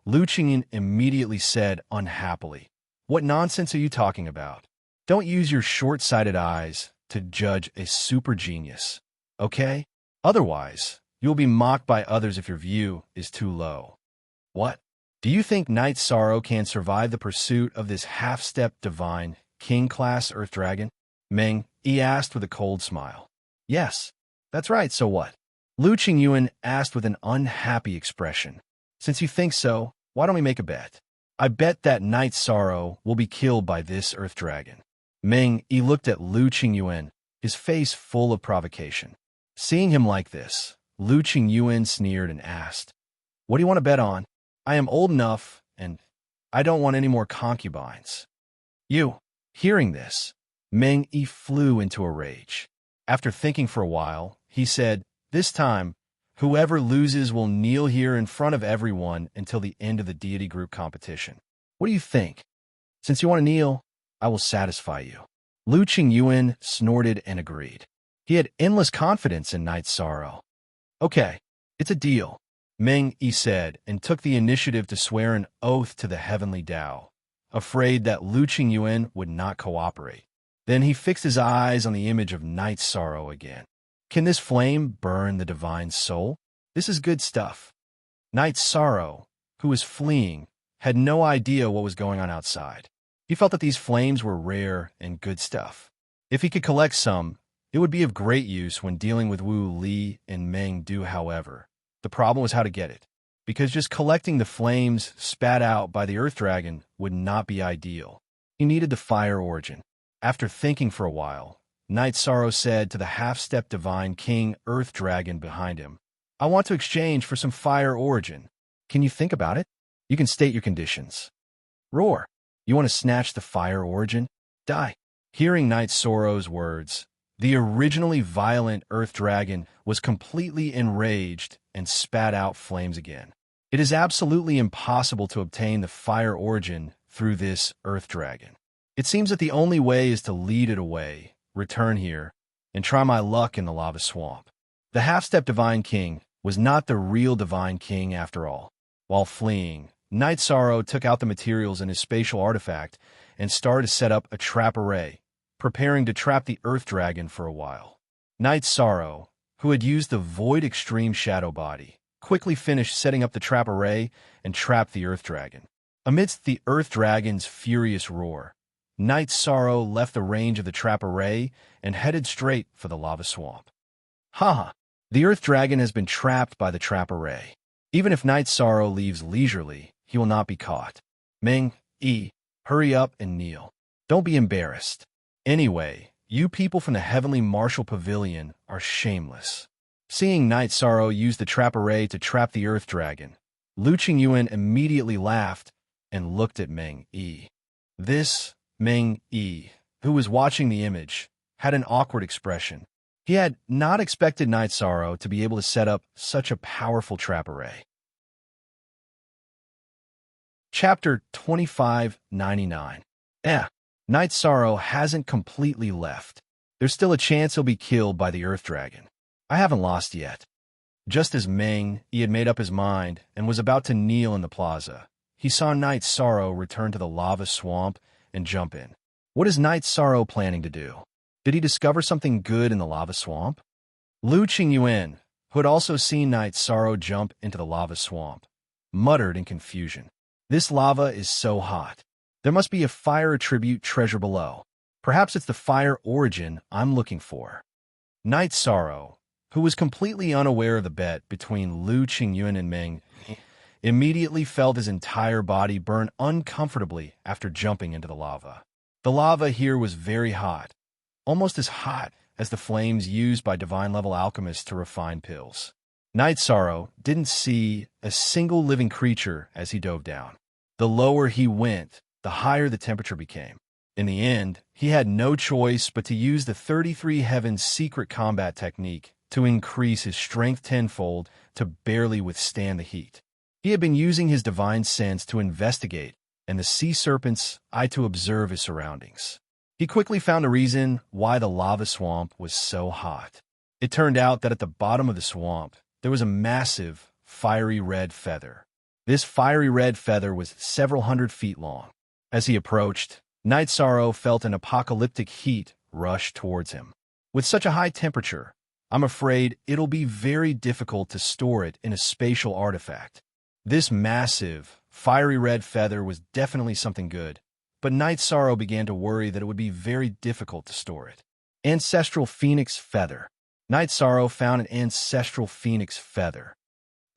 Lu Qingyin immediately said unhappily, "What nonsense are you talking about? Don't use your short-sighted eyes to judge a super genius, okay? Otherwise, you'll be mocked by others if your view is too low." "What? Do you think Night Sorrow can survive the pursuit of this half-step divine king-class Earth Dragon?" Meng Yi asked with a cold smile. "Yes, that's right, so what?" Lu Qingyuan asked with an unhappy expression. "Since you think so, why don't we make a bet? I bet that Night Sorrow will be killed by this Earth Dragon." Meng Yi looked at Lu Qingyuan, his face full of provocation. Seeing him like this, Lu Qingyuan sneered and asked, "What do you want to bet on? I am old enough, and I don't want any more concubines." "You." Hearing this, Meng Yi flew into a rage. After thinking for a while, he said, "This time, whoever loses will kneel here in front of everyone until the end of the deity group competition. What do you think? Since you want to kneel, I will satisfy you." Lu Qingyuan snorted and agreed. He had endless confidence in Night Sorrow. "Okay, it's a deal," Meng Yi said, and took the initiative to swear an oath to the heavenly Tao, afraid that Lu Qingyuan would not cooperate. Then he fixed his eyes on the image of Night Sorrow again. Can this flame burn the divine soul? This is good stuff. Night Sorrow, who was fleeing, had no idea what was going on outside. He felt that these flames were rare and good stuff. If he could collect some, it would be of great use when dealing with Wu Li and Meng Du, however. The problem was how to get it, because just collecting the flames spat out by the Earth Dragon would not be ideal. He needed the fire origin. After thinking for a while, Night Sorrow said to the half-step divine king Earth Dragon behind him, "I want to exchange for some fire origin. Can you think about it? You can state your conditions." "Roar. You want to snatch the fire origin? Die." Hearing Night Sorrow's words, the originally violent Earth Dragon was completely enraged and spat out flames again. It is absolutely impossible to obtain the fire origin through this Earth Dragon. It seems that the only way is to lead it away, return here, and try my luck in the lava swamp. The half-step divine king was not the real divine king after all. While fleeing, Night Sorrow took out the materials in his spatial artifact and started to set up a trap array, preparing to trap the Earth Dragon for a while. Night Sorrow, who had used the Void Extreme Shadow Body, quickly finished setting up the trap array and trapped the Earth Dragon. Amidst the Earth Dragon's furious roar, Night Sorrow left the range of the trap array and headed straight for the lava swamp. Haha! The Earth Dragon has been trapped by the trap array. Even if Night Sorrow leaves leisurely, he will not be caught. Meng Yi, hurry up and kneel. Don't be embarrassed. Anyway, you people from the Heavenly Martial Pavilion are shameless. Seeing Night Sorrow use the trap array to trap the Earth Dragon, Lu Qingyuan immediately laughed and looked at Meng Yi. This Meng Yi, who was watching the image, had an awkward expression. He had not expected Night Sorrow to be able to set up such a powerful trap array. Chapter 2599. Night Sorrow hasn't completely left. There's still a chance he'll be killed by the Earth Dragon. I haven't lost yet. Just as Meng Yi had made up his mind and was about to kneel in the plaza, he saw Night Sorrow return to the lava swamp and jump in. What is Night Sorrow planning to do? Did he discover something good in the lava swamp? Lu Qingyuan, who had also seen Night Sorrow jump into the lava swamp, muttered in confusion. This lava is so hot. There must be a fire attribute treasure below. Perhaps it's the fire origin I'm looking for. Night Sorrow, who was completely unaware of the bet between Lu Qingyuan and Meng, immediately felt his entire body burn uncomfortably after jumping into the lava. The lava here was very hot, almost as hot as the flames used by divine-level alchemists to refine pills. Night Sorrow didn't see a single living creature as he dove down. The lower he went, the higher the temperature became. In the end, he had no choice but to use the 33 Heavens secret combat technique to increase his strength tenfold to barely withstand the heat. He had been using his divine sense to investigate and the sea serpent's eye to observe his surroundings. He He quickly found a reason why the lava swamp was so hot. It turned out that at the bottom of the swamp, there was a massive, fiery red feather. This fiery red feather was several hundred feet long. As he approached, Night Sorrow felt an apocalyptic heat rush towards him. With such a high temperature, I'm afraid it'll be very difficult to store it in a spatial artifact. This massive, fiery red feather was definitely something good, but Night Sorrow began to worry that it would be very difficult to store it. Ancestral Phoenix Feather. Night Sorrow found an ancestral phoenix feather.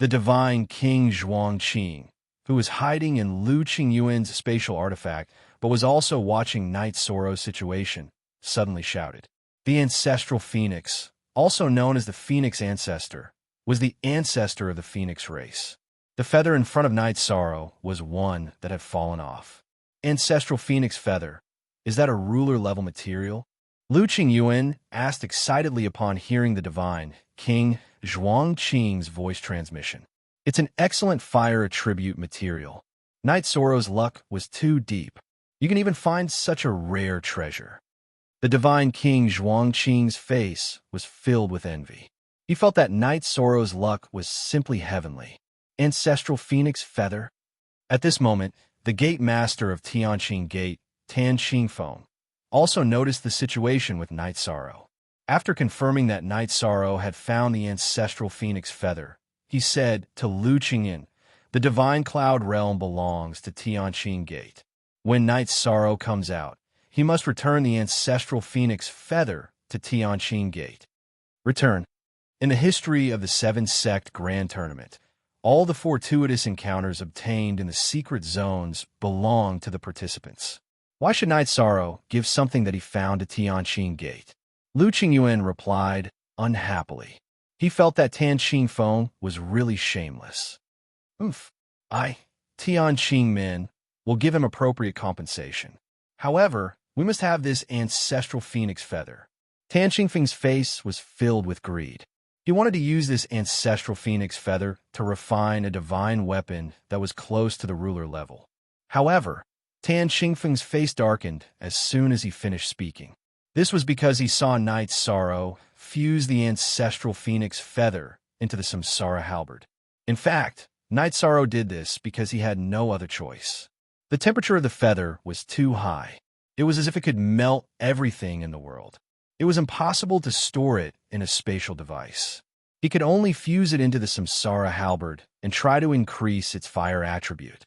The divine King Zhuangqing, who was hiding in Lu Qingyuan's spatial artifact, but was also watching Night Sorrow's situation, suddenly shouted. The ancestral phoenix, also known as the Phoenix Ancestor, was the ancestor of the Phoenix race. The feather in front of Night Sorrow was one that had fallen off. Ancestral Phoenix Feather. Is that a ruler-level material? Lu Qingyuan asked excitedly upon hearing the divine King Zhuangqing's voice transmission. It's an excellent fire attribute material. Night Sorrow's luck was too deep. You can even find such a rare treasure. The divine King Zhuangqing's face was filled with envy. He felt that Night Sorrow's luck was simply heavenly. Ancestral Phoenix Feather. At this moment, the gate master of Tianqing Gate, Tan Qingfeng, also noticed the situation with Night Sorrow. After confirming that Night Sorrow had found the ancestral phoenix feather, he said to Lu Qingyan, the divine cloud realm belongs to Tianqing Gate. When Night Sorrow comes out, he must return the ancestral phoenix feather to Tianqing Gate. Return. In the history of the Seven Sect Grand Tournament, all the fortuitous encounters obtained in the secret zones belong to the participants. Why should Night Sorrow give something that he found at Tianqing Gate? Lu Qingyuan replied, unhappily. He felt that Tan Qingfeng was really shameless. Tianqing men will give him appropriate compensation. However, we must have this ancestral phoenix feather. Tan Qingfeng's face was filled with greed. He wanted to use this ancestral phoenix feather to refine a divine weapon that was close to the ruler level. However, Tan Qingfeng's face darkened as soon as he finished speaking. This was because he saw Night Sorrow fuse the ancestral phoenix feather into the Samsara halberd. In fact, Night Sorrow did this because he had no other choice. The temperature of the feather was too high. It was as if it could melt everything in the world. It was impossible to store it in a spatial device. He could only fuse it into the Samsara halberd and try to increase its fire attribute.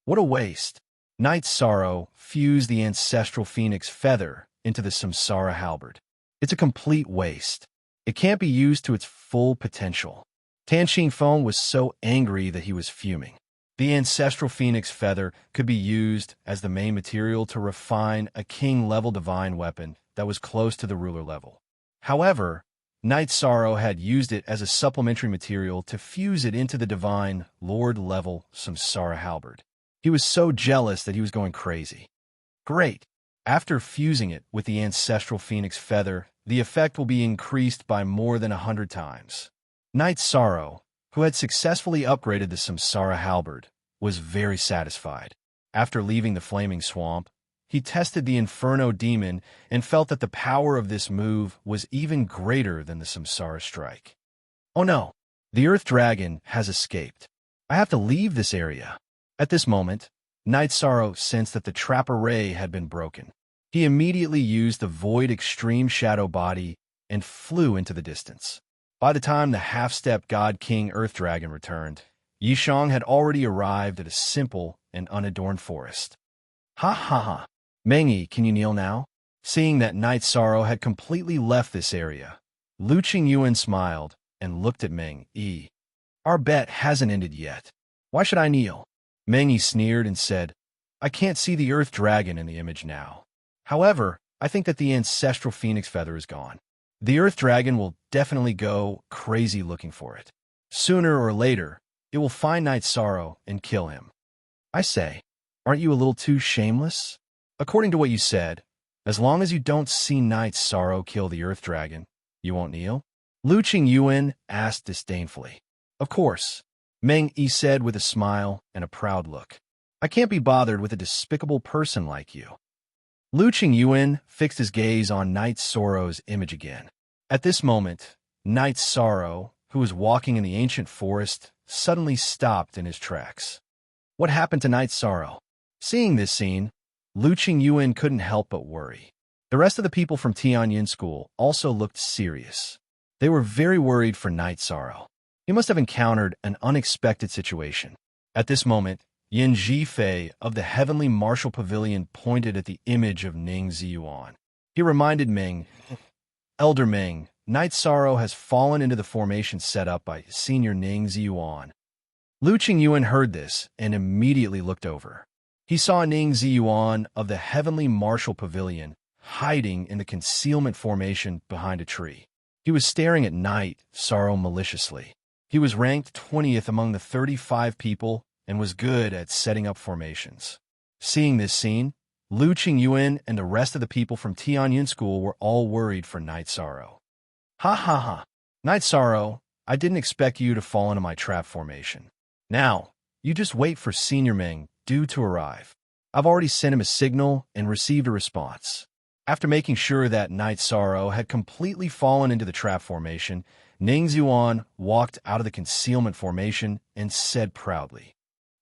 What a waste! Night Sorrow fused the ancestral phoenix feather into the Samsara halberd. It's a complete waste. It can't be used to its full potential. Tan Qingfeng was so angry that he was fuming. The ancestral phoenix feather could be used as the main material to refine a king-level divine weapon that was close to the ruler level. However, Night Sorrow had used it as a supplementary material to fuse it into the divine lord-level Samsara halberd. He was so jealous that he was going crazy. Great! After fusing it with the ancestral phoenix feather, the effect will be increased by more than 100 times. Night Sorrow, who had successfully upgraded the Samsara halberd, was very satisfied. After leaving the flaming swamp, he tested the Inferno demon and felt that the power of this move was even greater than the Samsara strike. Oh no! The Earth Dragon has escaped. I have to leave this area. At this moment, Night Sorrow sensed that the trap array had been broken. He immediately used the Void Extreme Shadow Body and flew into the distance. By the time the half-step God King Earth Dragon returned, Yishang had already arrived at a simple and unadorned forest. Ha ha ha! Mengyi, can you kneel now? Seeing that Night Sorrow had completely left this area, Lu Qingyuan smiled and looked at Mengyi. Our bet hasn't ended yet. Why should I kneel? Mengyi sneered and said, I can't see the Earth Dragon in the image now. However, I think that the ancestral phoenix feather is gone. The Earth Dragon will definitely go crazy looking for it. Sooner or later, it will find Night Sorrow and kill him. I say, aren't you a little too shameless? According to what you said, as long as you don't see Night Sorrow kill the Earth Dragon, you won't kneel? Lu Qingyuan asked disdainfully. Of course, Mengyi said with a smile and a proud look. I can't be bothered with a despicable person like you. Lu Qingyuan fixed his gaze on Knight Sorrow's image again. At this moment, Knight Sorrow, who was walking in the ancient forest, suddenly stopped in his tracks. What happened to Knight Sorrow? Seeing this scene, Lu Qingyuan couldn't help but worry. The rest of the people from Tianyin School also looked serious. They were very worried for Knight Sorrow. He must have encountered an unexpected situation. At this moment, Yin Zhifei of the Heavenly Martial Pavilion pointed at the image of Ning Ziyuan. He reminded Ming, Elder Ming, Knight Sorrow has fallen into the formation set up by Senior Ning Ziyuan. Lu Qingyuan heard this and immediately looked over. He saw Ning Ziyuan of the Heavenly Martial Pavilion hiding in the concealment formation behind a tree. He was staring at Knight Sorrow maliciously. He was ranked 20th among the 35 people and was good at setting up formations. Seeing this scene, Lu Qingyuan and the rest of the people from Tianyin School were all worried for Knight Sorrow. Ha ha ha. Knight Sorrow, I didn't expect you to fall into my trap formation. Now, you just wait for Senior Ming due to arrive. I've already sent him a signal and received a response. After making sure that Knight Sorrow had completely fallen into the trap formation, Ning Ziyuan walked out of the concealment formation and said proudly,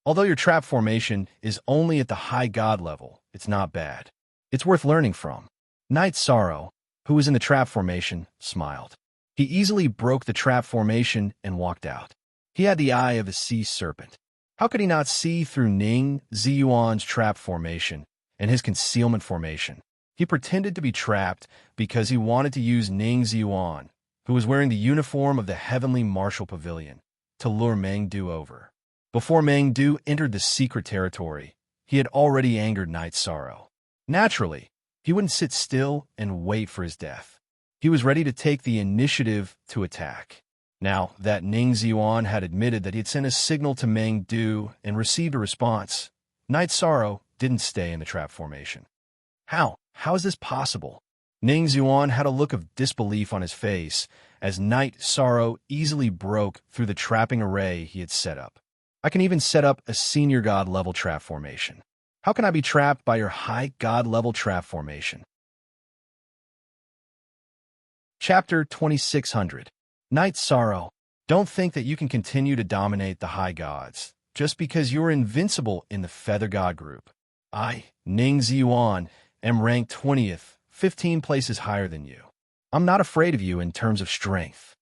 although your trap formation is only at the high god level, it's not bad. It's worth learning from. Knight Sorrow, who was in the trap formation, smiled. He easily broke the trap formation and walked out. He had the eye of a sea serpent. How could he not see through Ning Ziyuan's trap formation and his concealment formation? He pretended to be trapped because he wanted to use Ning Ziyuan, who was wearing the uniform of the Heavenly Martial Pavilion, to lure Mengdu over. Before Mengdu entered the secret territory, he had already angered Knight Sorrow. Naturally, he wouldn't sit still and wait for his death. He was ready to take the initiative to attack. Now that Ning Ziyuan had admitted that he had sent a signal to Mengdu and received a response, Knight Sorrow didn't stay in the trap formation. How? How is this possible? Ning Ziyuan had a look of disbelief on his face as Knight Sorrow easily broke through the trapping array he had set up. I can even set up a senior god level trap formation. How can I be trapped by your high god level trap formation? Chapter 2600. Knight Sorrow, don't think that you can continue to dominate the high gods just because you are invincible in the Feather God group. I, Ning Ziyuan, am ranked 20th, 15 places higher than you. I'm not afraid of you in terms of strength.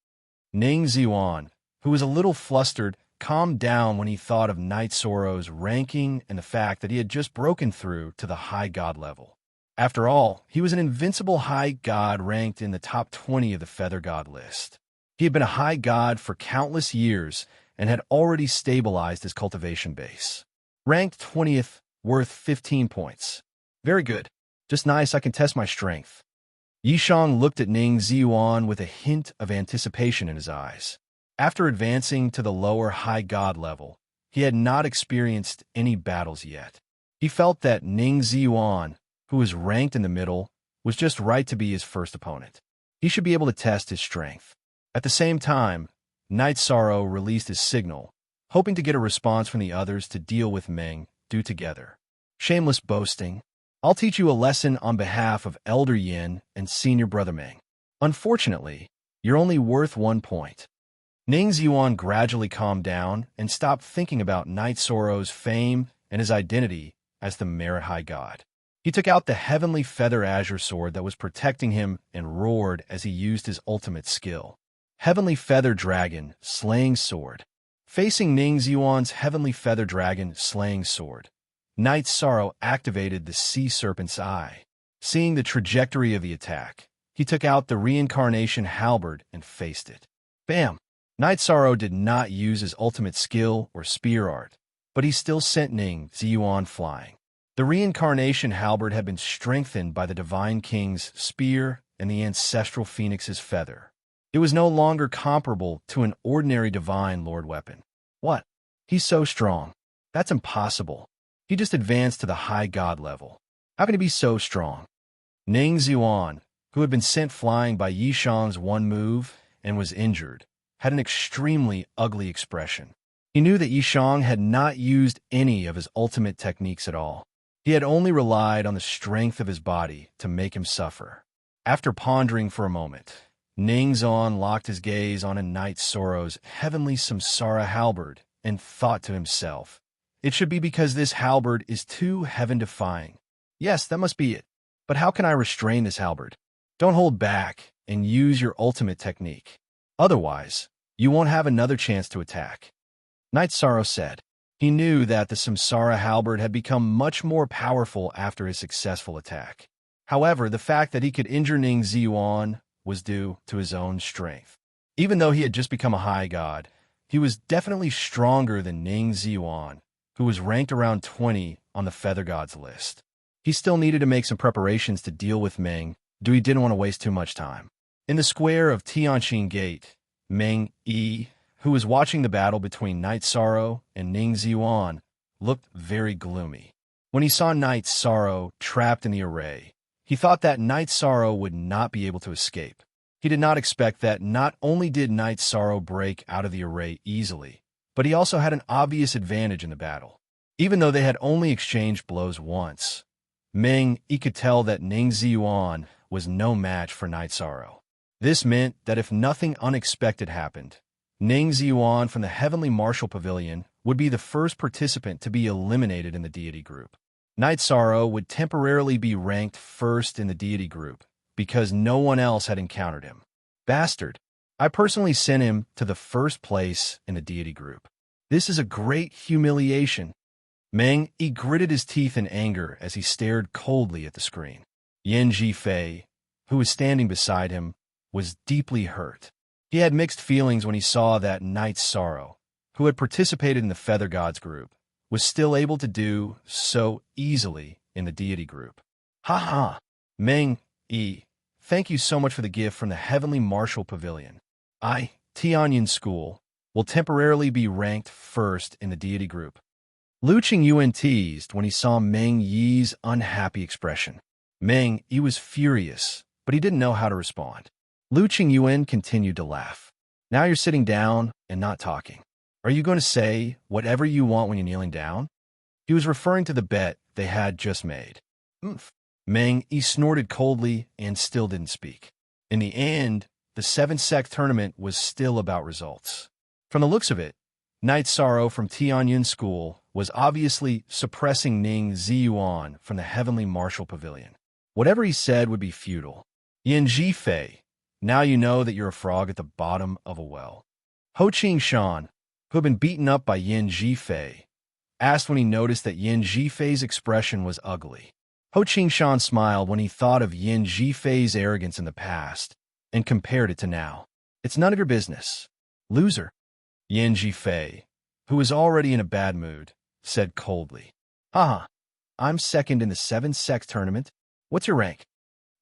Ning Ziyuan, who was a little flustered, calmed down when he thought of Knight Sorrow's ranking and the fact that he had just broken through to the high god level. After all, he was an invincible high god ranked in the top 20 of the Feather God list. He had been a high god for countless years and had already stabilized his cultivation base. Ranked 20th, worth 15 points. Very good. Just nice I can test my strength. Yishang looked at Ning Ziyuan with a hint of anticipation in his eyes. After advancing to the lower high god level, he had not experienced any battles yet. He felt that Ning Ziyuan, who was ranked in the middle, was just right to be his first opponent. He should be able to test his strength. At the same time, Knight Sorrow released his signal, hoping to get a response from the others to deal with Ming, do together. Shameless boasting. I'll teach you a lesson on behalf of Elder Yin and Senior Brother Ming. Unfortunately, you're only worth 1 point. Ning Ziyuan gradually calmed down and stopped thinking about Knight Sorrow's fame and his identity as the Merit High God. He took out the heavenly feather azure sword that was protecting him and roared as he used his ultimate skill. Heavenly Feather Dragon, Slaying Sword. Facing Ning Ziyuan's Heavenly Feather Dragon, Slaying Sword, Knight Sorrow activated the Sea Serpent's Eye. Seeing the trajectory of the attack, he took out the Reincarnation Halberd and faced it. Bam! Knight Sorrow did not use his ultimate skill or spear art, but he still sent Ning Ziyuan flying. The Reincarnation Halberd had been strengthened by the Divine King's spear and the Ancestral Phoenix's feather. It was no longer comparable to an ordinary Divine Lord weapon. What? He's so strong. That's impossible. He just advanced to the high god level. How can he be so strong? Ning Ziyuan, who had been sent flying by Yishang's one move and was injured, had an extremely ugly expression. He knew that Yishang had not used any of his ultimate techniques at all. He had only relied on the strength of his body to make him suffer. After pondering for a moment, Ning Zhuan locked his gaze on a Knight Sorrow's heavenly samsara halberd and thought to himself, "It should be because this halberd is too heaven-defying. Yes, that must be it. But how can I restrain this halberd? Don't hold back and use your ultimate technique. Otherwise, you won't have another chance to attack." Knight Sorrow said. He knew that the samsara halberd had become much more powerful after his successful attack. However, the fact that he could injure Ning Zhuan was due to his own strength. Even though he had just become a high god, he was definitely stronger than Ning Zhuan, who was ranked around 20 on the Feather Gods list. He still needed to make some preparations to deal with Meng, though he didn't want to waste too much time. In the square of Tianqing Gate, Meng Yi, who was watching the battle between Knight Sorrow and Ning Zhuan, looked very gloomy. When he saw Knight Sorrow trapped in the array, he thought that Knight Sorrow would not be able to escape. He did not expect that not only did Knight Sorrow break out of the array easily, but he also had an obvious advantage in the battle. Even though they had only exchanged blows once, Meng Yi could tell that Ning Zhuan was no match for Knight Sorrow. This meant that if nothing unexpected happened, Ning Zhuan from the Heavenly Martial Pavilion would be the first participant to be eliminated in the deity group. Knight Sorrow would temporarily be ranked first in the deity group because no one else had encountered him. Bastard! I personally sent him to the first place in the deity group. This is a great humiliation. Meng Yi gritted his teeth in anger as he stared coldly at the screen. Yan Zhifei, who was standing beside him, was deeply hurt. He had mixed feelings when he saw that Knight Sorrow, who had participated in the Feather Gods group, was still able to do so easily in the deity group. Ha ha! Meng Yi, thank you so much for the gift from the Heavenly Martial Pavilion. I, Tianyan School, will temporarily be ranked first in the deity group. Lu Qingyuan teased when he saw Meng Yi's unhappy expression. Meng Yi was furious, but he didn't know how to respond. Lu Qingyuan continued to laugh. Now you're sitting down and not talking. Are you going to say whatever you want when you're kneeling down? He was referring to the bet they had just made. Meng Yi snorted coldly and still didn't speak. In the end, the 7-sec tournament was still about results. From the looks of it, Knight Sorrow from Tianyan School was obviously suppressing Ning Zhuan from the Heavenly Martial Pavilion. Whatever he said would be futile. Yan Zhifei, now you know that you're a frog at the bottom of a well. Ho Qing-shan, who had been beaten up by Yan Zhifei, asked when he noticed that Yan Zhifei's expression was ugly. Ho Qing-shan smiled when he thought of Yan Zhifei's arrogance in the past and compared it to now. It's none of your business. Loser. Yan Zhifei, who was already in a bad mood, said coldly. Haha, I'm second in the 7-sec tournament. What's your rank?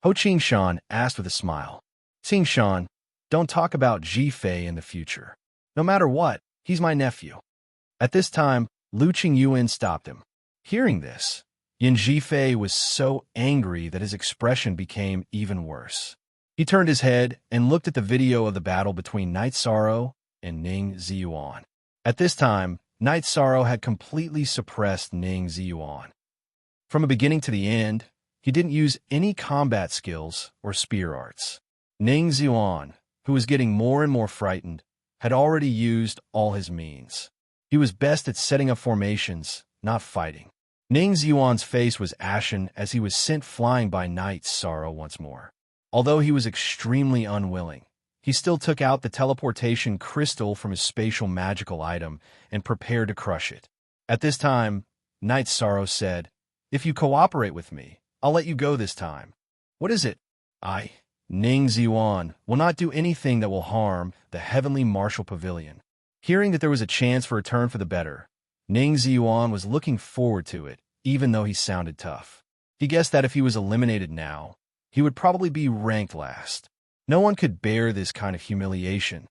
Ho Qing-shan asked with a smile. Qing-shan, don't talk about Zhifei in the future. No matter what, he's my nephew. At this time, Lu Qingyuan stopped him. Hearing this, Yan Zhifei was so angry that his expression became even worse. He turned his head and looked at the video of the battle between Knight Sorrow and Ning Zhuan. At this time, Knight Sorrow had completely suppressed Ning Zhuan. From the beginning to the end, he didn't use any combat skills or spear arts. Ning Zhuan, who was getting more and more frightened, had already used all his means. He was best at setting up formations, not fighting. Ning Zhuan's face was ashen as he was sent flying by Knight Sorrow once more. Although he was extremely unwilling, he still took out the teleportation crystal from his spatial magical item and prepared to crush it. At this time, Knight Sorrow said, If you cooperate with me, I'll let you go this time. What is it? I, Ning Zhuan, will not do anything that will harm the Heavenly Martial Pavilion. Hearing that there was a chance for a turn for the better, Ning Zhuan was looking forward to it, even though he sounded tough. He guessed that if he was eliminated now, he would probably be ranked last. No one could bear this kind of humiliation.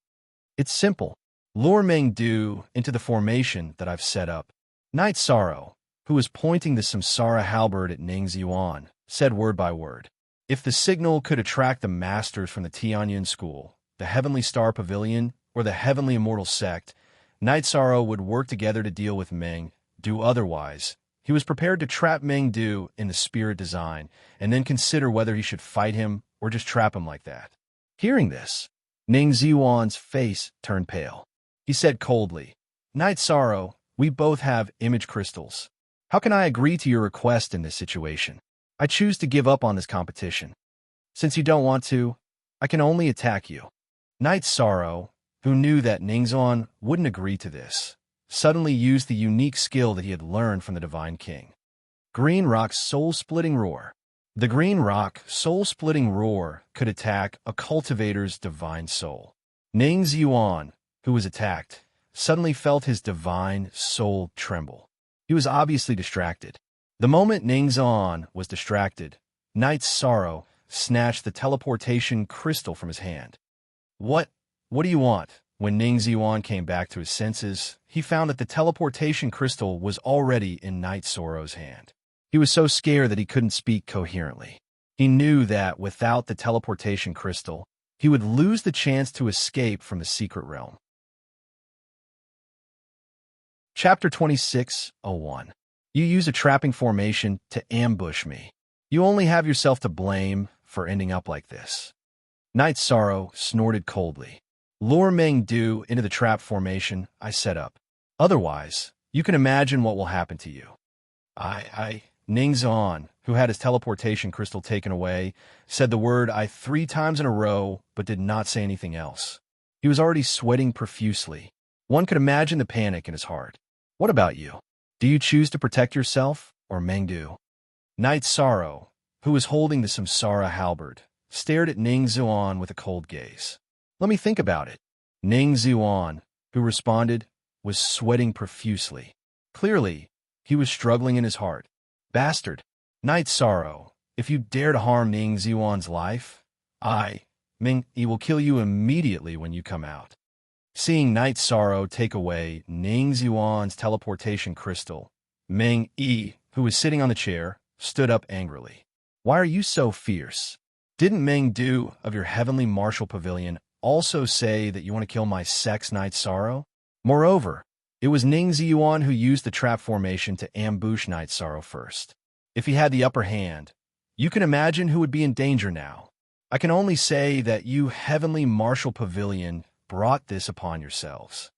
It's simple. Lure Meng Du into the formation that I've set up. Knight Sorrow, who was pointing the Samsara halberd at Ning Zhuan, said word by word. If the signal could attract the masters from the Tianyan School, the Heavenly Star Pavilion, or the Heavenly Immortal Sect, Knight Sorrow would work together to deal with Meng Du. Otherwise, He was prepared to trap Mengdu in the spirit design and then consider whether he should fight him or just trap him like that. Hearing this, Ning Ziyuan's face turned pale. He said coldly, "Night Sorrow, we both have image crystals. How can I agree to your request in this situation? I choose to give up on this competition. Since you don't want to, I can only attack you." Night Sorrow, who knew that Ningzuan wouldn't agree to this, suddenly used the unique skill that he had learned from the Divine King. Green Rock's soul-splitting roar. The Green Rock soul-splitting roar could attack a cultivator's divine soul. Ning Ziyuan, who was attacked, suddenly felt his divine soul tremble. He was obviously distracted. The moment Ningzuan was distracted, Night Sorrow snatched the teleportation crystal from his hand. What do you want?" When Ning Ziyuan came back to his senses, he found that the teleportation crystal was already in Night Sorrow's hand. He was so scared that he couldn't speak coherently. He knew that without the teleportation crystal, he would lose the chance to escape from the secret realm. Chapter 26:01. You use a trapping formation to ambush me. You only have yourself to blame for ending up like this. Night Sorrow snorted coldly. "Lure Mengdu into the trap formation I set up. Otherwise, you can imagine what will happen to you." Ningzuan, who had his teleportation crystal taken away, said the word "I" 3 times in a row, but did not say anything else. He was already sweating profusely. One could imagine the panic in his heart. "What about you? Do you choose to protect yourself or Mengdu?" Night Sorrow, who was holding the Samsara halberd, stared at Ningzuan with a cold gaze. "Let me think about it." Ning Ziyuan, who responded, was sweating profusely. Clearly, he was struggling in his heart. "Bastard! Night Sorrow, if you dare to harm Ning Ziyuan's life, he will kill you immediately when you come out." Seeing Night Sorrow take away Ning Ziyuan's teleportation crystal, Meng Yi, who was sitting on the chair, stood up angrily. "Why are you so fierce? Didn't Mengdu of your heavenly martial pavilion also say that you want to kill my sex Night Sorrow? Moreover, it was Ning Ziyuan who used the trap formation to ambush Night Sorrow first. If he had the upper hand, you can imagine who would be in danger now. I can only say that you heavenly martial pavilion brought this upon yourselves."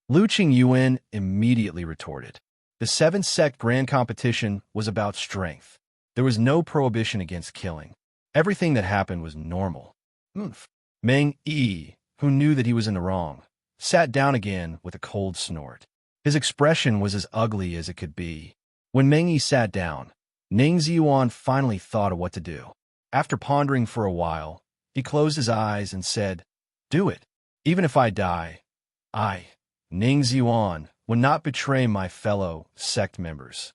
Lu Qingyuan immediately retorted. The 7th sect grand competition was about strength. There was no prohibition against killing. Everything that happened was normal. Meng Yi, who knew that he was in the wrong, sat down again with a cold snort. His expression was as ugly as it could be. When Meng Yi sat down, Ning Ziyuan finally thought of what to do. After pondering for a while, he closed his eyes and said, "Do it. Even if I die, Ning Ziyuan, will not betray my fellow sect members."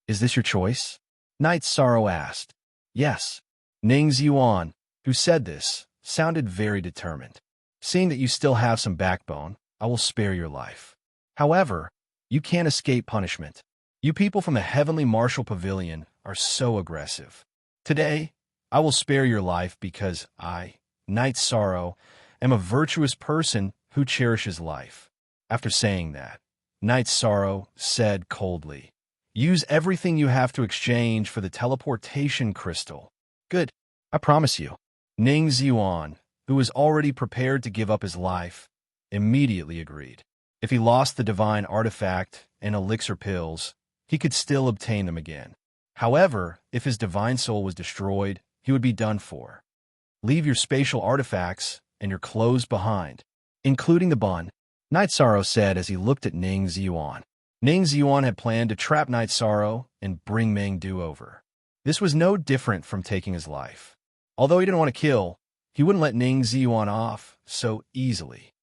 "Is this your choice?" Night Sorrow asked. "Yes." Ning Ziyuan, who said this, sounded very determined. "Seeing that you still have some backbone, I will spare your life. However, you can't escape punishment. You people from the Heavenly Martial Pavilion are so aggressive. Today, I will spare your life because I, Night Sorrow, am a virtuous person who cherishes life." After saying that, Night Sorrow said coldly, "Use everything you have to exchange for the teleportation crystal." "Good, I promise you." Ning Ziyuan, who was already prepared to give up his life, immediately agreed. If he lost the divine artifact and elixir pills, he could still obtain them again. However, if his divine soul was destroyed, he would be done for. "Leave your spatial artifacts and your clothes behind, including the bun," Night Sorrow said as he looked at Ning Ziyuan. Ning Ziyuan had planned to trap Night Sorrow and bring Mengdu over. This was no different from taking his life. Although he didn't want to kill, he wouldn't let Ning Ziyuan off so easily.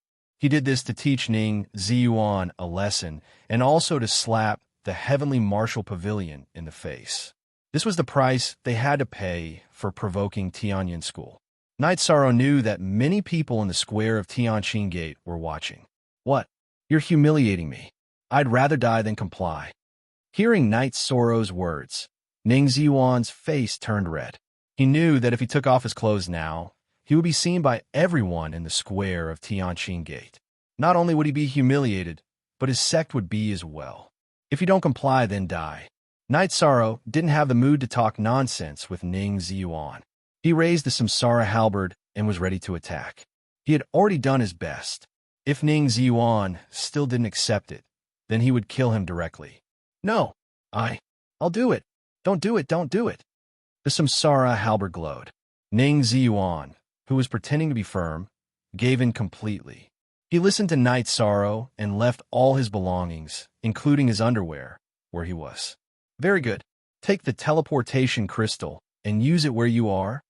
He did this to teach Ning Ziyuan a lesson and also to slap the Heavenly Martial Pavilion in the face. This was the price they had to pay for provoking Tianyin School. Night Sorrow knew that many people in the square of Tianqing Gate were watching. "What? You're humiliating me. I'd rather die than comply." Hearing Night Sorrow's words, Ning Ziyuan's face turned red. He knew that if he took off his clothes now, he would be seen by everyone in the square of Tianqing Gate. Not only would he be humiliated, but his sect would be as well. "If you don't comply, then die." Knight Sorrow didn't have the mood to talk nonsense with Ning Ziyuan. He raised the Samsara halberd and was ready to attack. He had already done his best. If Ning Ziyuan still didn't accept it, then he would kill him directly. No, I'll do it. Don't do it, don't do it. The Samsara halberd glowed. Ning Ziyuan, who was pretending to be firm, gave in completely. He listened to Knight Sorrow and left all his belongings, including his underwear, where he was. Very good. Take the teleportation crystal and use it where you are.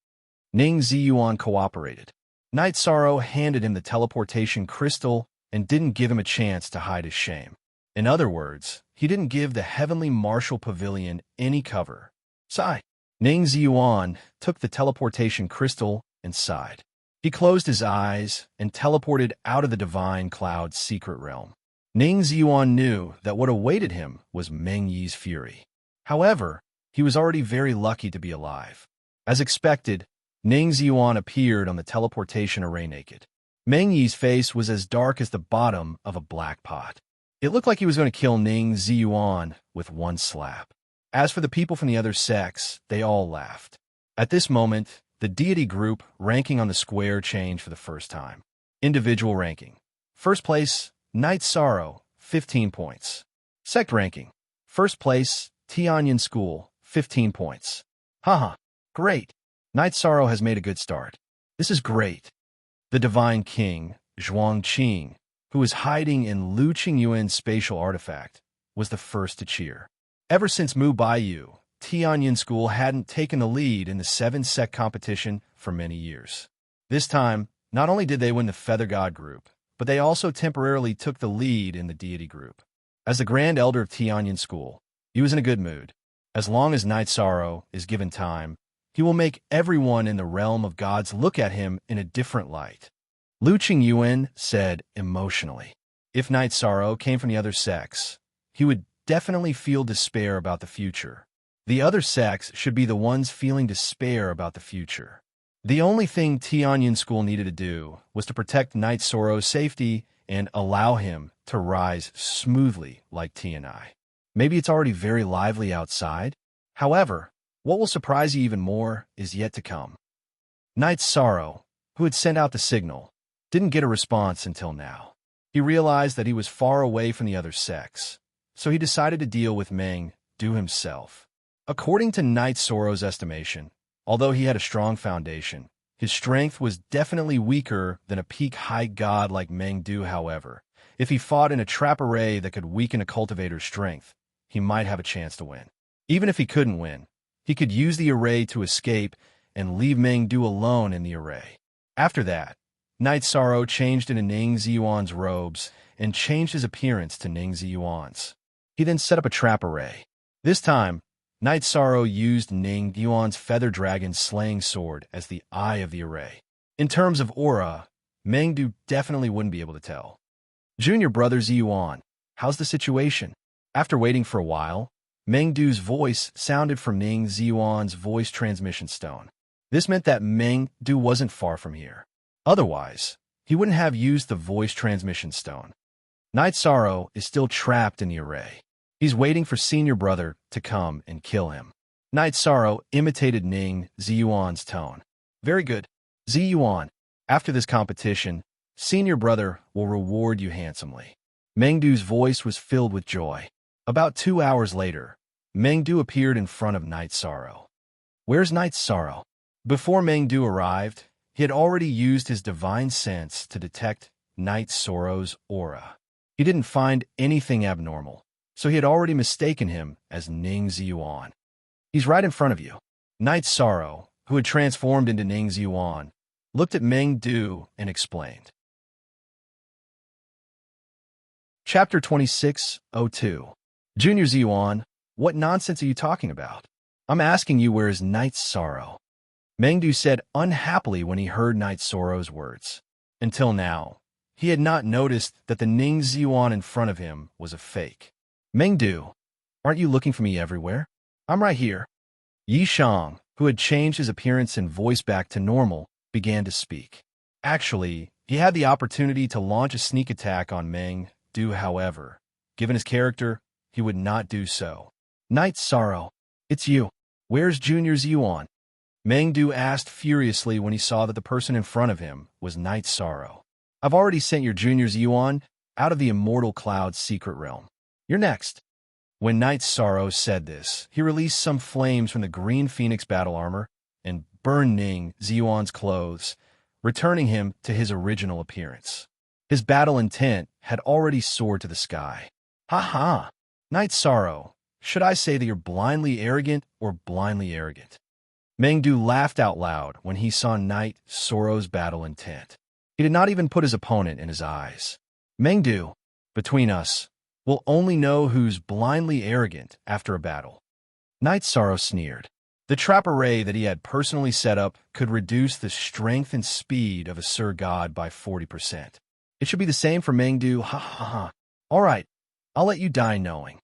Ning Ziyuan cooperated. Knight Sorrow handed him the teleportation crystal and didn't give him a chance to hide his shame. In other words, he didn't give the Heavenly Martial Pavilion any cover. Sigh. Ning Ziyuan took the teleportation crystal and sighed. He closed his eyes and teleported out of the Divine Cloud's secret realm. Ning Ziyuan knew that what awaited him was Meng Yi's fury. However, he was already very lucky to be alive. As expected, Ning Ziyuan appeared on the teleportation array naked. Meng Yi's face was as dark as the bottom of a black pot. It looked like he was going to kill Ning Ziyuan with one slap. As for the people from the other sex, they all laughed. At this moment, the deity group ranking on the square changed for the first time. Individual ranking. First place, Knight Sorrow, 15 points. Sect ranking. First place, Tianyan School, 15 points. Haha, great. Knight Sorrow has made a good start. This is great. The Divine King, Zhuang Qing, who was hiding in Lu Qingyuan's spatial artifact, was the first to cheer. Ever since Mu Baiyu, Tianyan School hadn't taken the lead in the 7-sect competition for many years. This time, not only did they win the Feather God group, but they also temporarily took the lead in the deity group. As the Grand Elder of Tianyan School, he was in a good mood. As long as Knight Sorrow is given time, he will make everyone in the realm of gods look at him in a different light. Lu Qingyuan said emotionally. If Knight Sorrow came from the other sex, he would definitely feel despair about the future. The other sex should be the ones feeling despair about the future. The only thing Tianyan School needed to do was to protect Knight Sorrow's safety and allow him to rise smoothly like Tianai. Maybe it's already very lively outside. However, what will surprise you even more is yet to come. Knight Sorrow, who had sent out the signal, didn't get a response until now. He realized that he was far away from the other sex, so he decided to deal with Meng Du himself. According to Knight Sorrow's estimation, although he had a strong foundation, his strength was definitely weaker than a peak-height god like Meng Du. However, if he fought in a trap array that could weaken a cultivator's strength, he might have a chance to win. Even if he couldn't win, he could use the array to escape and leave Meng Du alone in the array. After that, Knight Sorrow changed into Ning Ziyuan's robes and changed his appearance to Ning Ziyuan's. He then set up a trap array. This time, Knight Sorrow used Ning Ziyuan's feather dragon slaying sword as the eye of the array. In terms of aura, Meng Du definitely wouldn't be able to tell. Junior brother Ziyuan, how's the situation? After waiting for a while, Meng Du's voice sounded from Ning Ziyuan's voice transmission stone. This meant that Meng Du wasn't far from here. Otherwise, he wouldn't have used the voice transmission stone. Knight Sorrow is still trapped in the array. He's waiting for senior brother to come and kill him. Knight Sorrow imitated Ning Ziyuan's tone. Very good. Ziyuan, after this competition, senior brother will reward you handsomely. Meng Du's voice was filled with joy. About 2 hours later, Meng Du appeared in front of Knight Sorrow. Where's Knight Sorrow? Before Meng Du arrived, he had already used his divine sense to detect Knight Sorrow's aura. He didn't find anything abnormal, so he had already mistaken him as Ning Ziyuan. He's right in front of you. Knight Sorrow, who had transformed into Ning Ziyuan, looked at Meng Du and explained. Chapter 26:02. Junior Ziyuan, what nonsense are you talking about? I'm asking you where is Knight Sorrow? Meng Du said unhappily when he heard Knight Sorrow's words. Until now, he had not noticed that the Ning Ziyuan in front of him was a fake. Meng Du, aren't you looking for me everywhere? I'm right here. Yi Shang, who had changed his appearance and voice back to normal, began to speak. Actually, he had the opportunity to launch a sneak attack on Meng Du. However, given his character, he would not do so. Night Sorrow, it's you. Where's Junior's Yuan? Mengdu asked furiously when he saw that the person in front of him was Night Sorrow. I've already sent your Junior's Yuan out of the Immortal Cloud's secret realm. You're next. When Night Sorrow said this, he released some flames from the Green Phoenix battle armor and burned Ning Ziyuan's clothes, returning him to his original appearance. His battle intent had already soared to the sky. Ha ha! Night Sorrow, should I say that you're blindly arrogant or blindly arrogant? Mengdu laughed out loud when he saw Night Sorrow's battle intent. He did not even put his opponent in his eyes. Mengdu, between us, we'll only know who's blindly arrogant after a battle. Night Sorrow sneered. The trap array that he had personally set up could reduce the strength and speed of a Sir God by 40%. It should be the same for Mengdu, ha ha ha. All right, I'll let you die knowing.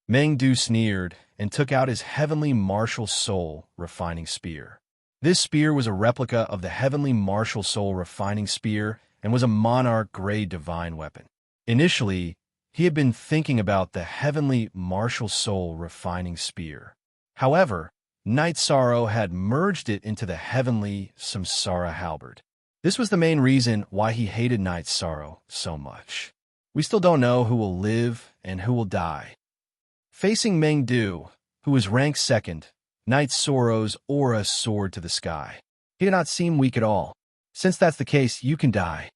Mengdu sneered and took out his Heavenly Martial Soul Refining Spear. This spear was a replica of the Heavenly Martial Soul Refining Spear and was a Monarch-grade divine weapon. Initially, he had been thinking about the Heavenly Martial Soul Refining Spear. However, Night Sorrow had merged it into the Heavenly Samsara Halberd. This was the main reason why he hated Night Sorrow so much. We still don't know who will live and who will die. Facing Mengdu, who was ranked second, Night Sorrow's aura soared to the sky. He did not seem weak at all. Since that's the case, you can die.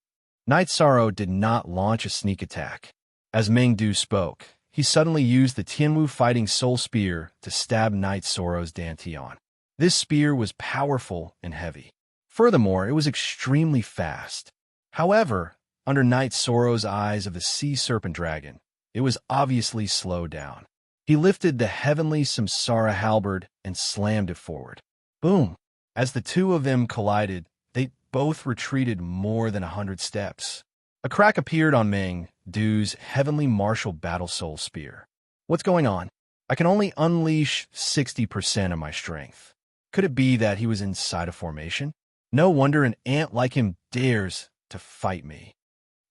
Night Sorrow did not launch a sneak attack. As Mengdu spoke, he suddenly used the Tianwu Fighting Soul Spear to stab Night Sorrow's Dantian. This spear was powerful and heavy. Furthermore, it was extremely fast. However, under Night Sorrow's eyes of the Sea Serpent Dragon, it was obviously slowed down. He lifted the Heavenly Samsara Halberd and slammed it forward. Boom! As the two of them collided, they both retreated more than 100 steps. A crack appeared on Mengdu's Heavenly Martial Battle Soul Spear. What's going on? I can only unleash 60% of my strength. Could it be that he was inside a formation? No wonder an ant like him dares to fight me.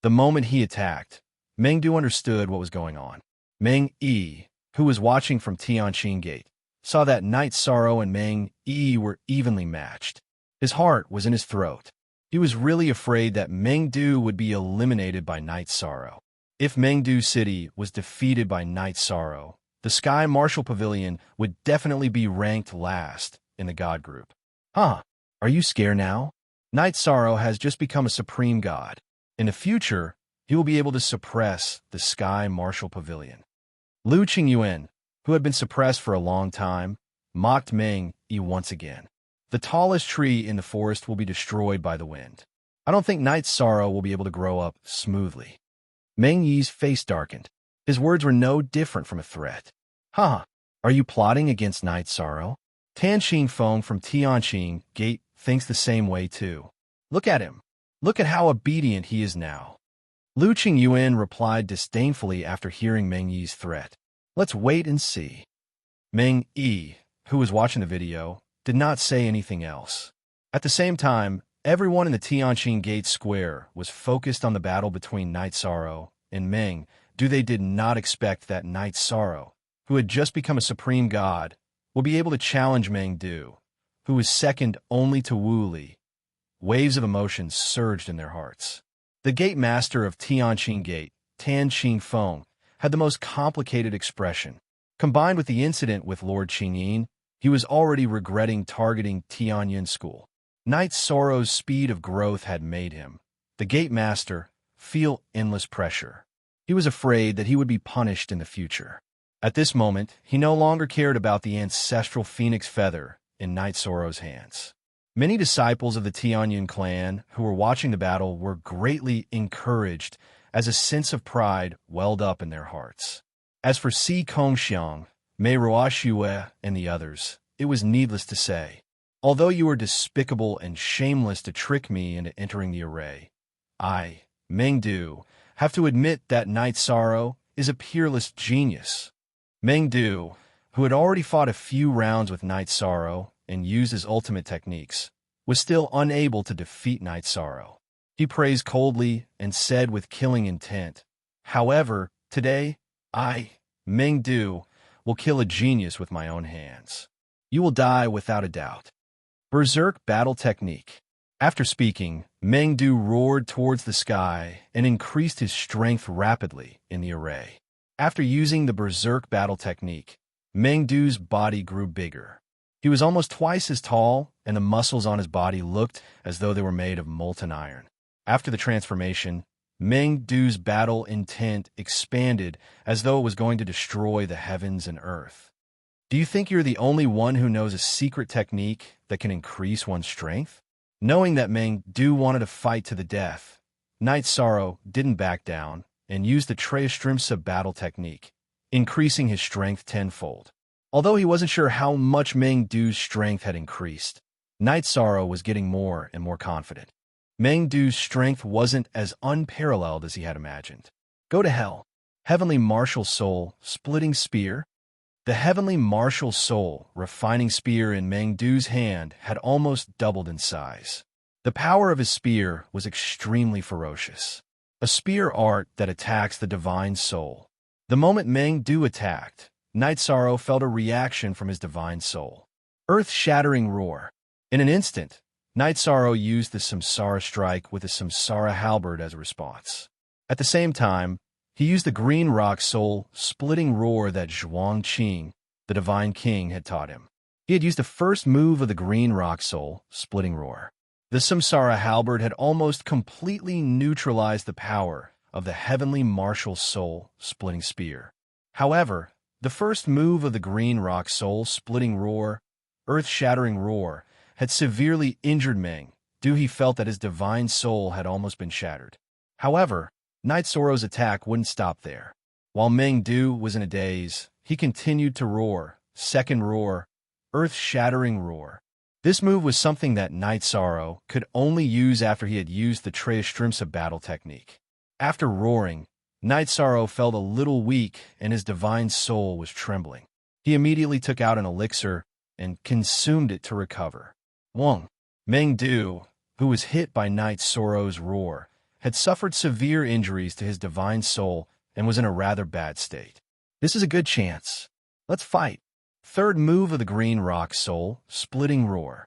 The moment he attacked, Mengdu understood what was going on. Meng Yi, who was watching from Tianqing Gate, saw that Night Sorrow and Meng Yi were evenly matched. His heart was in his throat. He was really afraid that Mengdu would be eliminated by Night Sorrow. If Mengdu City was defeated by Night Sorrow, the Sky Martial Pavilion would definitely be ranked last in the God group. Huh, are you scared now? Night Sorrow has just become a supreme god. In the future, he will be able to suppress the Sky Martial Pavilion. Lu Qingyuan, who had been suppressed for a long time, mocked Meng Yi once again. The tallest tree in the forest will be destroyed by the wind. I don't think Night Sorrow will be able to grow up smoothly. Meng Yi's face darkened. His words were no different from a threat. Huh, are you plotting against Night Sorrow? Tan Xingfeng from Tianqing Gate thinks the same way too. Look at him. Look at how obedient he is now. Lu Qingyuan replied disdainfully after hearing Meng Yi's threat. Let's wait and see. Meng Yi, who was watching the video, did not say anything else. At the same time, everyone in the Tianqing Gate Square was focused on the battle between Night Sorrow and Meng. They did not expect that Night Sorrow, who had just become a supreme god, will be able to challenge Mengdu, who was second only to Wu Li. Waves of emotion surged in their hearts. The gate master of Tianqing Gate, Tan Xingfeng, had the most complicated expression. Combined with the incident with Lord Qingyin, he was already regretting targeting Tianyin School. Night Sorrow's speed of growth had made him, the gate master, feel endless pressure. He was afraid that he would be punished in the future. At this moment, he no longer cared about the ancestral phoenix feather in Night Sorrow's hands. Many disciples of the Tianyin clan who were watching the battle were greatly encouraged as a sense of pride welled up in their hearts. As for Si Kongxiang, Mei Ruoxue, and the others, it was needless to say. Although you were despicable and shameless to trick me into entering the array, I, Mengdu, have to admit that Night Sorrow is a peerless genius. Mengdu, who had already fought a few rounds with Night Sorrow and used his ultimate techniques, was still unable to defeat Night Sorrow. He praised coldly and said with killing intent, "However, today, I, Mengdu, will will kill a genius with my own hands. You will die without a doubt. Berserk Battle Technique. After speaking, Mengdu roared towards the sky and increased his strength rapidly in the array. After using the Berserk Battle Technique, Mengdu's body grew bigger. He was almost twice as tall, and the muscles on his body looked as though they were made of molten iron. After the transformation, Mengdu's battle intent expanded as though it was going to destroy the heavens and earth. Do you think you're the only one who knows a secret technique that can increase one's strength? Knowing that Mengdu wanted to fight to the death, Knight Sorrow didn't back down and used the Treistrimsa battle technique, increasing his strength tenfold. Although he wasn't sure how much Mengdu's strength had increased, Knight Sorrow was getting more and more confident. Mengdu's strength wasn't as unparalleled as he had imagined. Go to hell. Heavenly Martial Soul, Splitting Spear. The Heavenly Martial Soul, Refining Spear in Mengdu's hand had almost doubled in size. The power of his spear was extremely ferocious. A spear art that attacks the divine soul. The moment Mengdu attacked, Knight Sorrow felt a reaction from his divine soul. Earth-shattering roar. In an instant, Knight Sorrow used the Samsara strike with the Samsara halberd as a response. At the same time, he used the green rock soul splitting roar that Zhuang Qing, the divine king, had taught him. He had used the first move of the green rock soul splitting roar. The Samsara halberd had almost completely neutralized the power of the heavenly martial soul splitting spear. However, the first move of the green rock soul splitting roar, earth-shattering roar, had severely injured Mengdu. He felt that his divine soul had almost been shattered. However, Knight Sorrow's attack wouldn't stop there. While Mengdu was in a daze, he continued to roar, second roar, earth-shattering roar. This move was something that Knight Sorrow could only use after he had used the Treistrimsa battle technique. After roaring, Knight Sorrow felt a little weak and his divine soul was trembling. He immediately took out an elixir and consumed it to recover. Mengdu, who was hit by Knight Sorrow's roar, had suffered severe injuries to his divine soul and was in a rather bad state. This is a good chance. Let's fight. Third move of the green rock soul, splitting roar.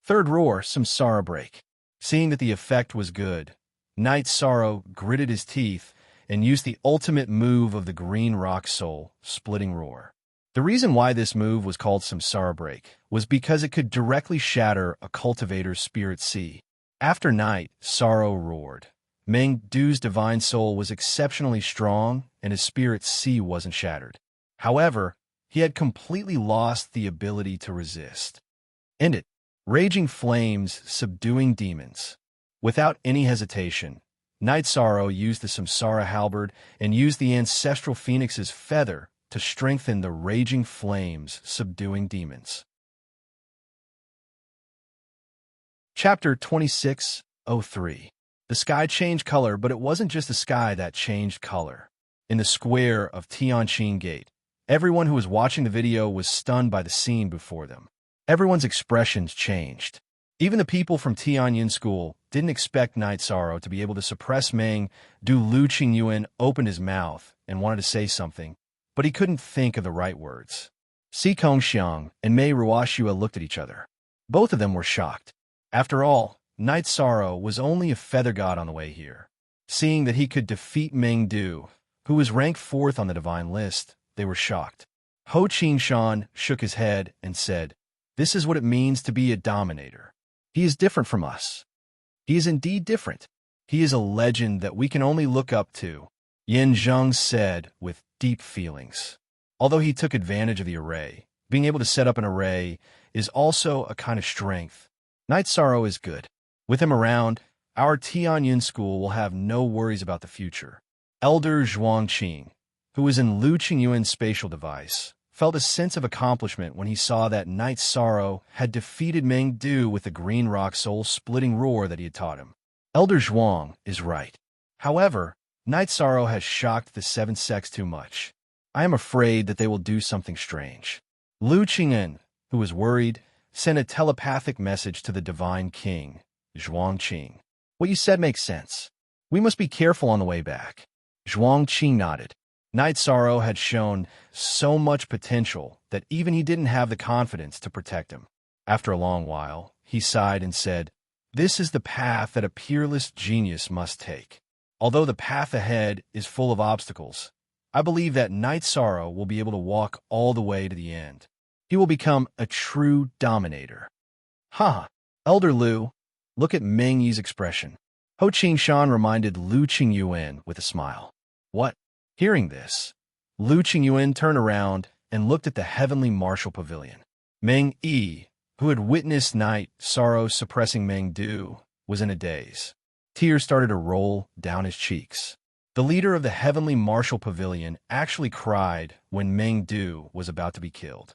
Third roar, Samsara break. Seeing that the effect was good, Knight Sorrow gritted his teeth and used the ultimate move of the green rock soul, splitting roar. The reason why this move was called Samsara break was because it could directly shatter a cultivator's spirit sea. After Knight Sorrow roared, Mengdu's divine soul was exceptionally strong and his spirit sea wasn't shattered. However, he had completely lost the ability to resist. End it. Raging flames, subduing demons. Without any hesitation, Knight Sorrow used the Samsara halberd and used the ancestral phoenix's feather to strengthen the raging flames, subduing demons. Chapter 26:03. The sky changed color, but it wasn't just the sky that changed color. In the square of Tianqing Gate, everyone who was watching the video was stunned by the scene before them. Everyone's expressions changed. Even the people from Tianyin School didn't expect Knight Sorrow to be able to suppress Mengdu. Lu Qingyuan opened his mouth and wanted to say something, but he couldn't think of the right words. Si Kongxiang and Mei Ruoxua looked at each other. Both of them were shocked. After all, Knight Sorrow was only a feather god on the way here. Seeing that he could defeat Mengdu, who was ranked 4th on the divine list, they were shocked. Ho Qingshan shook his head and said, "This is what it means to be a dominator. He is different from us. He is indeed different. He is a legend that we can only look up to," Yin Zheng said with deep feelings. Although he took advantage of the array, being able to set up an array is also a kind of strength. Knight Sorrow is good. With him around, our Tianyin school will have no worries about the future. Elder Zhuang Qing, who was in Lu Qingyuan's spatial device, felt a sense of accomplishment when he saw that Knight Sorrow had defeated Mengdu with the green rock soul splitting roar that he had taught him. Elder Zhuang is right. However, Knight Sorrow has shocked the 7 sects too much. I am afraid that they will do something strange. Lu Qingyuan, who was worried, sent a telepathic message to the divine king, Zhuang Qing. "What you said makes sense. We must be careful on the way back." Zhuang Qing nodded. Night Sorrow had shown so much potential that even he didn't have the confidence to protect him. After a long while, he sighed and said, "This is the path that a peerless genius must take. Although the path ahead is full of obstacles, I believe that Night Sorrow will be able to walk all the way to the end. He will become a true dominator." Ha! Elder Lu, look at Meng Yi's expression. Ho Qing-shan reminded Lu Qingyuan with a smile. What? Hearing this, Lu Qingyuan turned around and looked at the heavenly martial pavilion. Meng Yi, who had witnessed Night Sorrow suppressing Meng Du, was in a daze. Tears started to roll down his cheeks. The leader of the heavenly martial pavilion actually cried when Meng Du was about to be killed.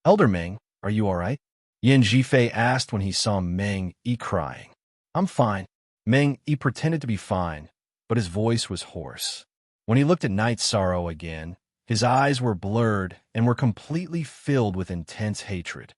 "Elder Meng, are you all right?" Yin Zhifei asked when he saw Meng Yi crying. "I'm fine." Meng Yi pretended to be fine, but his voice was hoarse. When he looked at Night Sorrow again, his eyes were blurred and were completely filled with intense hatred.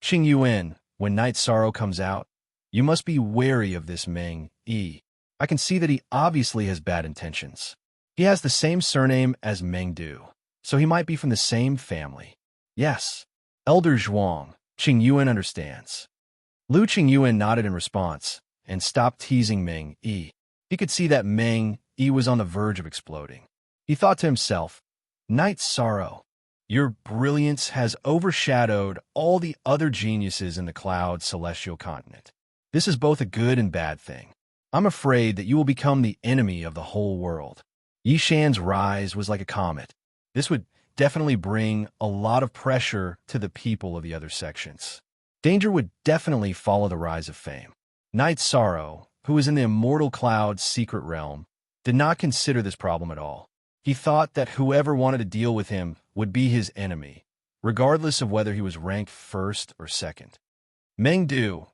"Qing Yuan, when Night Sorrow comes out, you must be wary of this Meng Yi. I can see that he obviously has bad intentions. He has the same surname as Meng Du, so he might be from the same family." "Yes, Elder Zhuang, Qing Yuan understands." Lu Qingyuan nodded in response and stopped teasing Meng Yi. He could see that Meng Yi was on the verge of exploding. He thought to himself, "Night Sorrow, your brilliance has overshadowed all the other geniuses in the Cloud Celestial Continent. This is both a good and bad thing. I'm afraid that you will become the enemy of the whole world." Yi Shan's rise was like a comet. This would definitely bring a lot of pressure to the people of the other sections. Danger would definitely follow the rise of fame. Night Sorrow, who was in the Immortal Cloud's secret realm, did not consider this problem at all. He thought that whoever wanted to deal with him would be his enemy, regardless of whether he was ranked first or second. "Meng Du,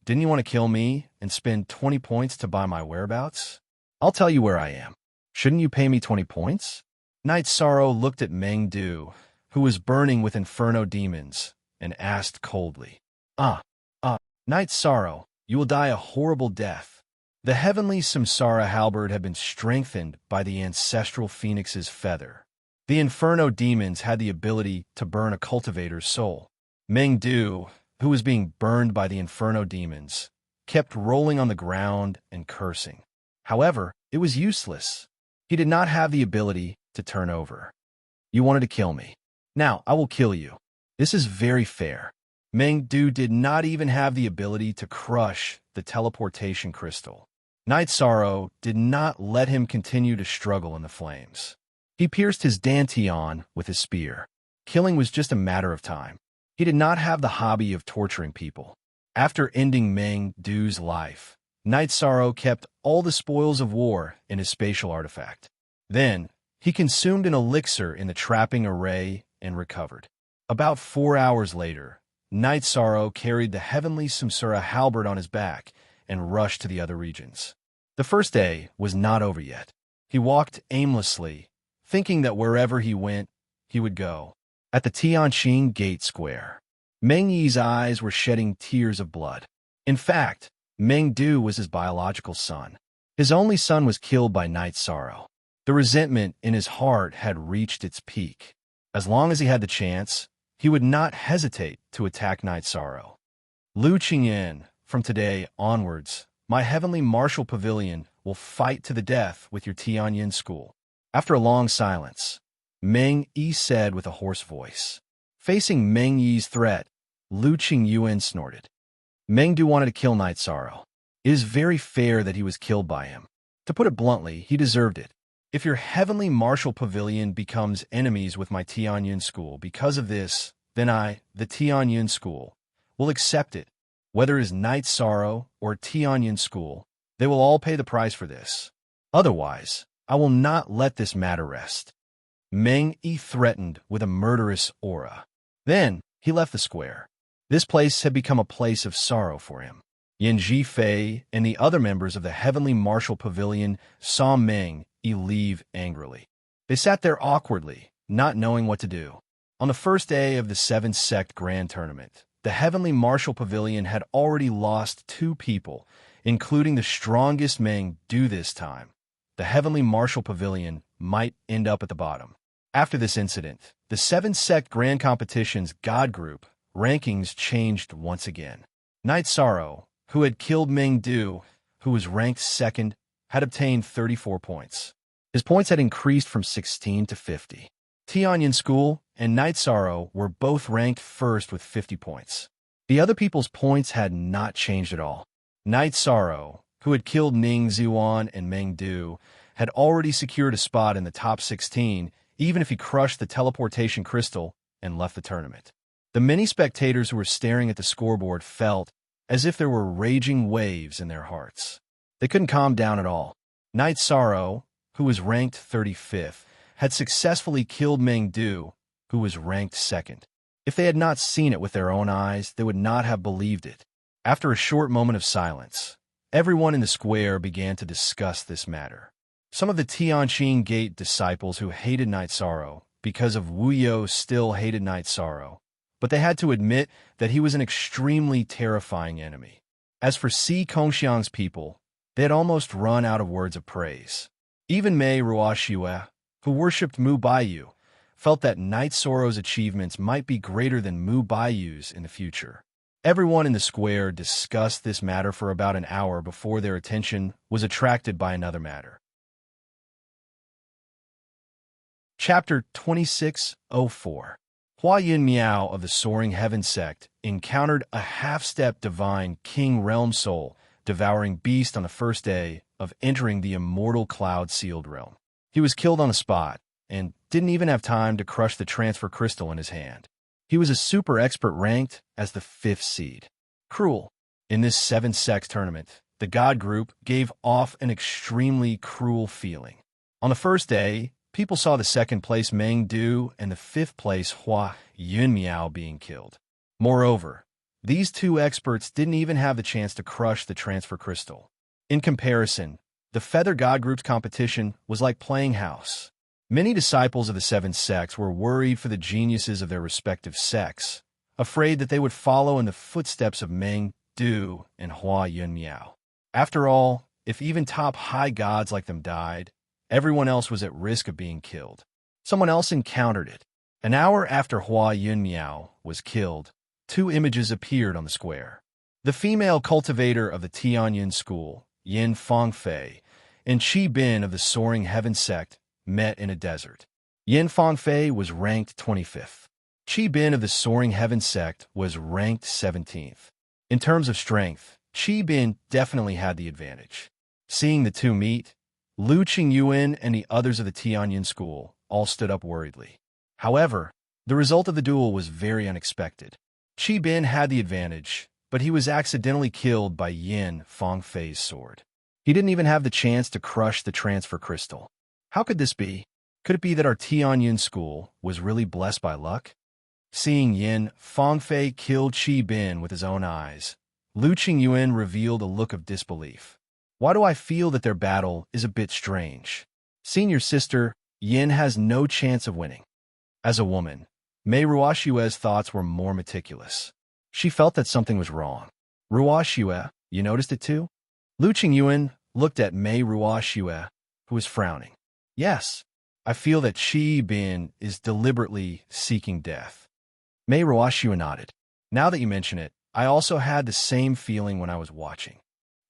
didn't you want to kill me and spend 20 points to buy my whereabouts? I'll tell you where I am. Shouldn't you pay me 20 points? Night Sorrow looked at Meng Du, who was burning with inferno demons, and asked coldly, Night Sorrow, you will die a horrible death. The heavenly Samsara halberd had been strengthened by the ancestral phoenix's feather. The inferno demons had the ability to burn a cultivator's soul. Meng Du, who was being burned by the inferno demons, kept rolling on the ground and cursing. However, it was useless. He did not have the ability to turn over. "You wanted to kill me. Now I will kill you. This is very fair." Meng Du did not even have the ability to crush the teleportation crystal. Night Sorrow did not let him continue to struggle in the flames. He pierced his dantian with his spear. Killing was just a matter of time. He did not have the hobby of torturing people. After ending Meng Du's life, Night Sorrow kept all the spoils of war in his spatial artifact. Then, he consumed an elixir in the trapping array and recovered. About 4 hours later, Night Sorrow carried the heavenly Samsara halberd on his back and rushed to the other regions. The first day was not over yet. He walked aimlessly, thinking that wherever he went, he would go. At the Tianqing Gate Square, Meng Yi's eyes were shedding tears of blood. In fact, Meng Du was his biological son. His only son was killed by Night Sorrow. The resentment in his heart had reached its peak. As long as he had the chance, he would not hesitate to attack Night Sorrow. "Lu Qingyan, from today onwards, my heavenly martial pavilion will fight to the death with your Tianyin school." After a long silence, Meng Yi said with a hoarse voice. Facing Meng Yi's threat, Lu Qingyuan snorted. Meng Du wanted to kill Night Sorrow. It is very fair that he was killed by him. To put it bluntly, he deserved it. If your heavenly martial pavilion becomes enemies with my Tianyin school because of this, then I, the Tianyin school, will accept it. Whether it is Night Sorrow or Tianyin school, they will all pay the price for this. Otherwise, I will not let this matter rest. Meng Yi threatened with a murderous aura. Then, he left the square. This place had become a place of sorrow for him. Yin Zhifei and the other members of the heavenly martial pavilion saw Meng Yi leave angrily. They sat there awkwardly, not knowing what to do. On the first day of the 7-sect Grand Tournament, the heavenly martial pavilion had already lost 2 people, including the strongest Meng Du this time. the Heavenly Martial Pavilion might end up at the bottom. After this incident, the seven-sect Grand Competition's God Group rankings changed once again. Night Sorrow, who had killed Meng Du, who was ranked second, had obtained 34 points. His points had increased from 16 to 50. Tianyin School and Night Sorrow were both ranked first with 50 points. The other people's points had not changed at all. Night Sorrow, who had killed Ning Zuan and Meng Du, had already secured a spot in the top 16, even if he crushed the teleportation crystal and left the tournament. The many spectators who were staring at the scoreboard felt as if there were raging waves in their hearts. They couldn't calm down at all. Night Sorrow, who was ranked 35th, had successfully killed Meng Du, who was ranked second. If they had not seen it with their own eyes, they would not have believed it. After a short moment of silence, everyone in the square began to discuss this matter. Some of the Tianqing Gate disciples who hated Night Sorrow because of Wu Yo still hated Night Sorrow, but they had to admit that he was an extremely terrifying enemy. As for Si Kongxiang's people, they had almost run out of words of praise. Even Mei Ruoxue, who worshipped Mu Baiyu, felt that Night Sorrow's achievements might be greater than Mu Baiyu's in the future. Everyone in the square discussed this matter for about an hour before their attention was attracted by another matter. Chapter 2604. Hua Yin Miao of the Soaring Heaven sect encountered a half-step divine King Realm Soul devouring beast on the first day of entering the immortal cloud-sealed realm. He was killed on the spot and didn't even have time to crush the transfer crystal in his hand. He was a super expert ranked as the 5th seed. Cruel. In this 7-sex tournament, the God Group gave off an extremely cruel feeling. On the first day, people saw the 2nd place Meng Du and the 5th place Hua Yin Miao being killed. Moreover, these two experts didn't even have the chance to crush the transfer crystal. In comparison, the Feather God Group's competition was like playing house. Many disciples of the 7th sex were worried for the geniuses of their respective sects, afraid that they would follow in the footsteps of Meng Du and Hua Yin Miao. After all, if even top high gods like them died, everyone else was at risk of being killed. Someone else encountered it. An hour after Hua Yin Miao was killed, 2 images appeared on the square. The female cultivator of the Tianyin School, Yin Fangfei, and Qi Bin of the Soaring Heaven sect met in a desert. Yin Fangfei was ranked 25th. Qi Bin of the Soaring Heaven sect was ranked 17th. In terms of strength, Qi Bin definitely had the advantage. Seeing the two meet, Lu Qingyuan and the others of the Tianyin School all stood up worriedly. However, the result of the duel was very unexpected. Qi Bin had the advantage, but he was accidentally killed by Yin Fangfei's sword. He didn't even have the chance to crush the transfer crystal. How could this be? Could it be that our Tianyin School was really blessed by luck? Seeing Yin Fangfei kill Qi Bin with his own eyes, Lu Qingyuan revealed a look of disbelief. Why do I feel that their battle is a bit strange? Senior sister, Yin has no chance of winning. As a woman, Mei Ruoxue's thoughts were more meticulous. She felt that something was wrong. Ruoxue, you noticed it too? Lu Qingyuan looked at Mei Ruoxue, who was frowning. Yes, I feel that Qi Bin is deliberately seeking death. Mei Ruoxue nodded. Now that you mention it, I also had the same feeling when I was watching.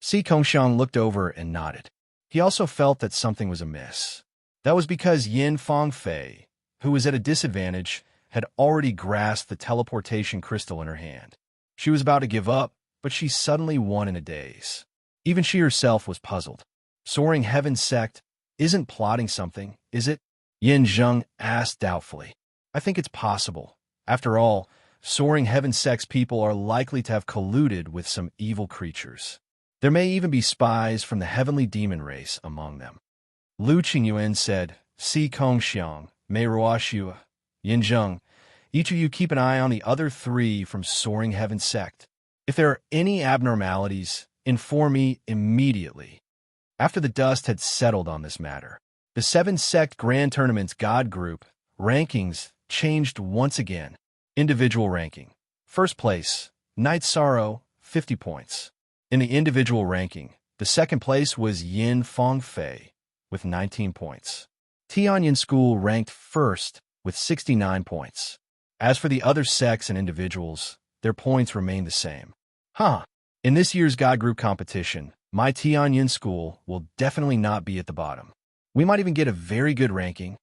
Si Kongxiang looked over and nodded. He also felt that something was amiss. That was because Yin Fangfei, who was at a disadvantage, had already grasped the teleportation crystal in her hand. She was about to give up, but she suddenly won in a daze. Even she herself was puzzled. Soaring Heaven sect isn't plotting something, is it? Yin Zheng asked doubtfully. I think it's possible. After all, Soaring Heaven sect's people are likely to have colluded with some evil creatures. There may even be spies from the heavenly demon race among them. Lu Qingyuan said, Si Kongxiang, Mei Ruoxue, Yin Zheng, each of you keep an eye on the other 3 from Soaring Heaven sect. If there are any abnormalities, inform me immediately. After the dust had settled on this matter, the 7-sect Grand Tournament's God Group rankings changed once again. Individual ranking. First place, Night Sorrow, 50 points. In the individual ranking, the 2nd place was Yin Fangfei, with 19 points. Tianyin School ranked first with 69 points. As for the other sects and individuals, their points remain the same. In this year's God Group competition, my Tianyin School will definitely not be at the bottom. We might even get a very good ranking.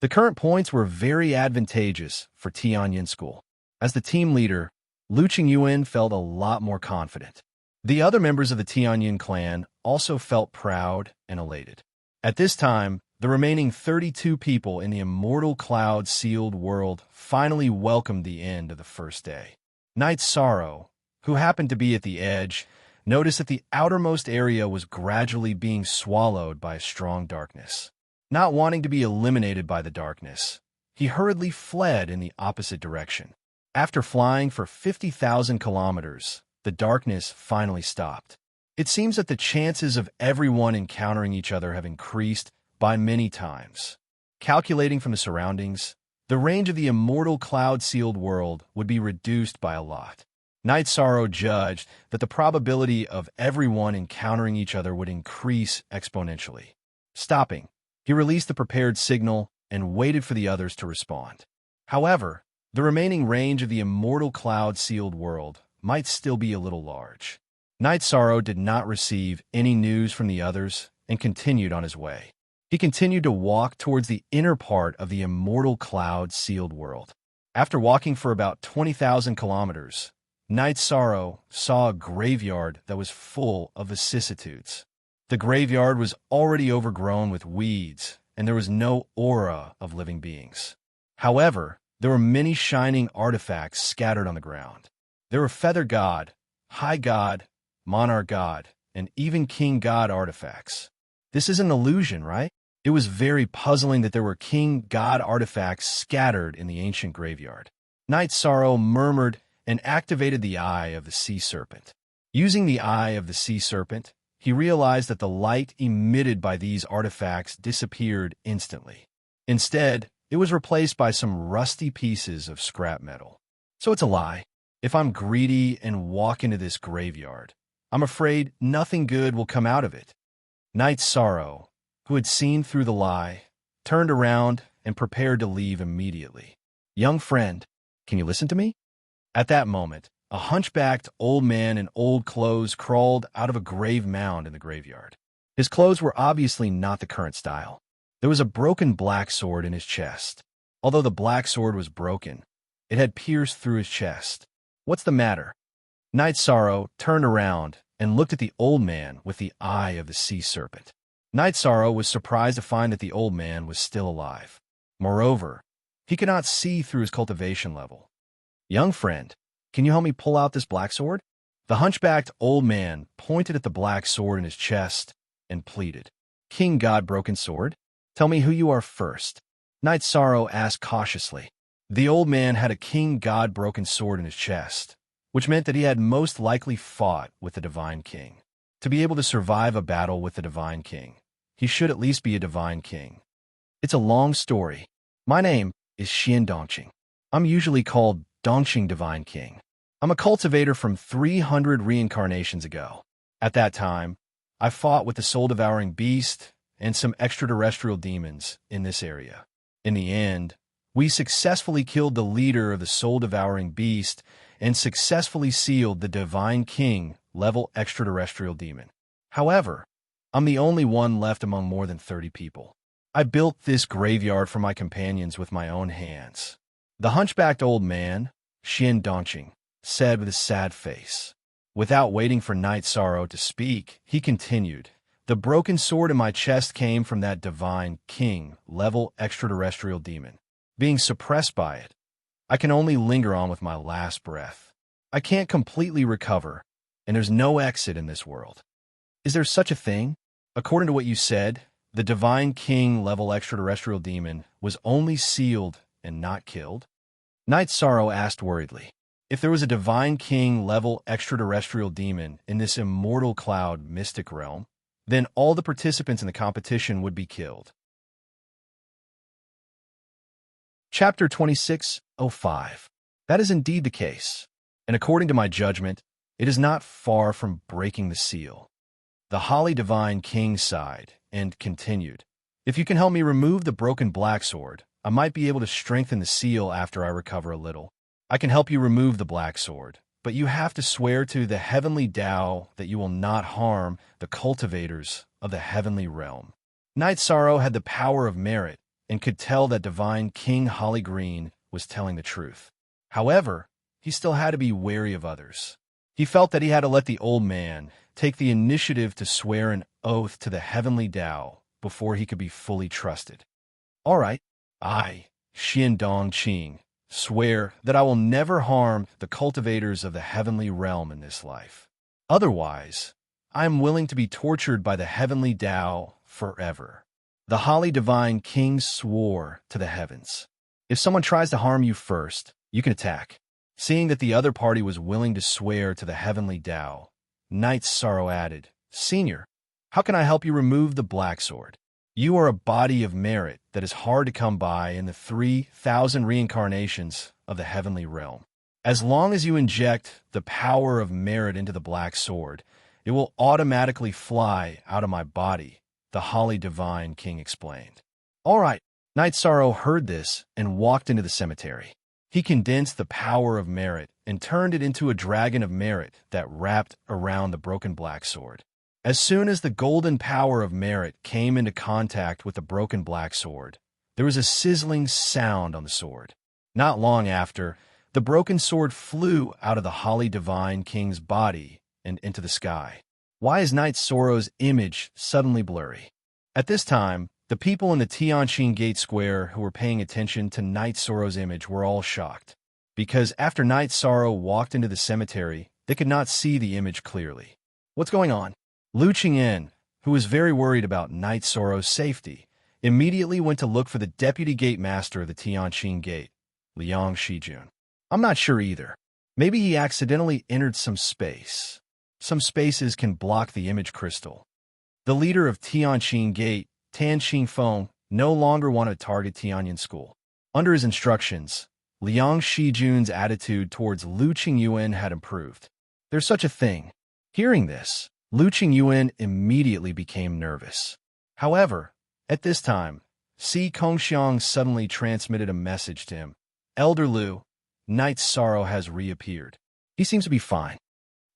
The current points were very advantageous for Tianyin School. As the team leader, Lu Qingyuan felt a lot more confident. The other members of the Tianyin clan also felt proud and elated. At this time, the remaining 32 people in the Immortal Cloud-sealed world finally welcomed the end of the first day. Knight Sorrow, who happened to be at the edge, noticed that the outermost area was gradually being swallowed by a strong darkness. Not wanting to be eliminated by the darkness, he hurriedly fled in the opposite direction. After flying for 50,000 kilometers, the darkness finally stopped. It seems that the chances of everyone encountering each other have increased by many times. Calculating from the surroundings, the range of the Immortal Cloud-sealed world would be reduced by a lot. Knight Sorrow judged that the probability of everyone encountering each other would increase exponentially. Stopping, he released the prepared signal and waited for the others to respond. However, the remaining range of the Immortal Cloud-sealed world might still be a little large. Knight Sorrow did not receive any news from the others and continued on his way. He continued to walk towards the inner part of the Immortal Cloud-sealed world. After walking for about 20,000 kilometers, Knight Sorrow saw a graveyard that was full of vicissitudes. The graveyard was already overgrown with weeds, and there was no aura of living beings. However, there were many shining artifacts scattered on the ground. There were Feather God, High God, Monarch God, and even King God artifacts. This is an illusion, right? It was very puzzling that there were King God artifacts scattered in the ancient graveyard. Knight Sorrow murmured and activated the Eye of the Sea Serpent. Using the Eye of the Sea Serpent, he realized that the light emitted by these artifacts disappeared instantly. Instead, it was replaced by some rusty pieces of scrap metal. So it's a lie. If I'm greedy and walk into this graveyard, I'm afraid nothing good will come out of it. Knight Sorrow, who had seen through the lie, turned around and prepared to leave immediately. Young friend, can you listen to me? At that moment, a hunchbacked old man in old clothes crawled out of a grave mound in the graveyard. His clothes were obviously not the current style. There was a broken black sword in his chest. Although the black sword was broken, it had pierced through his chest. What's the matter? Knight Sorrow turned around and looked at the old man with the Eye of the Sea Serpent. Knight Sorrow was surprised to find that the old man was still alive. Moreover, he could not see through his cultivation level. Young friend, can you help me pull out this black sword? The hunchbacked old man pointed at the black sword in his chest and pleaded. King God Broken Sword, tell me who you are first. Knight Sorrow asked cautiously. The old man had a King God Broken Sword in his chest, which meant that he had most likely fought with the Divine King. To be able to survive a battle with the Divine King, he should at least be a Divine King. It's a long story. My name is Xian Dongqing. I'm usually called Dongqing Divine King. I'm a cultivator from 300 reincarnations ago. At that time, I fought with the soul-devouring beast and some extraterrestrial demons in this area. In the end, we successfully killed the leader of the soul-devouring beast and successfully sealed the Divine King level extraterrestrial demon. However, I'm the only one left among more than 30 people. I built this graveyard for my companions with my own hands. The hunchbacked old man, Xian Dongqing, said with a sad face. Without waiting for Knight Sorrow to speak, he continued, the broken sword in my chest came from that Divine King level extraterrestrial demon. Being suppressed by it, I can only linger on with my last breath. I can't completely recover, and there's no exit in this world. Is there such a thing? According to what you said, the Divine King level extraterrestrial demon was only sealed and not killed? Knight Sorrow asked worriedly. If there was a Divine King level extraterrestrial demon in this Immortal Cloud mystic realm, then all the participants in the competition would be killed. Chapter 26:05. That is indeed the case, and according to my judgment, it is not far from breaking the seal. The Holly Divine King sighed and continued, "If you can help me remove the broken black sword, I might be able to strengthen the seal after I recover a little. I can help you remove the black sword, but you have to swear to the heavenly Tao that you will not harm the cultivators of the heavenly realm." Knight Sorrow had the power of merit and could tell that Divine King Holly Green was telling the truth. However, he still had to be wary of others. He felt that he had to let the old man take the initiative to swear an oath to the heavenly Tao before he could be fully trusted. "All right, I, Xian Dong Qing, swear that I will never harm the cultivators of the heavenly realm in this life. Otherwise, I am willing to be tortured by the heavenly Tao forever." The Holly Divine King swore to the heavens. "If someone tries to harm you first, you can attack." Seeing that the other party was willing to swear to the heavenly Tao, Knight Sorrow added, "Senior, how can I help you remove the black sword? You are a body of merit that is hard to come by in the 3,000 reincarnations of the heavenly realm. As long as you inject the power of merit into the black sword, it will automatically fly out of my body," the Holly Divine King explained. "All right." Knight Sorrow heard this and walked into the cemetery. He condensed the power of merit and turned it into a dragon of merit that wrapped around the broken black sword. As soon as the golden power of merit came into contact with the broken black sword, there was a sizzling sound on the sword. Not long after, the broken sword flew out of the Holly Divine King's body and into the sky. Why is Knight Sorrow's image suddenly blurry? At this time, the people in the Tianqing Gate Square who were paying attention to Knight Sorrow's image were all shocked, because after Knight Sorrow walked into the cemetery, they could not see the image clearly. "What's going on?" Lu Qingyan, who was very worried about Knight Sorrow's safety, immediately went to look for the deputy gate master of the Tianqing Gate, Liang Shijun. "I'm not sure either. Maybe he accidentally entered some space. Some spaces can block the image crystal." The leader of Tianqing Gate, Tan Xingfeng, no longer wanted to target Tianyan School. Under his instructions, Liang Shijun's attitude towards Lu Qingyuan had improved. "There's such a thing." Hearing this, Lu Qingyuan immediately became nervous. However, at this time, Si Kongxiang suddenly transmitted a message to him. "Elder Lu, Knight Sorrow has reappeared. He seems to be fine."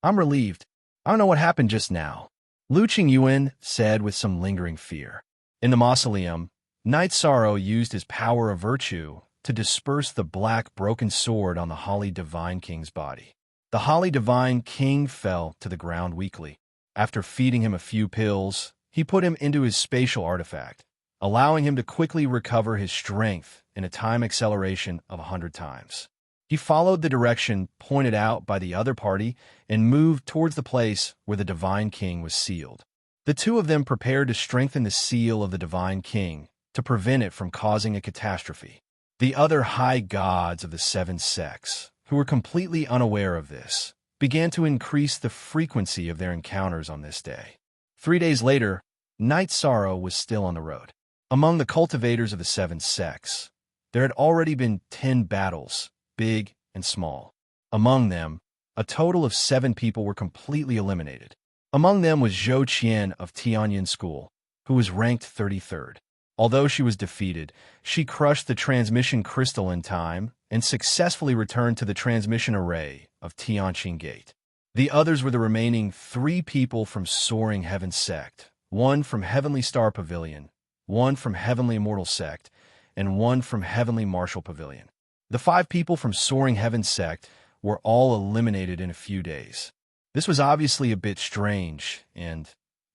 "I'm relieved. I don't know what happened just now," Lu Qingyuan said with some lingering fear. In the mausoleum, Knight Sorrow used his power of virtue to disperse the black broken sword on the Holly Divine King's body. The Holly Divine King fell to the ground weakly. After feeding him a few pills, he put him into his spatial artifact, allowing him to quickly recover his strength in a time acceleration of 100 times. He followed the direction pointed out by the other party and moved towards the place where the Divine King was sealed. The two of them prepared to strengthen the seal of the Divine King to prevent it from causing a catastrophe. The other high gods of the seven sects, who were completely unaware of this, began to increase the frequency of their encounters on this day. 3 days later, Knight Sorrow was still on the road. Among the cultivators of the seven sects, there had already been 10 battles, big and small. Among them, a total of 7 people were completely eliminated. Among them was Zhou Qian of Tianyan School, who was ranked 33rd. Although she was defeated, she crushed the transmission crystal in time and successfully returned to the transmission array of Tianqing Gate. The others were the remaining 3 people from Soaring Heaven Sect, 1 from Heavenly Star Pavilion, 1 from Heavenly Immortal Sect, and 1 from Heavenly Martial Pavilion. The 5 people from Soaring Heaven Sect were all eliminated in a few days. This was obviously a bit strange, and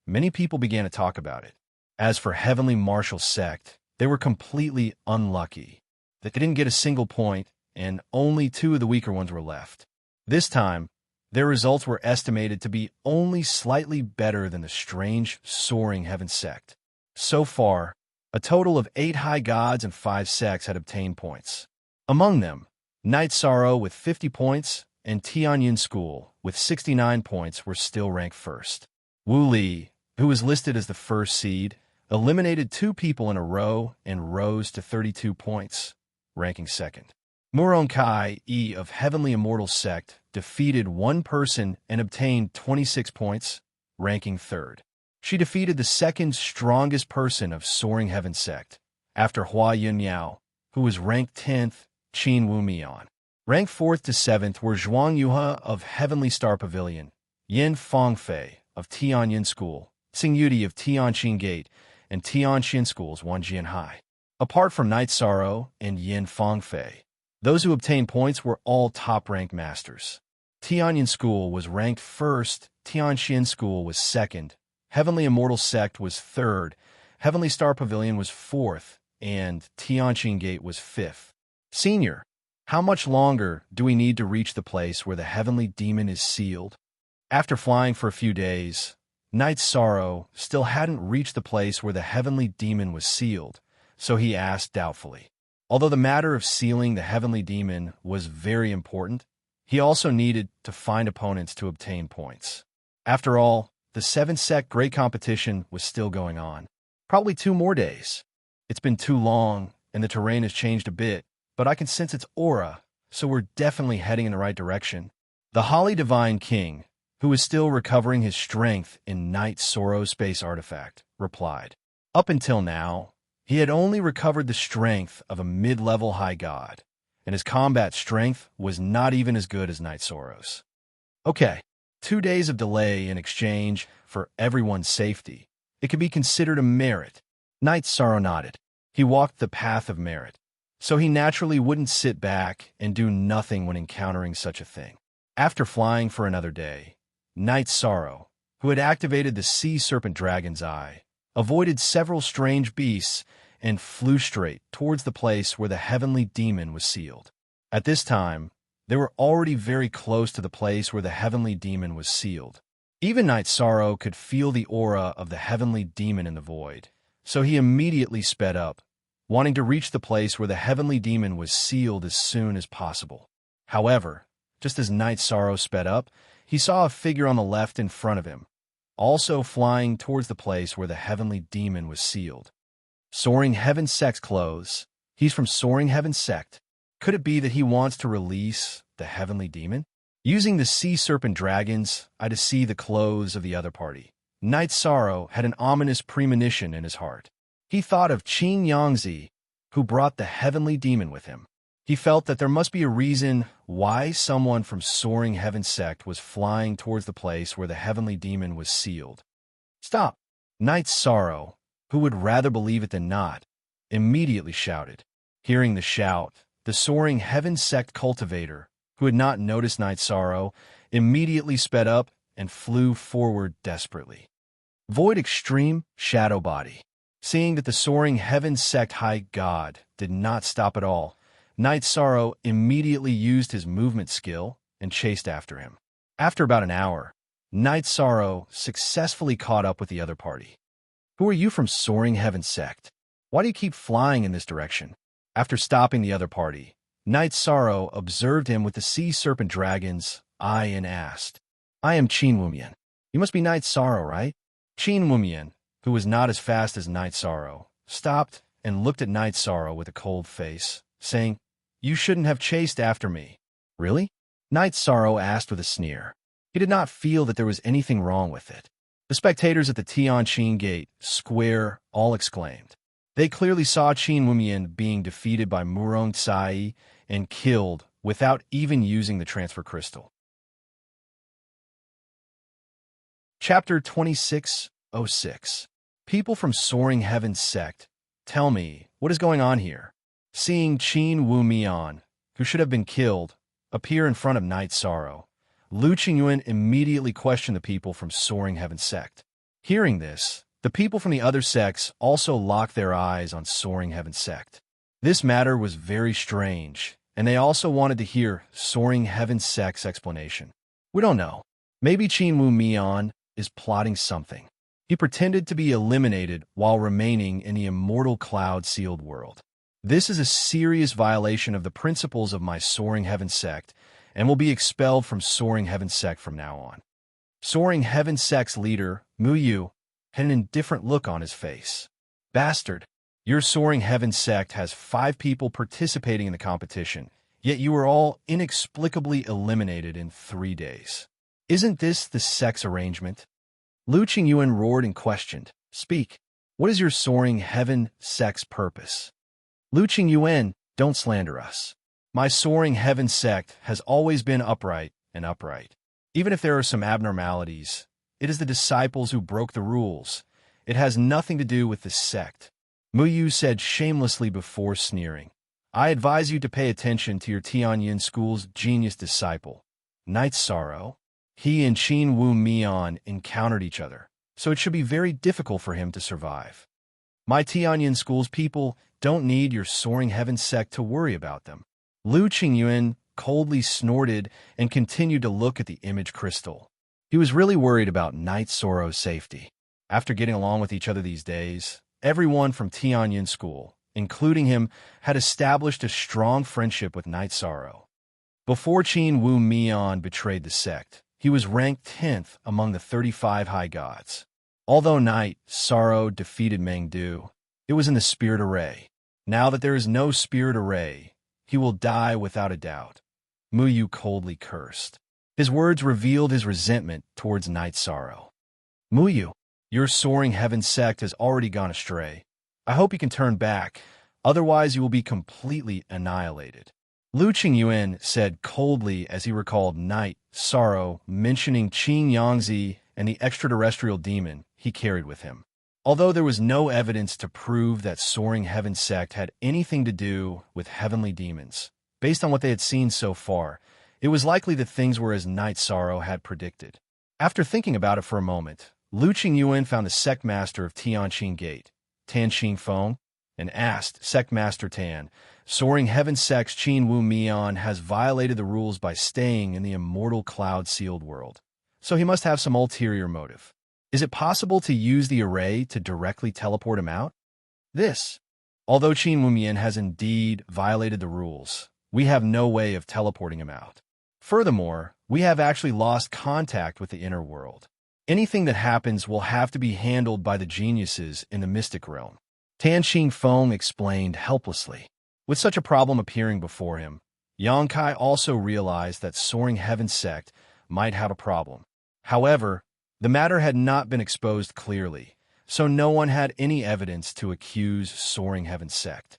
many people began to talk about it. As for Heavenly Martial Sect, they were completely unlucky. They didn't get a single point, and only 2 of the weaker ones were left. This time, their results were estimated to be only slightly better than the strange Soaring Heaven Sect. So far, a total of 8 high gods and 5 sects had obtained points. Among them, Knight Sorrow with 50 points and Tianyan School with 69 points were still ranked first. Wu Li, who was listed as the first seed, eliminated 2 people in a row and rose to 32 points, ranking second. Muron Kai E of Heavenly Immortal Sect defeated 1 person and obtained 26 points, ranking third. She defeated the second strongest person of Soaring Heaven Sect, after Hua Yunyao, who was ranked 10th, Qin Wumian. Ranked 4th to 7th were Zhuang Yuhe of Heavenly Star Pavilion, Yin Fangfei of Tianyin School, Xing Yudi of Tianqin Gate, and Tianqin School's Wanjian High. Apart from Night Sorrow and Yin Fangfei, those who obtained points were all top-ranked masters. Tianyin School was ranked 1st, Tianqin School was 2nd, Heavenly Immortal Sect was 3rd, Heavenly Star Pavilion was 4th, and Tianqin Gate was 5th. Senior, how much longer do we need to reach the place where the Heavenly Demon is sealed? After flying for a few days, Night Sorrow still hadn't reached the place where the Heavenly Demon was sealed, so he asked doubtfully. Although the matter of sealing the Heavenly Demon was very important, he also needed to find opponents to obtain points. After all, the 7th Sect Great Competition was still going on. Probably 2 more days. It's been too long, and the terrain has changed a bit, but I can sense its aura, so we're definitely heading in the right direction. The Holly Divine King, who is still recovering his strength in Night Sorrow's space artifact, replied. Up until now, he had only recovered the strength of a mid-level high god, and his combat strength was not even as good as Night Sorrow's. Okay, 2 days of delay in exchange for everyone's safety. It could be considered a merit. Night Sorrow nodded. He walked the path of merit, so he naturally wouldn't sit back and do nothing when encountering such a thing. After flying for another day, Night Sorrow, who had activated the Sea Serpent Dragon's Eye, avoided several strange beasts and flew straight towards the place where the Heavenly Demon was sealed. At this time, they were already very close to the place where the Heavenly Demon was sealed. Even Night Sorrow could feel the aura of the Heavenly Demon in the void, so he immediately sped up, wanting to reach the place where the Heavenly Demon was sealed as soon as possible. However, just as Night Sorrow sped up, he saw a figure on the left in front of him, also flying towards the place where the Heavenly Demon was sealed. Soaring Heaven Sect's clothes. He's from Soaring Heaven Sect. Could it be that he wants to release the Heavenly Demon? Using the Sea Serpent Dragons, to see the clothes of the other party. Night Sorrow had an ominous premonition in his heart. He thought of Qin Yangzi, who brought the Heavenly Demon with him. He felt that there must be a reason why someone from Soaring Heaven Sect was flying towards the place where the Heavenly Demon was sealed. Stop! Night Sorrow, who would rather believe it than not, immediately shouted. Hearing the shout, the Soaring Heaven Sect cultivator, who had not noticed Night Sorrow, immediately sped up and flew forward desperately. Void Extreme Shadow Body. Seeing that the Soaring Heaven Sect High God did not stop at all, Night Sorrow immediately used his movement skill and chased after him. After about an hour, Night Sorrow successfully caught up with the other party. Who are you from Soaring Heaven Sect? Why do you keep flying in this direction? After stopping the other party, Night Sorrow observed him with the Sea Serpent Dragon's eye and asked, I am Qin Wumian. You must be Night Sorrow, right? Qin Wumian, who was not as fast as Night Sorrow, stopped and looked at Night Sorrow with a cold face, saying, You shouldn't have chased after me. Really? Night Sorrow asked with a sneer. He did not feel that there was anything wrong with it. The spectators at the Tianqin Gate Square all exclaimed. They clearly saw Qin Wumian being defeated by Murong Tsai and killed without even using the transfer crystal. Chapter 2606. People from Soaring Heaven Sect, tell me, what is going on here? Seeing Qin Wumian, who should have been killed, appear in front of Night Sorrow, Lu Qingyuan immediately questioned the people from Soaring Heaven Sect. Hearing this, the people from the other sects also locked their eyes on Soaring Heaven Sect. This matter was very strange, and they also wanted to hear Soaring Heaven Sect's explanation. We don't know. Maybe Qin Wumian is plotting something. He pretended to be eliminated while remaining in the immortal cloud-sealed world. This is a serious violation of the principles of my Soaring Heaven Sect and will be expelled from Soaring Heaven Sect from now on. Soaring Heaven Sect's leader, Mu Yu, had an indifferent look on his face. Bastard, your Soaring Heaven Sect has 5 people participating in the competition, yet you were all inexplicably eliminated in 3 days. Isn't this the sect's arrangement? Lu Qingyuan roared and questioned, "Speak. What is your soaring heaven sect's purpose?" Lu Qingyuan, don't slander us. My soaring heaven sect has always been upright and upright. Even if there are some abnormalities, it is the disciples who broke the rules. It has nothing to do with the sect. Mu Yu said shamelessly before sneering. I advise you to pay attention to your Tianyin school's genius disciple, Night Sorrow. He and Qin Wu Mian encountered each other, so it should be very difficult for him to survive. My Tianyin school's people don't need your soaring heaven sect to worry about them. Lu Qingyuan coldly snorted and continued to look at the image crystal. He was really worried about Night Sorrow's safety. After getting along with each other these days, everyone from Tianyin school, including him, had established a strong friendship with Night Sorrow. Before Qin Wu Mian betrayed the sect, he was ranked 10th among the 35 high gods. Although Night Sorrow defeated Mengdu, it was in the spirit array. Now that there is no spirit array, he will die without a doubt. Mu Yu coldly cursed. His words revealed his resentment towards Night Sorrow. Mu Yu, your soaring heaven sect has already gone astray. I hope you can turn back, otherwise you will be completely annihilated. Lu Qingyuan said coldly as he recalled Night Sorrow mentioning Qin Yangzi and the extraterrestrial demon he carried with him. Although there was no evidence to prove that soaring heaven sect had anything to do with heavenly demons, based on what they had seen so far, it was likely that things were as Night Sorrow had predicted. After thinking about it for a moment, Lu Qingyuan found the sect master of Tianqing Gate, Tan Xingfeng, and asked Sect Master Tan, soaring heaven sect's Qin Wu Mian has violated the rules by staying in the immortal cloud-sealed world, so he must have some ulterior motive. Is it possible to use the array to directly teleport him out? Although Qin Wu Mian has indeed violated the rules, we have no way of teleporting him out. Furthermore, we have actually lost contact with the inner world. Anything that happens will have to be handled by the geniuses in the mystic realm. Tan Xingfeng explained helplessly. With such a problem appearing before him, Yang Kai also realized that soaring heaven sect might have a problem. However, the matter had not been exposed clearly, so no one had any evidence to accuse soaring heaven sect.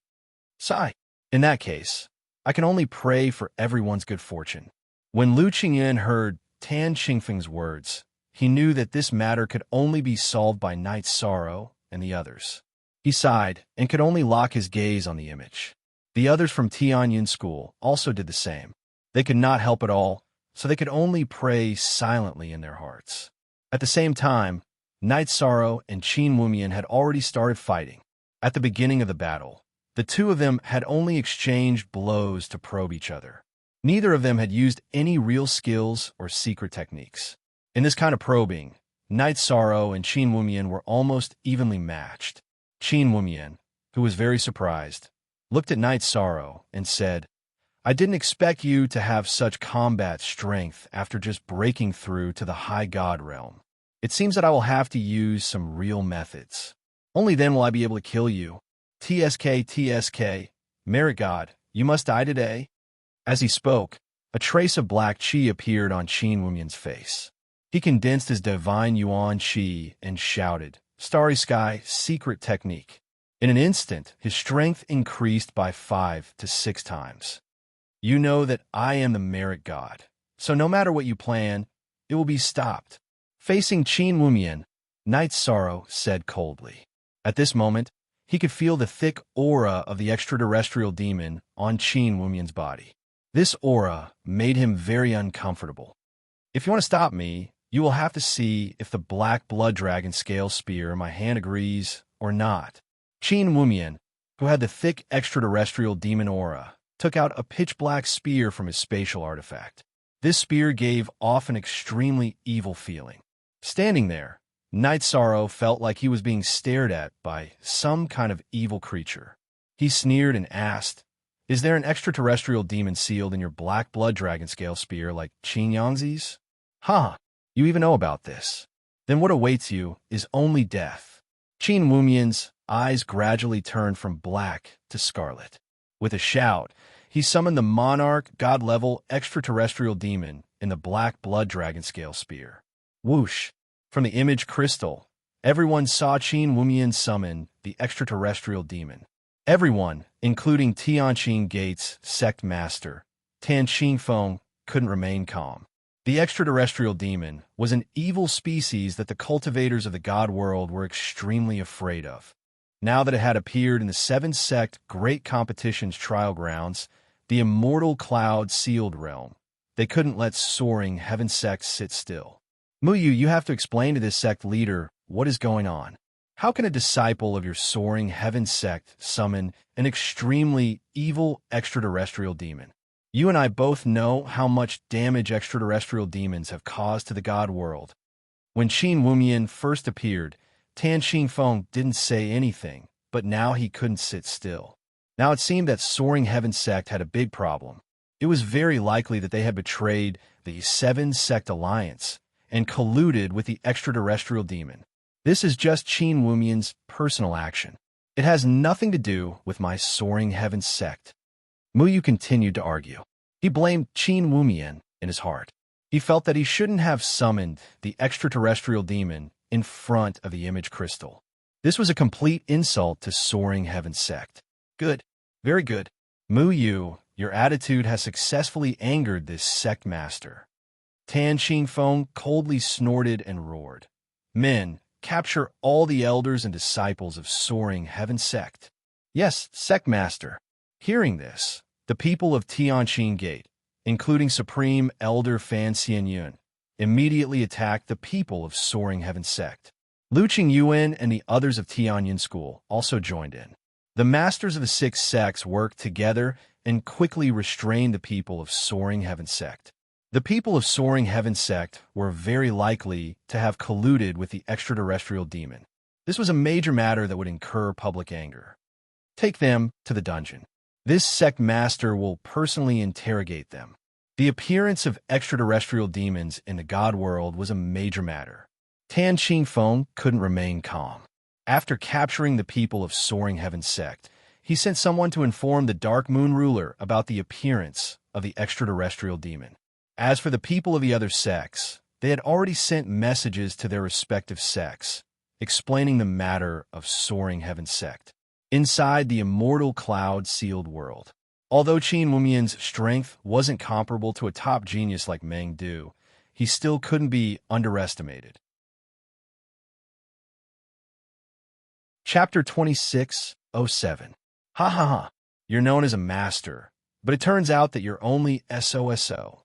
Sigh. In that case, I can only pray for everyone's good fortune. When Lu Qingyuan heard Tan Xingfeng's words, he knew that this matter could only be solved by Night Sorrow and the others. He sighed and could only lock his gaze on the image. The others from Tianyin School also did the same. They could not help at all, so they could only pray silently in their hearts. At the same time, Night Sorrow and Qin Wumian had already started fighting. At the beginning of the battle, the two of them had only exchanged blows to probe each other. Neither of them had used any real skills or secret techniques. In this kind of probing, Night Sorrow and Qin Wumian were almost evenly matched. Qin Wumian, who was very surprised, looked at Night Sorrow and said, I didn't expect you to have such combat strength after just breaking through to the high god realm. It seems that I will have to use some real methods. Only then will I be able to kill you. TSK, Merit God, you must die today. As he spoke, a trace of black qi appeared on Qin Wumian's face. He condensed his divine yuan qi and shouted, Starry Sky, secret technique. In an instant, his strength increased by 5 to 6 times. You know that I am the Merit God, so no matter what you plan, it will be stopped. Facing Qin Wumian, Night Sorrow said coldly. At this moment, he could feel the thick aura of the extraterrestrial demon on Qin Wumian's body. This aura made him very uncomfortable. If you want to stop me, you will have to see if the black blood dragon scale spear in my hand agrees or not. Qin Wumian, who had the thick extraterrestrial demon aura, took out a pitch-black spear from his spatial artifact. This spear gave off an extremely evil feeling. Standing there, Night Sorrow felt like he was being stared at by some kind of evil creature. He sneered and asked, Is there an extraterrestrial demon sealed in your black blood dragon scale spear like Qin Yangzi's? Huh, you even know about this. Then what awaits you is only death. Qin Wumian's eyes gradually turned from black to scarlet. With a shout, he summoned the monarch god-level extraterrestrial demon in the black blood dragon scale spear. Whoosh! From the image crystal, everyone saw Qin Wumian summon the extraterrestrial demon. Everyone, including Tianqing Gate's sect master, Tan Xingfeng, couldn't remain calm. The extraterrestrial demon was an evil species that the cultivators of the god world were extremely afraid of. Now that it had appeared in the seven-sect Great Competition's trial grounds, the immortal cloud-sealed realm, they couldn't let soaring heaven sect sit still. Muyu, you have to explain to this sect leader what is going on. How can a disciple of your soaring heaven sect summon an extremely evil extraterrestrial demon? You and I both know how much damage extraterrestrial demons have caused to the god world. When Qin Wumian first appeared, Tan Xingfeng didn't say anything, but now he couldn't sit still. Now it seemed that soaring heaven sect had a big problem. It was very likely that they had betrayed the seven-sect alliance and colluded with the extraterrestrial demon. This is just Qin Wumian's personal action. It has nothing to do with my soaring heaven sect. Muyu continued to argue. He blamed Qin Wumian in his heart. He felt that he shouldn't have summoned the extraterrestrial demon in front of the image crystal. This was a complete insult to soaring heaven sect. Good. Very good. Muyu, your attitude has successfully angered this sect master. Tan Xingfeng coldly snorted and roared. Men, capture all the elders and disciples of soaring heaven sect. Yes, sect master. Hearing this, the people of Tianqing Gate, including Supreme Elder Fan Xianyun, immediately attacked the people of soaring heaven sect. Lu Qingyuan and the others of Tianyun School also joined in. The masters of the six sects worked together and quickly restrained the people of soaring heaven sect. The people of soaring heaven sect were very likely to have colluded with the extraterrestrial demon. This was a major matter that would incur public anger. Take them to the dungeon. This sect master will personally interrogate them. The appearance of extraterrestrial demons in the god world was a major matter. Tan Xingfeng couldn't remain calm. After capturing the people of soaring heaven sect, he sent someone to inform the Dark Moon ruler about the appearance of the extraterrestrial demon. As for the people of the other sects, they had already sent messages to their respective sects, explaining the matter of soaring heaven sect. Inside the immortal cloud-sealed world. Although Qin Wumian's strength wasn't comparable to a top genius like Meng Du, he still couldn't be underestimated. Chapter 26:07. Ha ha ha. You're known as a master, but it turns out that you're only SOSO.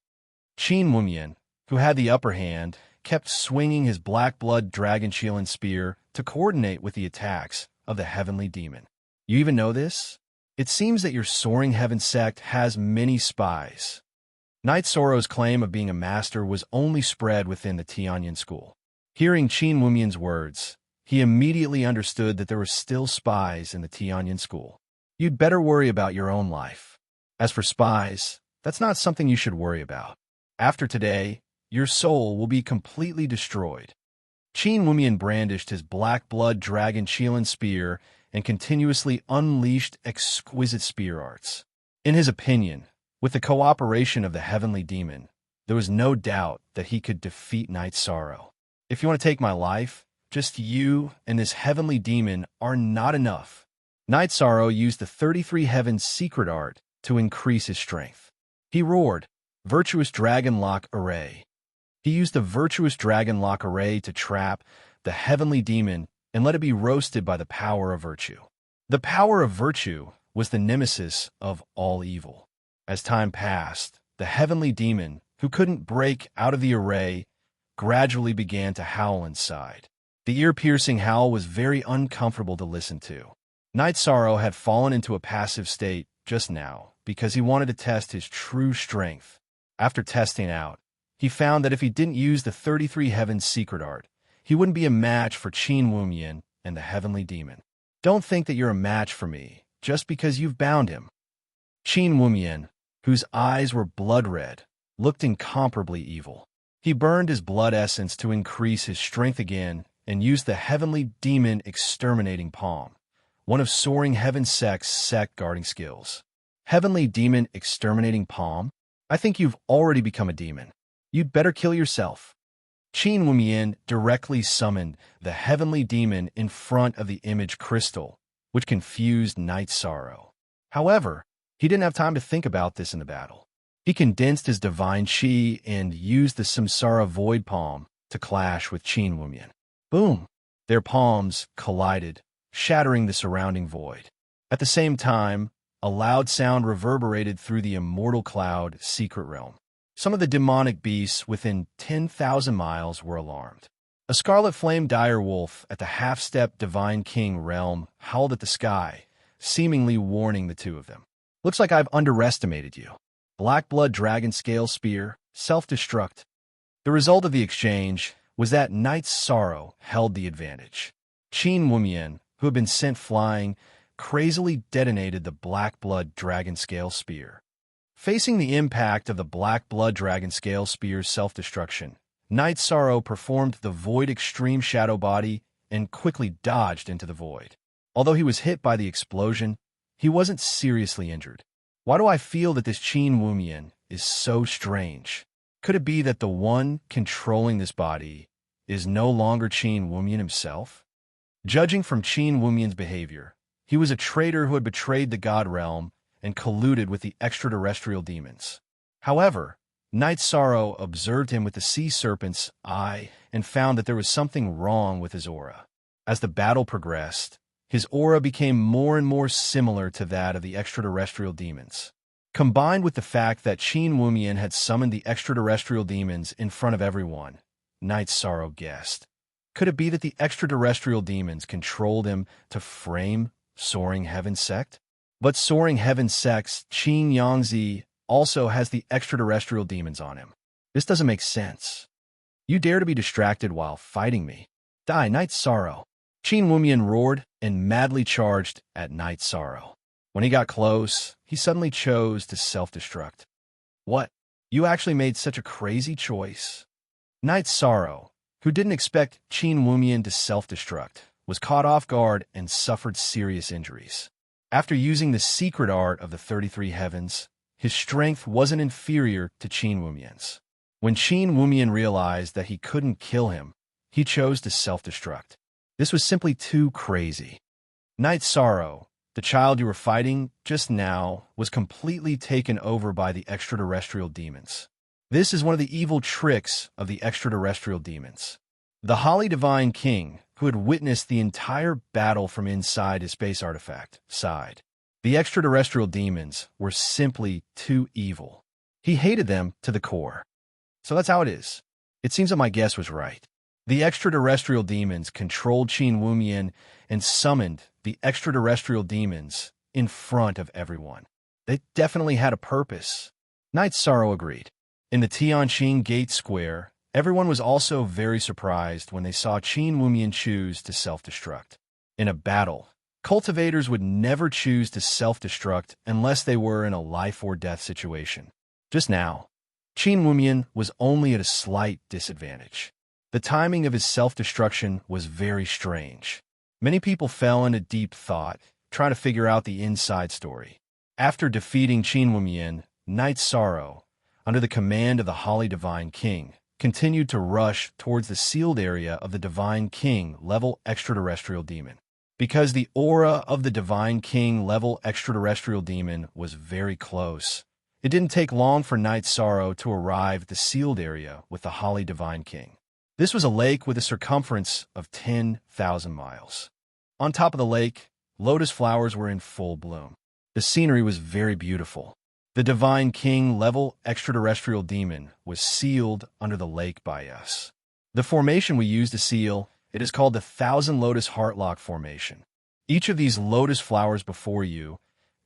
Qin Wumian, who had the upper hand, kept swinging his black blood dragon shield and spear to coordinate with the attacks of the heavenly demon. You even know this? It seems that your soaring heaven sect has many spies. Knight Soro's claim of being a master was only spread within the Tianyun school. Hearing Qin Wumian's words, he immediately understood that there were still spies in the Tianyun school. You'd better worry about your own life. As for spies, that's not something you should worry about. After today, your soul will be completely destroyed. Qin Wumian brandished his black blood dragon shield and spear and continuously unleashed exquisite spear arts. In his opinion, with the cooperation of the heavenly demon, there was no doubt that he could defeat Knight Soro. If you want to take my life, just you and this heavenly demon are not enough. Knight Soro used the 33 Heavens secret art to increase his strength. He roared, Virtuous Dragon Lock Array. He used the Virtuous Dragon Lock Array to trap the heavenly demon and let it be roasted by the power of virtue. The power of virtue was the nemesis of all evil. As time passed, the heavenly demon, who couldn't break out of the array, gradually began to howl inside. The ear-piercing howl was very uncomfortable to listen to. Knight Soro had fallen into a passive state just now because he wanted to test his true strength. After testing out, he found that if he didn't use the 33 Heavens secret art, he wouldn't be a match for Qin Wumian and the heavenly demon. Don't think that you're a match for me just because you've bound him. Qin Wumian, whose eyes were blood red, looked incomparably evil. He burned his blood essence to increase his strength again and used the heavenly demon exterminating palm, one of soaring heaven sect's sect guarding skills. Heavenly demon exterminating palm? I think you've already become a demon. You'd better kill yourself. Qin Wumian directly summoned the heavenly demon in front of the image crystal, which confused Night Sorrow. However, he didn't have time to think about this in the battle. He condensed his divine chi and used the Samsara Void Palm to clash with Qin Wumian. Boom! Their palms collided, shattering the surrounding void. At the same time, a loud sound reverberated through the immortal cloud secret realm. Some of the demonic beasts within 10,000 miles were alarmed. A scarlet flame dire wolf at the half-step divine king realm howled at the sky, seemingly warning the two of them. Looks like I've underestimated you. Black blood dragon scale spear, self-destruct. The result of the exchange was that Night Sorrow held the advantage. Qin Wumian, who had been sent flying, crazily detonated the black blood dragon scale spear. Facing the impact of the black blood dragon scale spear's self-destruction, Night Sorrow performed the void extreme shadow body and quickly dodged into the void. Although he was hit by the explosion, he wasn't seriously injured. Why do I feel that this Qin Wumian is so strange? Could it be that the one controlling this body is no longer Qin Wumian himself? Judging from Qin Wumian's behavior, he was a traitor who had betrayed the God Realm and colluded with the extraterrestrial demons. However, Night Sorrow observed him with the sea serpent's eye and found that there was something wrong with his aura. As the battle progressed, his aura became more and more similar to that of the extraterrestrial demons. Combined with the fact that Qin Wumian had summoned the extraterrestrial demons in front of everyone, Night Sorrow guessed. Could it be that the extraterrestrial demons controlled him to frame Soaring Heaven Sect? But Soaring Heaven Sect's Qin Yangzi also has the extraterrestrial demons on him. This doesn't make sense. You dare to be distracted while fighting me. Die, Night Sorrow. Qin Wumian roared and madly charged at Night Sorrow. When he got close, he suddenly chose to self-destruct. What? You actually made such a crazy choice? Night Sorrow, who didn't expect Qin Wumian to self-destruct, was caught off guard and suffered serious injuries. After using the secret art of the 33 heavens, his strength wasn't inferior to Qin Wumian's. When Qin Wumian realized that he couldn't kill him, he chose to self-destruct. This was simply too crazy. Night Sorrow, the child you were fighting just now, was completely taken over by the extraterrestrial demons. This is one of the evil tricks of the extraterrestrial demons. The Holly Divine King, who had witnessed the entire battle from inside his space artifact, sighed. The extraterrestrial demons were simply too evil. He hated them to the core. So that's how it is. It seems that my guess was right. The extraterrestrial demons controlled Qin Wumian and summoned the extraterrestrial demons in front of everyone. They definitely had a purpose. Night Sorrow agreed. In the Tianqing Gate Square, everyone was also very surprised when they saw Qin Wumian choose to self-destruct. In a battle, cultivators would never choose to self-destruct unless they were in a life-or-death situation. Just now, Qin Wumian was only at a slight disadvantage. The timing of his self-destruction was very strange. Many people fell into deep thought, trying to figure out the inside story. After defeating Qin Wumian, Night Sorrow, under the command of the Holly Divine King, continued to rush towards the sealed area of the Divine King level extraterrestrial demon. Because the aura of the Divine King level extraterrestrial demon was very close, it didn't take long for Night Sorrow to arrive at the sealed area with the Holly Divine King. This was a lake with a circumference of 10,000 miles. On top of the lake, lotus flowers were in full bloom. The scenery was very beautiful. The Divine King level extraterrestrial demon was sealed under the lake by us. The formation we used to seal it is called the Thousand Lotus Heartlock Formation. Each of these lotus flowers before you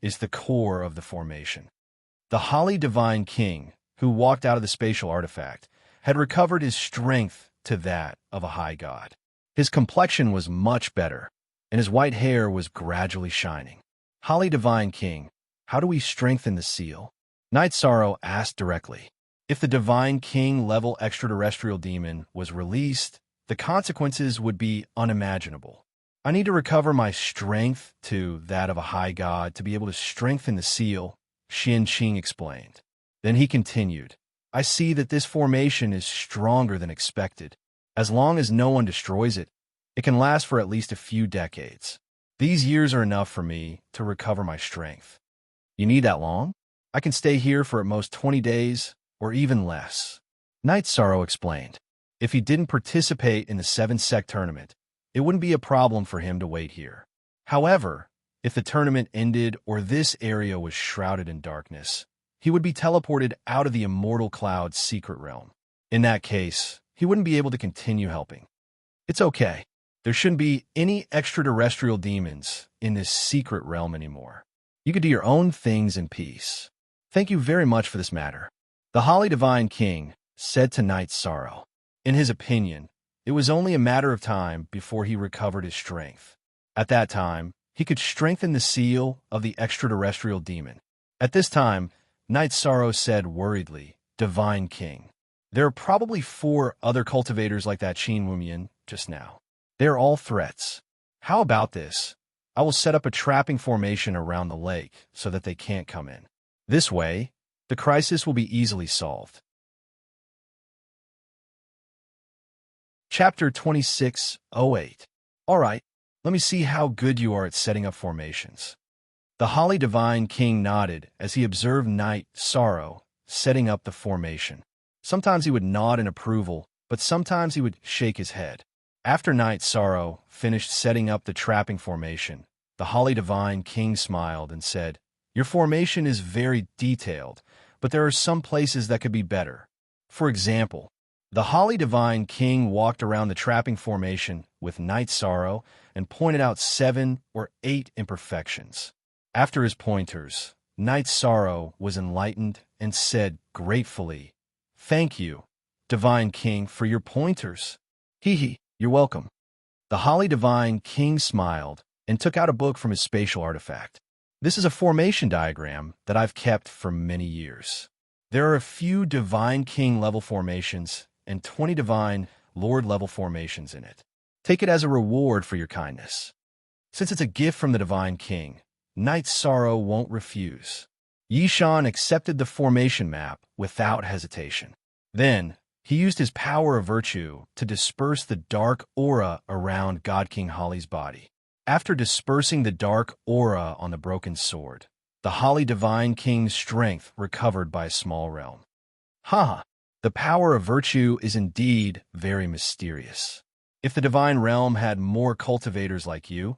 is the core of the formation. The Holly Divine King, who walked out of the spatial artifact, had recovered his strength to that of a high god. His complexion was much better, and his white hair was gradually shining. Holly Divine King, how do we strengthen the seal? Night Sorrow asked directly. If the Divine King level extraterrestrial demon was released, the consequences would be unimaginable. I need to recover my strength to that of a high god to be able to strengthen the seal, Xin Qing explained. Then he continued, I see that this formation is stronger than expected. As long as no one destroys it, it can last for at least a few decades. These years are enough for me to recover my strength. You need that long? I can stay here for at most 20 days, or even less. Knight Sorrow explained. If he didn't participate in the 7-sect tournament, it wouldn't be a problem for him to wait here. However, if the tournament ended or this area was shrouded in darkness, he would be teleported out of the Immortal Cloud's secret realm. In that case, he wouldn't be able to continue helping. It's okay. There shouldn't be any extraterrestrial demons in this secret realm anymore. You could do your own things in peace. Thank you very much for this matter. The Holly Divine King said to Knight Sorrow. In his opinion, it was only a matter of time before he recovered his strength. At that time, he could strengthen the seal of the extraterrestrial demon. At this time, Knight Sorrow said worriedly, Divine King. There are probably 4 other cultivators like that Qin Wumian just now. They are all threats. How about this? I will set up a trapping formation around the lake so that they can't come in. This way, the crisis will be easily solved. Chapter 26:08. All right, let me see how good you are at setting up formations. The Holly Divine King nodded as he observed Knight Sorrow setting up the formation. Sometimes he would nod in approval, but sometimes he would shake his head. After Knight Sorrow finished setting up the trapping formation, the Holly Divine King smiled and said, Your formation is very detailed, but there are some places that could be better. For example, the Holly Divine King walked around the trapping formation with Knight Sorrow and pointed out 7 or 8 imperfections. After his pointers, Knight Sorrow was enlightened and said gratefully, Thank you, Divine King, for your pointers. Hee, you're welcome. The Holly Divine King smiled and took out a book from his spatial artifact. This is a formation diagram that I've kept for many years. There are a few Divine King level formations and 20 Divine Lord level formations in it. Take it as a reward for your kindness. Since it's a gift from the Divine King, Knight Sorrow won't refuse. Yishan accepted the formation map without hesitation. Then, he used his power of virtue to disperse the dark aura around God King Holly's body. After dispersing the dark aura on the broken sword, the Holly Divine King's strength recovered by a small realm. The power of virtue is indeed very mysterious. If the Divine Realm had more cultivators like you,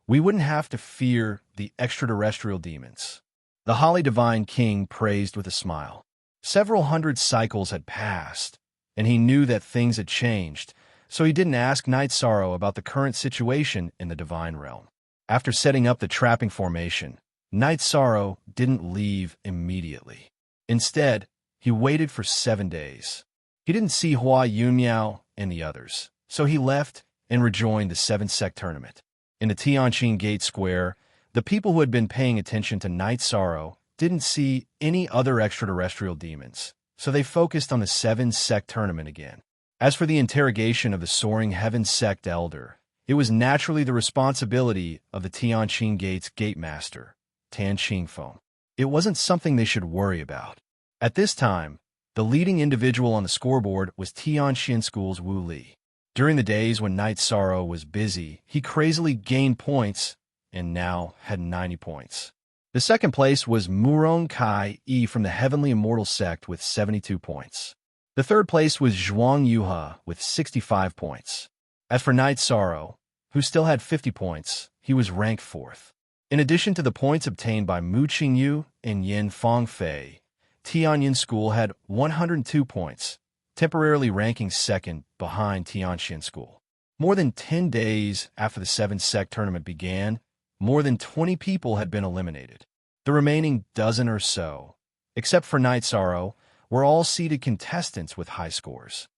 we wouldn't have to fear the extraterrestrial demons. The Holly Divine King praised with a smile. Several hundred cycles had passed, and he knew that things had changed, so he didn't ask Knight Sorrow about the current situation in the Divine Realm. After setting up the trapping formation, Knight Sorrow didn't leave immediately. Instead, he waited for 7 days. He didn't see Hua Yunmiao and the others, so he left and rejoined the 7-sect tournament. In the Tianqin Gate Square, the people who had been paying attention to Knight Sorrow didn't see any other extraterrestrial demons, so they focused on the 7-sect tournament again. As for the interrogation of the Soaring Heaven Sect Elder, it was naturally the responsibility of the Tianqin Gate's Gate Master, Tan Qingfeng. It wasn't something they should worry about. At this time, the leading individual on the scoreboard was Tianqin School's Wu Li. During the days when Knight Sorrow was busy, he crazily gained points and now had 90 points. The second place was Murong Kai Yi from the Heavenly Immortal Sect with 72 points. The third place was Zhuang Yuha with 65 points. As for Knight Sorrow, who still had 50 points, he was ranked 4th. In addition to the points obtained by Mu Qingyu and Yin Fangfei, Tianyin School had 102 points, temporarily ranking 2nd behind Tianqin School. More than 10 days after the 7-sect tournament began, more than 20 people had been eliminated. The remaining dozen or so, except for Knight Sorrow, were all seeded contestants with high scores.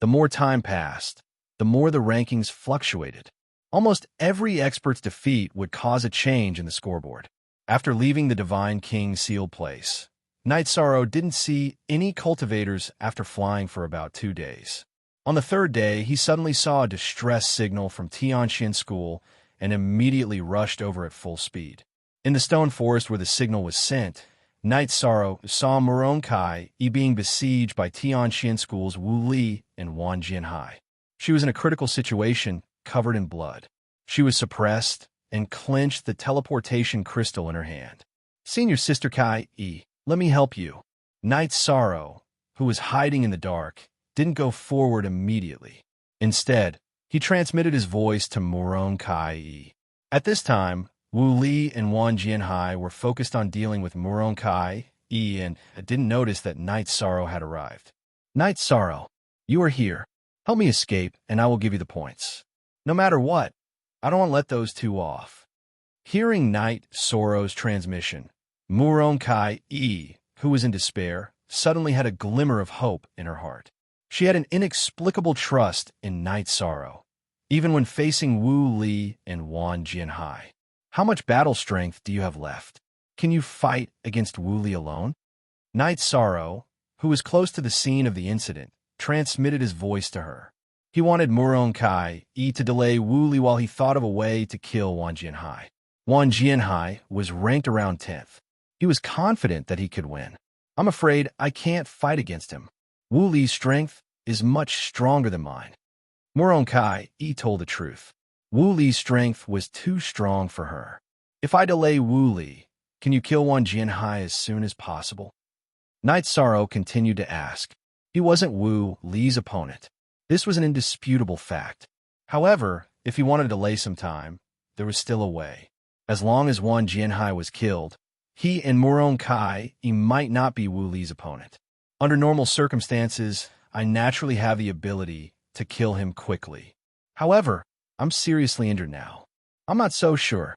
The more time passed, the more the rankings fluctuated. Almost every expert's defeat would cause a change in the scoreboard. After leaving the Divine King's sealed place, Knight Sorrow didn't see any cultivators after flying for about 2 days. On the 3rd day, he suddenly saw a distress signal from Tianqin School and immediately rushed over at full speed. In the stone forest where the signal was sent, Knight Sorrow saw Murong Kai Yi being besieged by Tianqin School's Wu Li and Wan Jinhai. She was in a critical situation, covered in blood. She was suppressed and clenched the teleportation crystal in her hand. Senior Sister Kai-e, let me help you. Knight Sorrow, who was hiding in the dark, didn't go forward immediately. Instead, he transmitted his voice to Muron Kai-e. At this time, Wu Li and Wan Jianhai were focused on dealing with Muron Kai-e and didn't notice that Knight Sorrow had arrived. Knight Sorrow, you are here. Help me escape, and I will give you the points. No matter what, I don't want to let those two off. Hearing Knight Sorrow's transmission, Muron Kai-e, who was in despair, suddenly had a glimmer of hope in her heart. She had an inexplicable trust in Knight Sorrow, even when facing Wu Li and Wan Jianhai. How much battle strength do you have left? Can you fight against Wu Li alone? Knight Sorrow, who was close to the scene of the incident, transmitted his voice to her. He wanted Muron Kai-e to delay Wu Li while he thought of a way to kill Wan Jianhai. Wan Jianhai was ranked around 10th. He was confident that he could win. I'm afraid I can't fight against him. Wu Li's strength is much stronger than mine. Muron Kai-e told the truth. Wu Li's strength was too strong for her. If I delay Wu Li, can you kill Wan Jianhai as soon as possible? Knight Sorrow continued to ask. He wasn't Wu Li's opponent. This was an indisputable fact. However, if he wanted to delay some time, there was still a way. As long as Wan Jianhai was killed, he and Muron Kai-e might not be Wu Li's opponent. Under normal circumstances, I naturally have the ability to kill him quickly. However, I'm seriously injured now. I'm not so sure.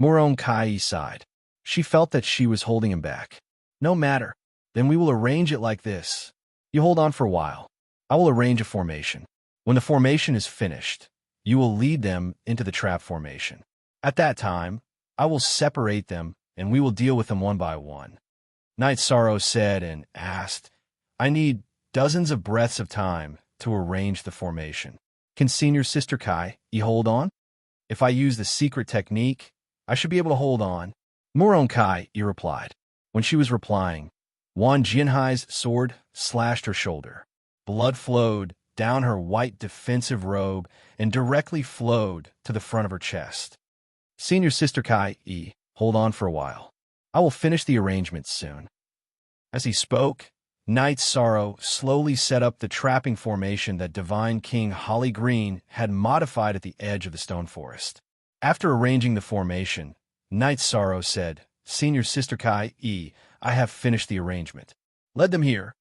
Muron Kai-e sighed. She felt that she was holding him back. No matter. Then we will arrange it like this. You hold on for a while. I will arrange a formation. When the formation is finished, you will lead them into the trap formation. At that time, I will separate them and we will deal with them one by one. Knight Sorrow said and asked, I need dozens of breaths of time to arrange the formation. Can Senior Sister Kai-e hold on? If I use the secret technique, I should be able to hold on. Muron Kai-e replied. When she was replying, Wan Jianhai's sword slashed her shoulder. Blood flowed down her white defensive robe and directly flowed to the front of her chest. Senior Sister Kai-e, hold on for a while. I will finish the arrangements soon. As he spoke, Knight Sorrow slowly set up the trapping formation that Divine King Holly Green had modified at the edge of the stone forest. After arranging the formation, Knight Sorrow said, Senior Sister Kai-e, I have finished the arrangement. Lead them here.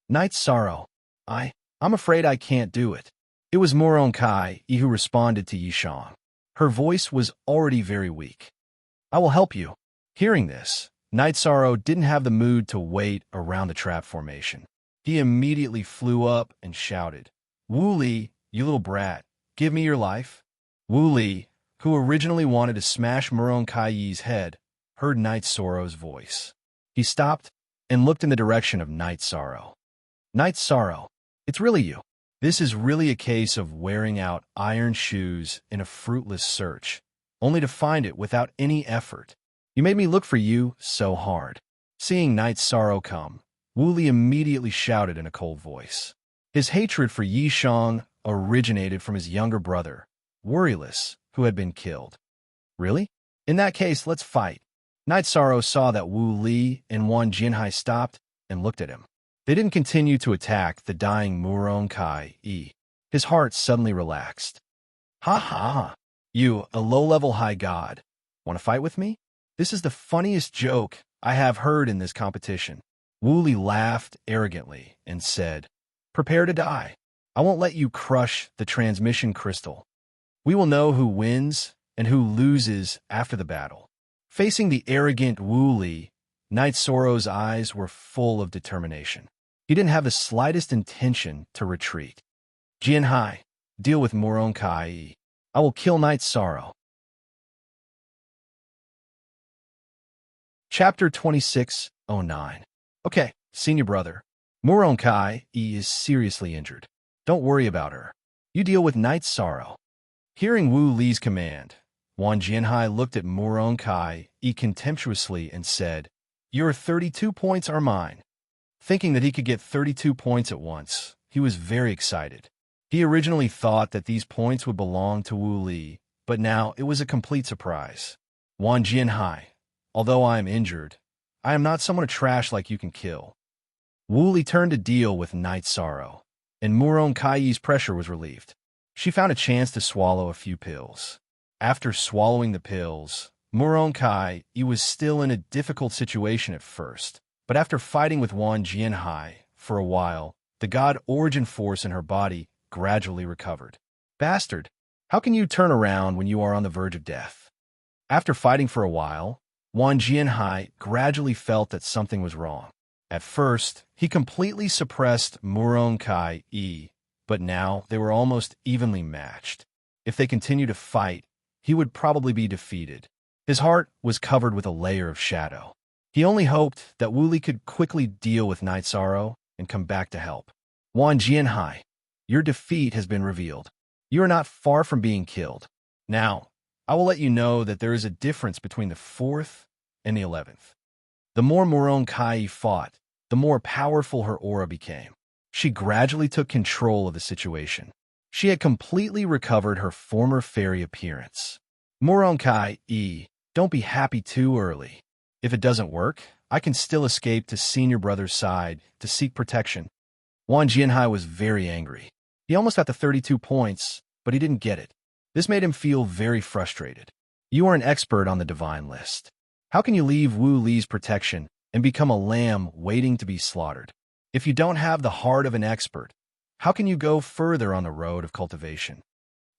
Knight Sorrow, I'm afraid I can't do it. It was Muron Kai-e who responded to Yishang. Her voice was already very weak. I will help you. Hearing this, Knight Sorrow didn't have the mood to wait around the trap formation. He immediately flew up and shouted, Wu Li, you little brat, give me your life. Wu Li, who originally wanted to smash Muron Kai-e's head, heard Knight Sorrow's voice. He stopped and looked in the direction of Knight Sorrow. Knight Sorrow, it's really you. This is really a case of wearing out iron shoes in a fruitless search, only to find it without any effort. You made me look for you so hard. Seeing Knight Sorrow come, Wu Li immediately shouted in a cold voice. His hatred for Yishang originated from his younger brother, Worryless, who had been killed. Really? In that case, let's fight. Knight Sorrow saw that Wu Li and Wan Jianhai stopped and looked at him. They didn't continue to attack the dying Muron Kai-e. His heart suddenly relaxed. Ha ha! You, a low-level high god, want to fight with me? This is the funniest joke I have heard in this competition. Wu Li laughed arrogantly and said, Prepare to die. I won't let you crush the transmission crystal. We will know who wins and who loses after the battle. Facing the arrogant Wu Li, Knight Sorrow's eyes were full of determination. He didn't have the slightest intention to retreat. Jianhai, deal with Muron Kai-e. I will kill Knight Sorrow. Chapter 2609. Okay, senior brother. Muron Kai-e is seriously injured. Don't worry about her. You deal with Knight Sorrow. Hearing Wu Li's command, Wan Jianhai looked at Muron Kai-e contemptuously and said, Your 32 points are mine. Thinking that he could get 32 points at once, he was very excited. He originally thought that these points would belong to Wu Li, but now it was a complete surprise. Wang Jianhai, although I am injured, I am not someone to trash like you can kill. Wu Li turned to deal with Night Sorrow, and Murong Kai's pressure was relieved. She found a chance to swallow a few pills. After swallowing the pills, Murong Kai was still in a difficult situation at first, but after fighting with Wang Jianhai for a while, the god origin force in her body gradually recovered. Bastard, how can you turn around when you are on the verge of death? After fighting for a while, Wang Jianhai gradually felt that something was wrong. At first, he completely suppressed Murong Kai, but now they were almost evenly matched. If they continued to fight, he would probably be defeated. His heart was covered with a layer of shadow. He only hoped that Wu Li could quickly deal with Night Sorrow and come back to help. Wang Jianhai, your defeat has been revealed. You are not far from being killed. Now, I will let you know that there is a difference between the 4th and the 11th. The more Murong Kai fought, the more powerful her aura became. She gradually took control of the situation. She had completely recovered her former fairy appearance. Murong Kai, don't be happy too early. If it doesn't work, I can still escape to senior brother's side to seek protection. Wang Jianhai was very angry. He almost got the 32 points, but he didn't get it. This made him feel very frustrated. You are an expert on the divine list. How can you leave Wu Li's protection and become a lamb waiting to be slaughtered? If you don't have the heart of an expert, how can you go further on the road of cultivation?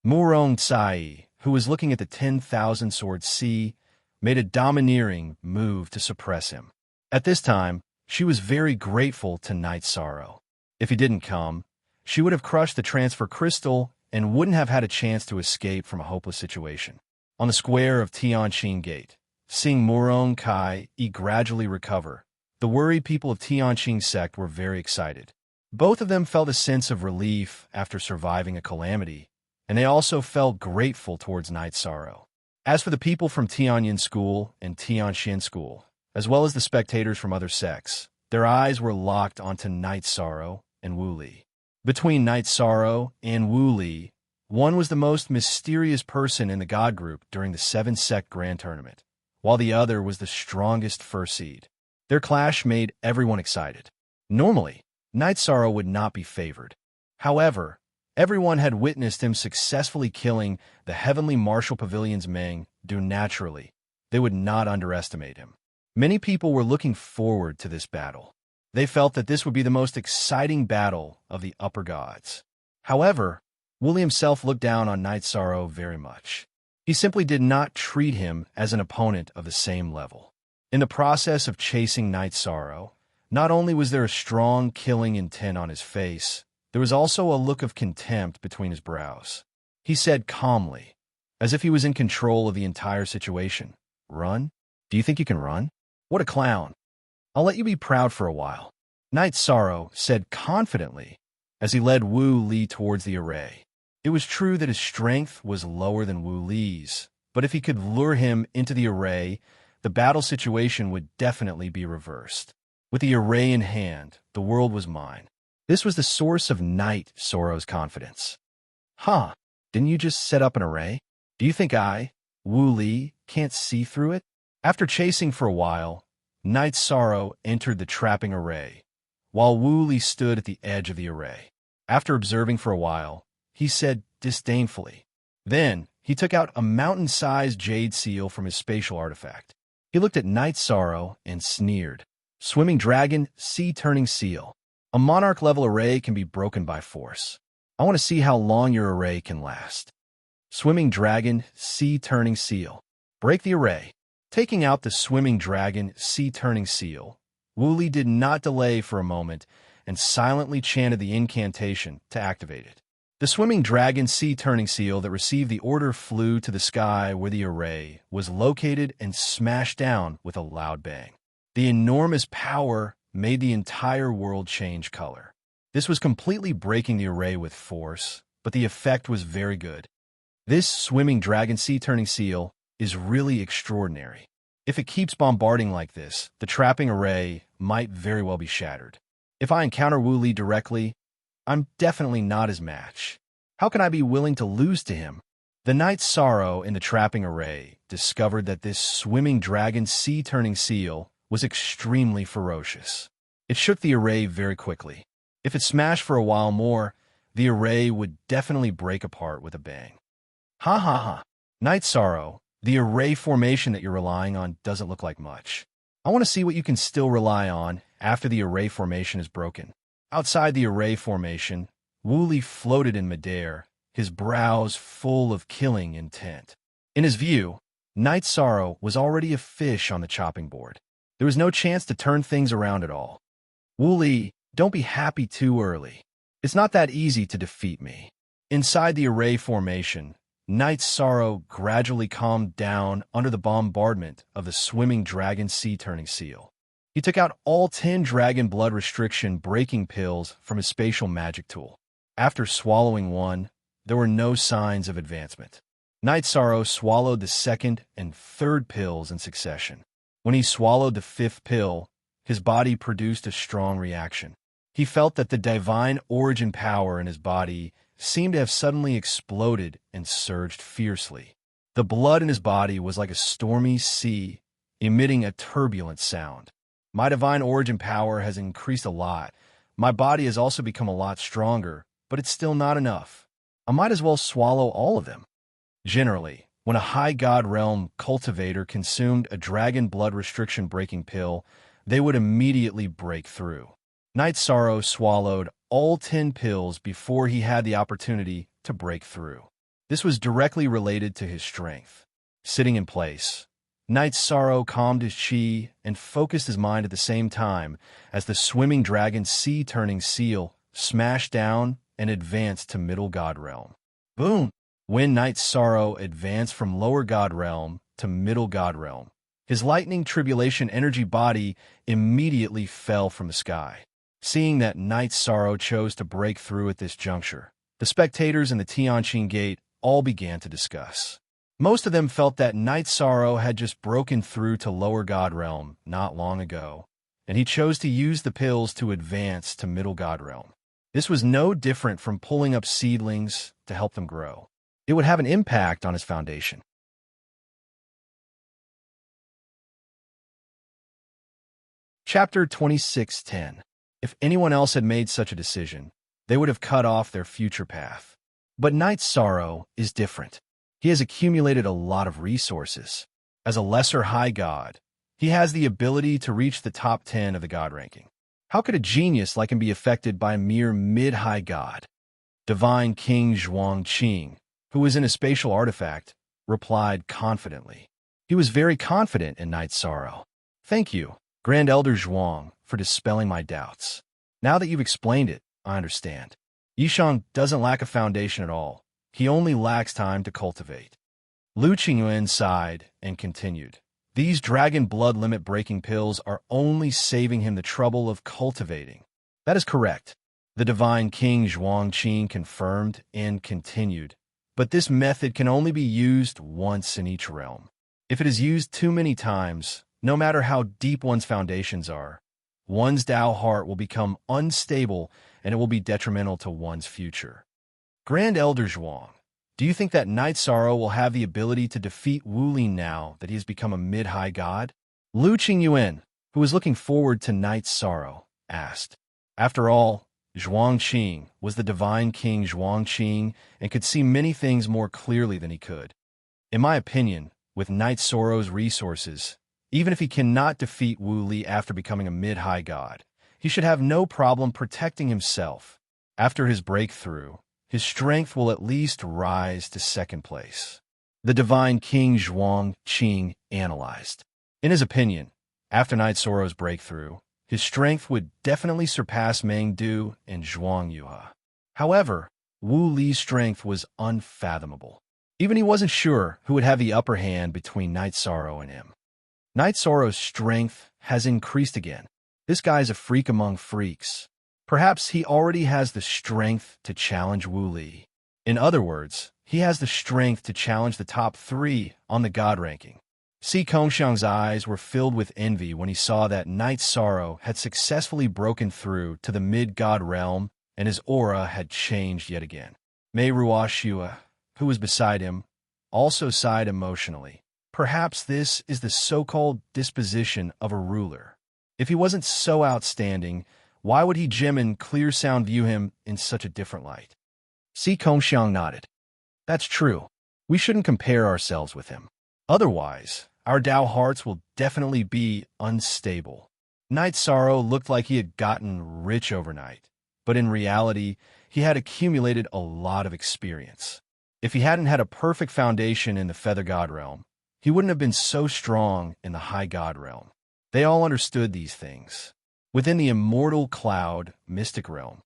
Murong Tsai, who was looking at the 10,000 sword sea, made a domineering move to suppress him. At this time, she was very grateful to Night Sorrow. If he didn't come, she would have crushed the transfer crystal and wouldn't have had a chance to escape from a hopeless situation. On the square of Tianqing Gate, seeing Murong Kai gradually recover, the worried people of Tianqing sect were very excited. Both of them felt a sense of relief after surviving a calamity, and they also felt grateful towards Night Sorrow. As for the people from Tianyin School and Tianxian School, as well as the spectators from other sects, their eyes were locked onto Night Sorrow and Wu Li. Between Night Sorrow and Wu Li, one was the most mysterious person in the God group during the 7-sect Grand Tournament, while the other was the strongest first seed. Their clash made everyone excited. Normally, Night Sorrow would not be favored. However, everyone had witnessed him successfully killing the Heavenly Martial Pavilion's Meng due naturally. They would not underestimate him. Many people were looking forward to this battle. They felt that this would be the most exciting battle of the upper gods. However, Wu Li himself looked down on Night Sorrow very much. He simply did not treat him as an opponent of the same level. In the process of chasing Night Sorrow, not only was there a strong killing intent on his face, there was also a look of contempt between his brows. He said calmly, as if he was in control of the entire situation, "Run? Do you think you can run? What a clown. I'll let you be proud for a while." Night Sorrow said confidently as he led Wu Li towards the array. It was true that his strength was lower than Wu Li's, but if he could lure him into the array, the battle situation would definitely be reversed. With the array in hand, the world was mine. This was the source of Night Sorrow's confidence. Huh, didn't you just set up an array? Do you think I, Wu Li, can't see through it? After chasing for a while, Night Sorrow entered the trapping array, while Wu Li stood at the edge of the array. After observing for a while, he said disdainfully. Then, he took out a mountain-sized jade seal from his spatial artifact. He looked at Night Sorrow and sneered. Swimming Dragon, Sea-Turning Seal. A monarch-level array can be broken by force. I want to see how long your array can last. Swimming Dragon, Sea-Turning Seal. Break the array. Taking out the Swimming Dragon, Sea-Turning Seal, Wu Li did not delay for a moment and silently chanted the incantation to activate it. The Swimming Dragon Sea-Turning Seal that received the order flew to the sky where the array was located and smashed down with a loud bang. The enormous power made the entire world change color. This was completely breaking the array with force, but the effect was very good. This Swimming Dragon Sea-Turning Seal is really extraordinary. If it keeps bombarding like this, the trapping array might very well be shattered. If I encounter Wu Li directly, I'm definitely not his match. How can I be willing to lose to him? The Knight's Sorrow in the trapping array discovered that this swimming dragon sea-turning seal was extremely ferocious. It shook the array very quickly. If it smashed for a while more, the array would definitely break apart with a bang. Ha ha ha. Knight's Sorrow, the array formation that you're relying on doesn't look like much. I want to see what you can still rely on after the array formation is broken. Outside the array formation, Wooly floated in midair, his brows full of killing intent. In his view, Knight's Sorrow was already a fish on the chopping board. There was no chance to turn things around at all. Wooly, don't be happy too early. It's not that easy to defeat me. Inside the array formation, Knight's Sorrow gradually calmed down under the bombardment of the swimming dragon sea-turning seal. He took out all 10 dragon blood restriction breaking pills from his spatial magic tool. After swallowing one, there were no signs of advancement. Knight's Sorrow swallowed the second and third pills in succession. When he swallowed the 5th pill, his body produced a strong reaction. He felt that the divine origin power in his body seemed to have suddenly exploded and surged fiercely. The blood in his body was like a stormy sea, emitting a turbulent sound. My divine origin power has increased a lot. My body has also become a lot stronger, but it's still not enough. I might as well swallow all of them. Generally, when a high god realm cultivator consumed a dragon blood restriction breaking pill, they would immediately break through. Knight's Sorrow swallowed all 10 pills before he had the opportunity to break through. This was directly related to his strength. Sitting in place, Knight's Sorrow calmed his chi and focused his mind at the same time as the swimming dragon sea-turning seal smashed down and advanced to Middle God Realm. Boom! When Knight's Sorrow advanced from Lower God Realm to Middle God Realm, his lightning tribulation energy body immediately fell from the sky. Seeing that Knight's Sorrow chose to break through at this juncture, the spectators in the Tianqing Gate all began to discuss. Most of them felt that Knight's Sorrow had just broken through to Lower God Realm not long ago, and he chose to use the pills to advance to Middle God Realm. This was no different from pulling up seedlings to help them grow. It would have an impact on his foundation. Chapter 26:10. If anyone else had made such a decision, they would have cut off their future path. But Knight's Sorrow is different. He has accumulated a lot of resources. As a lesser high god, he has the ability to reach the top 10 of the god ranking. How could a genius like him be affected by a mere mid-high god? Divine King Zhuangqing, who was in a spatial artifact, replied confidently. He was very confident in Knight's Sorrow. Thank you, Grand Elder Zhuang, for dispelling my doubts. Now that you've explained it, I understand. Yishang doesn't lack a foundation at all. He only lacks time to cultivate. Lu Qingyuan sighed and continued. These dragon blood limit breaking pills are only saving him the trouble of cultivating. That is correct. The divine King Zhuangqing confirmed and continued. But this method can only be used once in each realm. If it is used too many times, no matter how deep one's foundations are, one's Tao heart will become unstable and it will be detrimental to one's future. Grand Elder Zhuang, do you think that Knight's Sorrow will have the ability to defeat Wu Lin now that he has become a mid-high god? Lu Qingyuan, who was looking forward to Knight's Sorrow, asked. After all, Zhuangqing was the divine king Zhuangqing and could see many things more clearly than he could. In my opinion, with Knight's Sorrow's resources, even if he cannot defeat Wu Li after becoming a mid-high god, he should have no problem protecting himself. After his breakthrough, his strength will at least rise to second place. The divine king Zhuangqing analyzed. In his opinion, after Knight's Sorrow's breakthrough, his strength would definitely surpass Meng Du and Zhuang Yuha. However, Wu Li's strength was unfathomable. Even he wasn't sure who would have the upper hand between Knight's Sorrow and him. Knight's Sorrow's strength has increased again. This guy's a freak among freaks. Perhaps he already has the strength to challenge Wu Li. In other words, he has the strength to challenge the top 3 on the god ranking. Si Kongxiang's eyes were filled with envy when he saw that Knight's Sorrow had successfully broken through to the mid-god realm and his aura had changed yet again. Mei Ruoxua, who was beside him, also sighed emotionally. Perhaps this is the so-called disposition of a ruler. If he wasn't so outstanding, why would he Jim and Clear Sound view him in such a different light? Si Kongxiang nodded. That's true. We shouldn't compare ourselves with him. Otherwise, our Dao hearts will definitely be unstable. Knight Sorrow looked like he had gotten rich overnight, but in reality, he had accumulated a lot of experience. If he hadn't had a perfect foundation in the Feather God realm, he wouldn't have been so strong in the High God realm. They all understood these things. Within the immortal cloud mystic realm,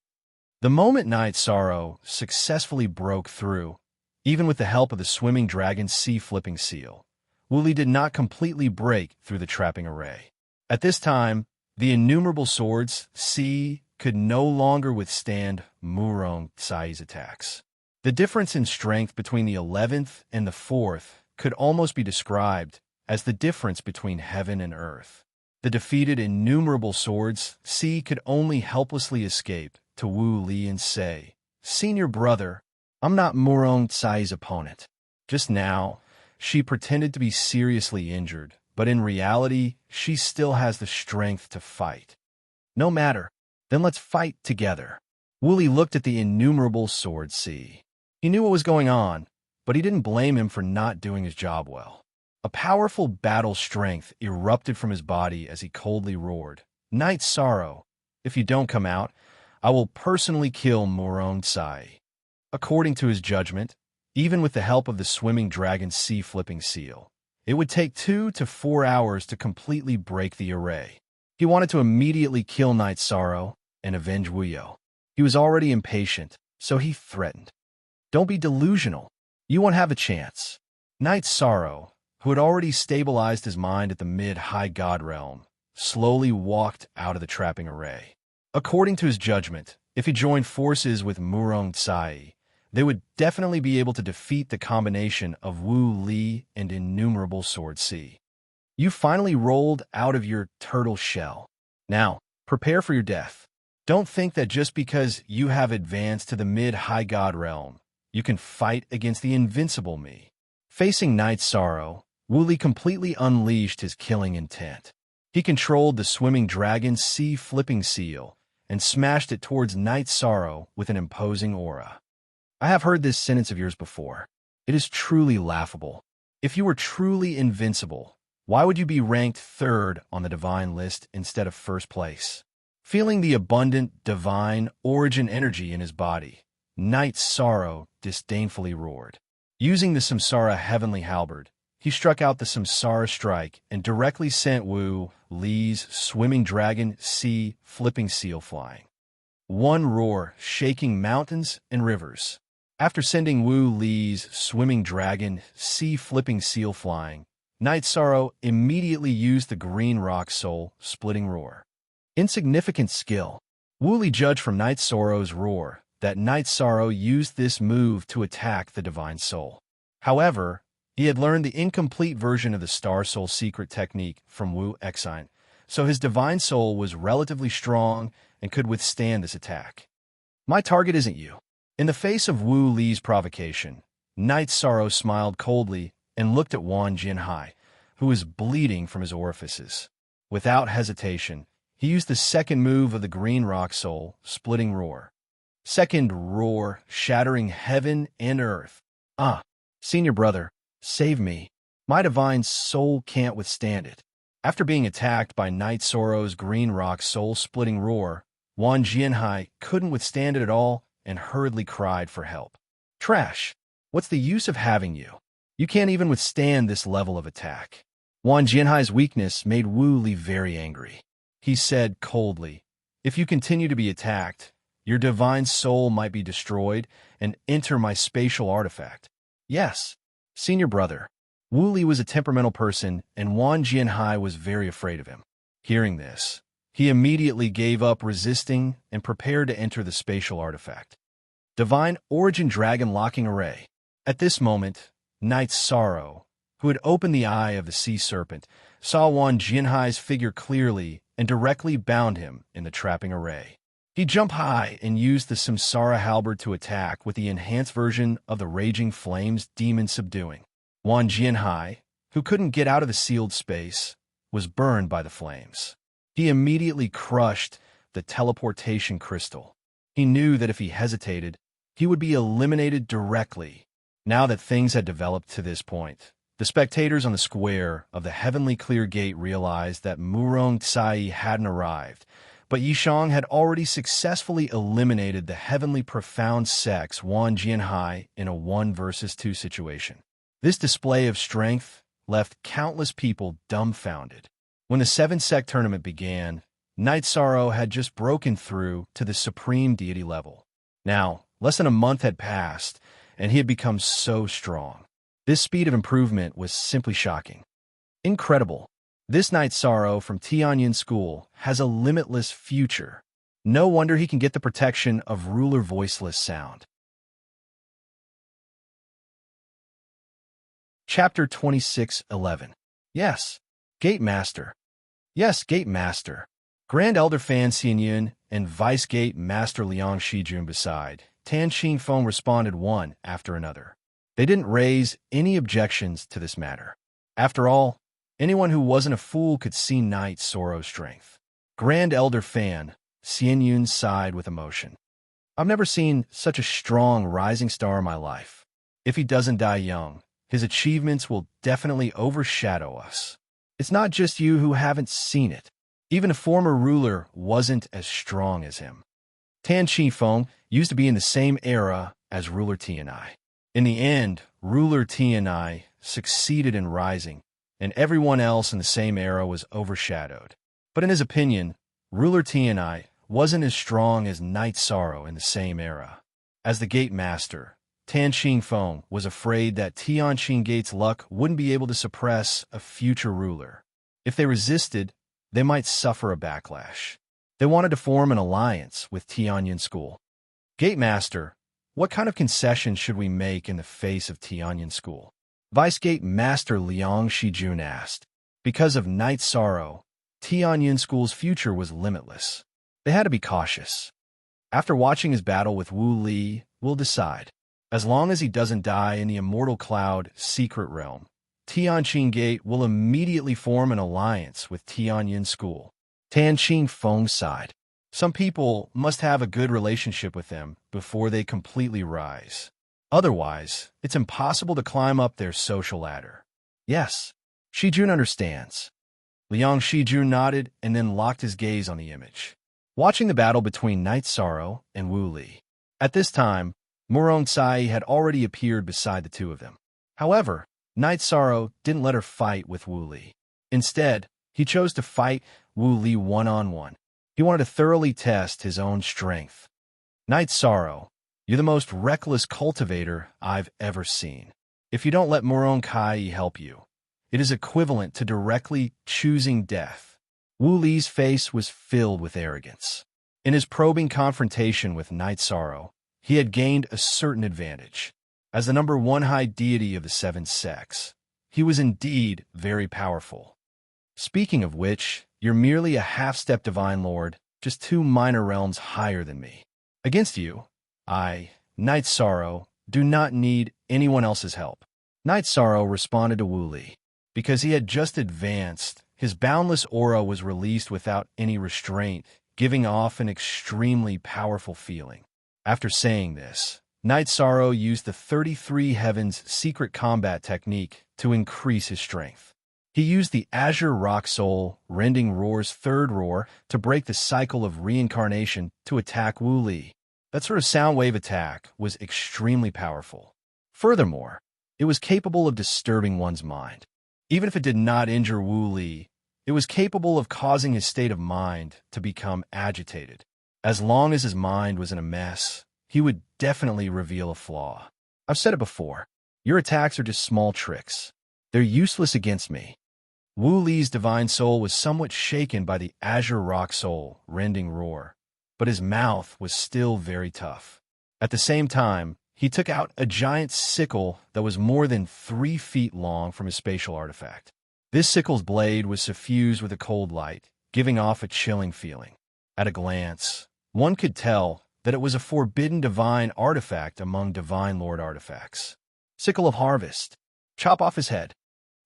the moment Knight Sorrow successfully broke through, even with the help of the swimming dragon sea-flipping seal, Wooly did not completely break through the trapping array. At this time, the innumerable swords, sea, could no longer withstand Murong Tsai's attacks. The difference in strength between the 11th and the 4th could almost be described as the difference between heaven and earth. The defeated innumerable swords, sea could only helplessly escape to Wu Li and say, "Senior brother, I'm not Murong Tsai's opponent." Just now, she pretended to be seriously injured, but in reality, she still has the strength to fight. No matter, then let's fight together. Wooly looked at the innumerable sword sea. He knew what was going on, but he didn't blame him for not doing his job well. A powerful battle strength erupted from his body as he coldly roared, "Knight Sorrow, if you don't come out, I will personally kill Murong Tsai." According to his judgment, even with the help of the swimming dragon sea-flipping seal, it would take 2 to 4 hours to completely break the array. He wanted to immediately kill Knight Sorrow and avenge Wuyo. He was already impatient, so he threatened. "Don't be delusional. You won't have a chance." Knight Sorrow, who had already stabilized his mind at the mid-high god realm, slowly walked out of the trapping array. According to his judgment, if he joined forces with Murong Tsai, they would definitely be able to defeat the combination of Wu Li and innumerable sword sea. You finally rolled out of your turtle shell. Now, prepare for your death. Don't think that just because you have advanced to the mid-high god realm, you can fight against the invincible me. Facing Knight Sorrow, Wooly completely unleashed his killing intent. He controlled the swimming dragon's sea-flipping seal and smashed it towards Knight Sorrow with an imposing aura. I have heard this sentence of yours before. It is truly laughable. If you were truly invincible, why would you be ranked 3rd on the divine list instead of 1st place? Feeling the abundant divine origin energy in his body, Knight Sorrow disdainfully roared. Using the Samsara heavenly halberd, he struck out the Samsara strike and directly sent Wu Li's swimming dragon sea-flipping seal flying. One roar shaking mountains and rivers. After sending Wu Li's swimming dragon sea-flipping seal flying, Knight Sorrow immediately used the green rock soul splitting roar. Insignificant skill. Wu Li judged from Knight Sorrow's roar that Knight Sorrow used this move to attack the divine soul. However, he had learned the incomplete version of the Star Soul secret technique from Wu Exine, so his divine soul was relatively strong and could withstand this attack. My target isn't you. In the face of Wu Li's provocation, Knight Sorrow smiled coldly and looked at Wan Jinhai, who was bleeding from his orifices. Without hesitation, he used the second move of the green rock soul, splitting roar. Second roar, shattering heaven and earth. "Ah, senior brother, save me. My divine soul can't withstand it." After being attacked by Knight Sorrow's green rock soul-splitting roar, Wan Jianhai couldn't withstand it at all and hurriedly cried for help. "Trash! What's the use of having you? You can't even withstand this level of attack." Wan Jianhai's weakness made Wu Li very angry. He said coldly, "If you continue to be attacked, your divine soul might be destroyed and enter my spatial artifact." "Yes, senior brother." Wu Li was a temperamental person, and Wan Jianhai was very afraid of him. Hearing this, he immediately gave up resisting and prepared to enter the spatial artifact. Divine Origin Dragon Locking Array. At this moment, Knight Sorrow, who had opened the eye of the sea serpent, saw Wan Jianhai's figure clearly and directly bound him in the trapping array. He jumped high and used the Samsara halberd to attack with the enhanced version of the Raging Flames demon subduing. Wan Jianhai, who couldn't get out of the sealed space, was burned by the flames. He immediately crushed the teleportation crystal. He knew that if he hesitated, he would be eliminated directly. Now that things had developed to this point, the spectators on the square of the Heavenly Clear Gate realized that Murong Tsai hadn't arrived, but Yishang had already successfully eliminated the Heavenly Profound Sex Wan Jianhai in a 1 versus 2 situation. This display of strength left countless people dumbfounded. When the 7-sec tournament began, Night Sorrow had just broken through to the supreme deity level. Now, less than a month had passed, and he had become so strong. This speed of improvement was simply shocking. Incredible. This Night Sorrow from Tianyin School has a limitless future. No wonder he can get the protection of Ruler Voiceless Sound. Chapter 26:11. Yes, Gate Master. Yes, Gate Master. Grand Elder Fan Xianyun and Vice Gate Master Liang Shijun beside Tan Xingfeng responded one after another. They didn't raise any objections to this matter. After all, anyone who wasn't a fool could see Night Sorrow's strength. Grand Elder Fan Xianyun sighed with emotion. I've never seen such a strong rising star in my life. If he doesn't die young, his achievements will definitely overshadow us. It's not just you who haven't seen it. Even a former ruler wasn't as strong as him. Tan Xingfeng used to be in the same era as Ruler Tianai. In the end, Ruler Tianai succeeded in rising, and everyone else in the same era was overshadowed. But in his opinion, Ruler Tianai wasn't as strong as Night Sorrow in the same era. As the Gate Master, Tan Xingfeng was afraid that Tianqing Gate's luck wouldn't be able to suppress a future ruler. If they resisted, they might suffer a backlash. They wanted to form an alliance with Tianyin School. Gate Master, what kind of concessions should we make in the face of Tianyin School? Vice Gate Master Liang Shijun asked. Because of Night Sorrow, Tianyin School's future was limitless. They had to be cautious. After watching his battle with Wu Li, we'll decide. As long as he doesn't die in the Immortal Cloud secret realm, Tianqing Gate will immediately form an alliance with Tianyin School. Tan Xingfeng sighed. Some people must have a good relationship with them before they completely rise. Otherwise, it's impossible to climb up their social ladder. Yes, Shijun understands. Liang Shijun nodded and then locked his gaze on the image, watching the battle between Night Sorrow and Wu Li. At this time, Murong Tsai had already appeared beside the two of them. However, Night Sorrow didn't let her fight with Wu Li. Instead, he chose to fight Wu Li one-on-one. He wanted to thoroughly test his own strength. Night Sorrow, you're the most reckless cultivator I've ever seen. If you don't let Murong Kai help you, it is equivalent to directly choosing death. Wu Li's face was filled with arrogance. In his probing confrontation with Night Sorrow, he had gained a certain advantage. As the number 1 high deity of the 7 sects, he was indeed very powerful. Speaking of which, you're merely a half-step divine lord, just 2 minor realms higher than me. Against you, I, Night Sorrow, do not need anyone else's help. Night Sorrow responded to Wu Li. Because he had just advanced, his boundless aura was released without any restraint, giving off an extremely powerful feeling. After saying this, Night Sorrow used the 33 Heavens secret combat technique to increase his strength. He used the Azure Rock Soul, Rending Roar's 3rd roar, to break the cycle of reincarnation to attack Wu Li. That sort of sound wave attack was extremely powerful. Furthermore, it was capable of disturbing one's mind. Even if it did not injure Wu Li, it was capable of causing his state of mind to become agitated. As long as his mind was in a mess, he would definitely reveal a flaw. I've said it before, your attacks are just small tricks. They're useless against me. Wu Li's divine soul was somewhat shaken by the Azure Rock Soul, Rending Roar, but his mouth was still very tough. At the same time, he took out a giant sickle that was more than 3 feet long from his spatial artifact. This sickle's blade was suffused with a cold light, giving off a chilling feeling. At a glance, One could tell that it was a forbidden divine artifact among divine lord artifacts. Sickle of Harvest. Chop off his head.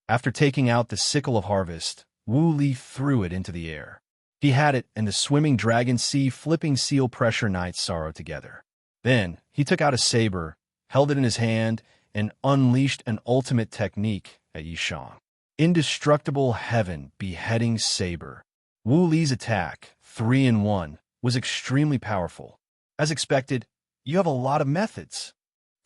After taking out the Sickle of Harvest, Wu Li threw it into the air. He had it and the swimming dragon sea flipping seal pressure Knight's Sorrow together. Then, he took out a saber, held it in his hand, and unleashed an ultimate technique at Yishang. Indestructible Heaven Beheading Saber. Wu Li's attack, 3-in-1, was extremely powerful. As expected, you have a lot of methods.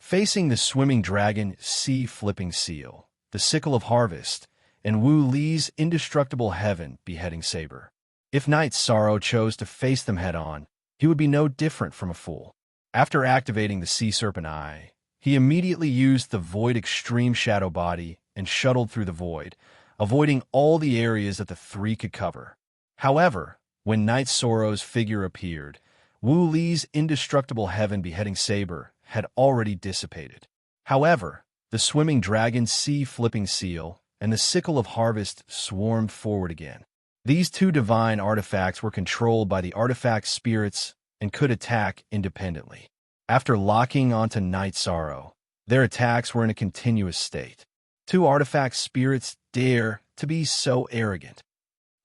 Facing the swimming dragon sea flipping seal, the Sickle of Harvest, and Wu Li's Indestructible Heaven Beheading Saber. If Knight's Sorrow chose to face them head-on, he would be no different from a fool. After activating the Sea Serpent Eye, he immediately used the Void Extreme Shadow Body and shuttled through the void, avoiding all the areas that the three could cover. However, when Knight's Sorrow's figure appeared, Wu Li's Indestructible Heaven Beheading Saber had already dissipated. However, the swimming dragon sea flipping seal and the Sickle of Harvest swarmed forward again. These two divine artifacts were controlled by the artifact spirits and could attack independently. After locking onto Knight's Sorrow, their attacks were in a continuous state. Two artifact spirits dare to be so arrogant.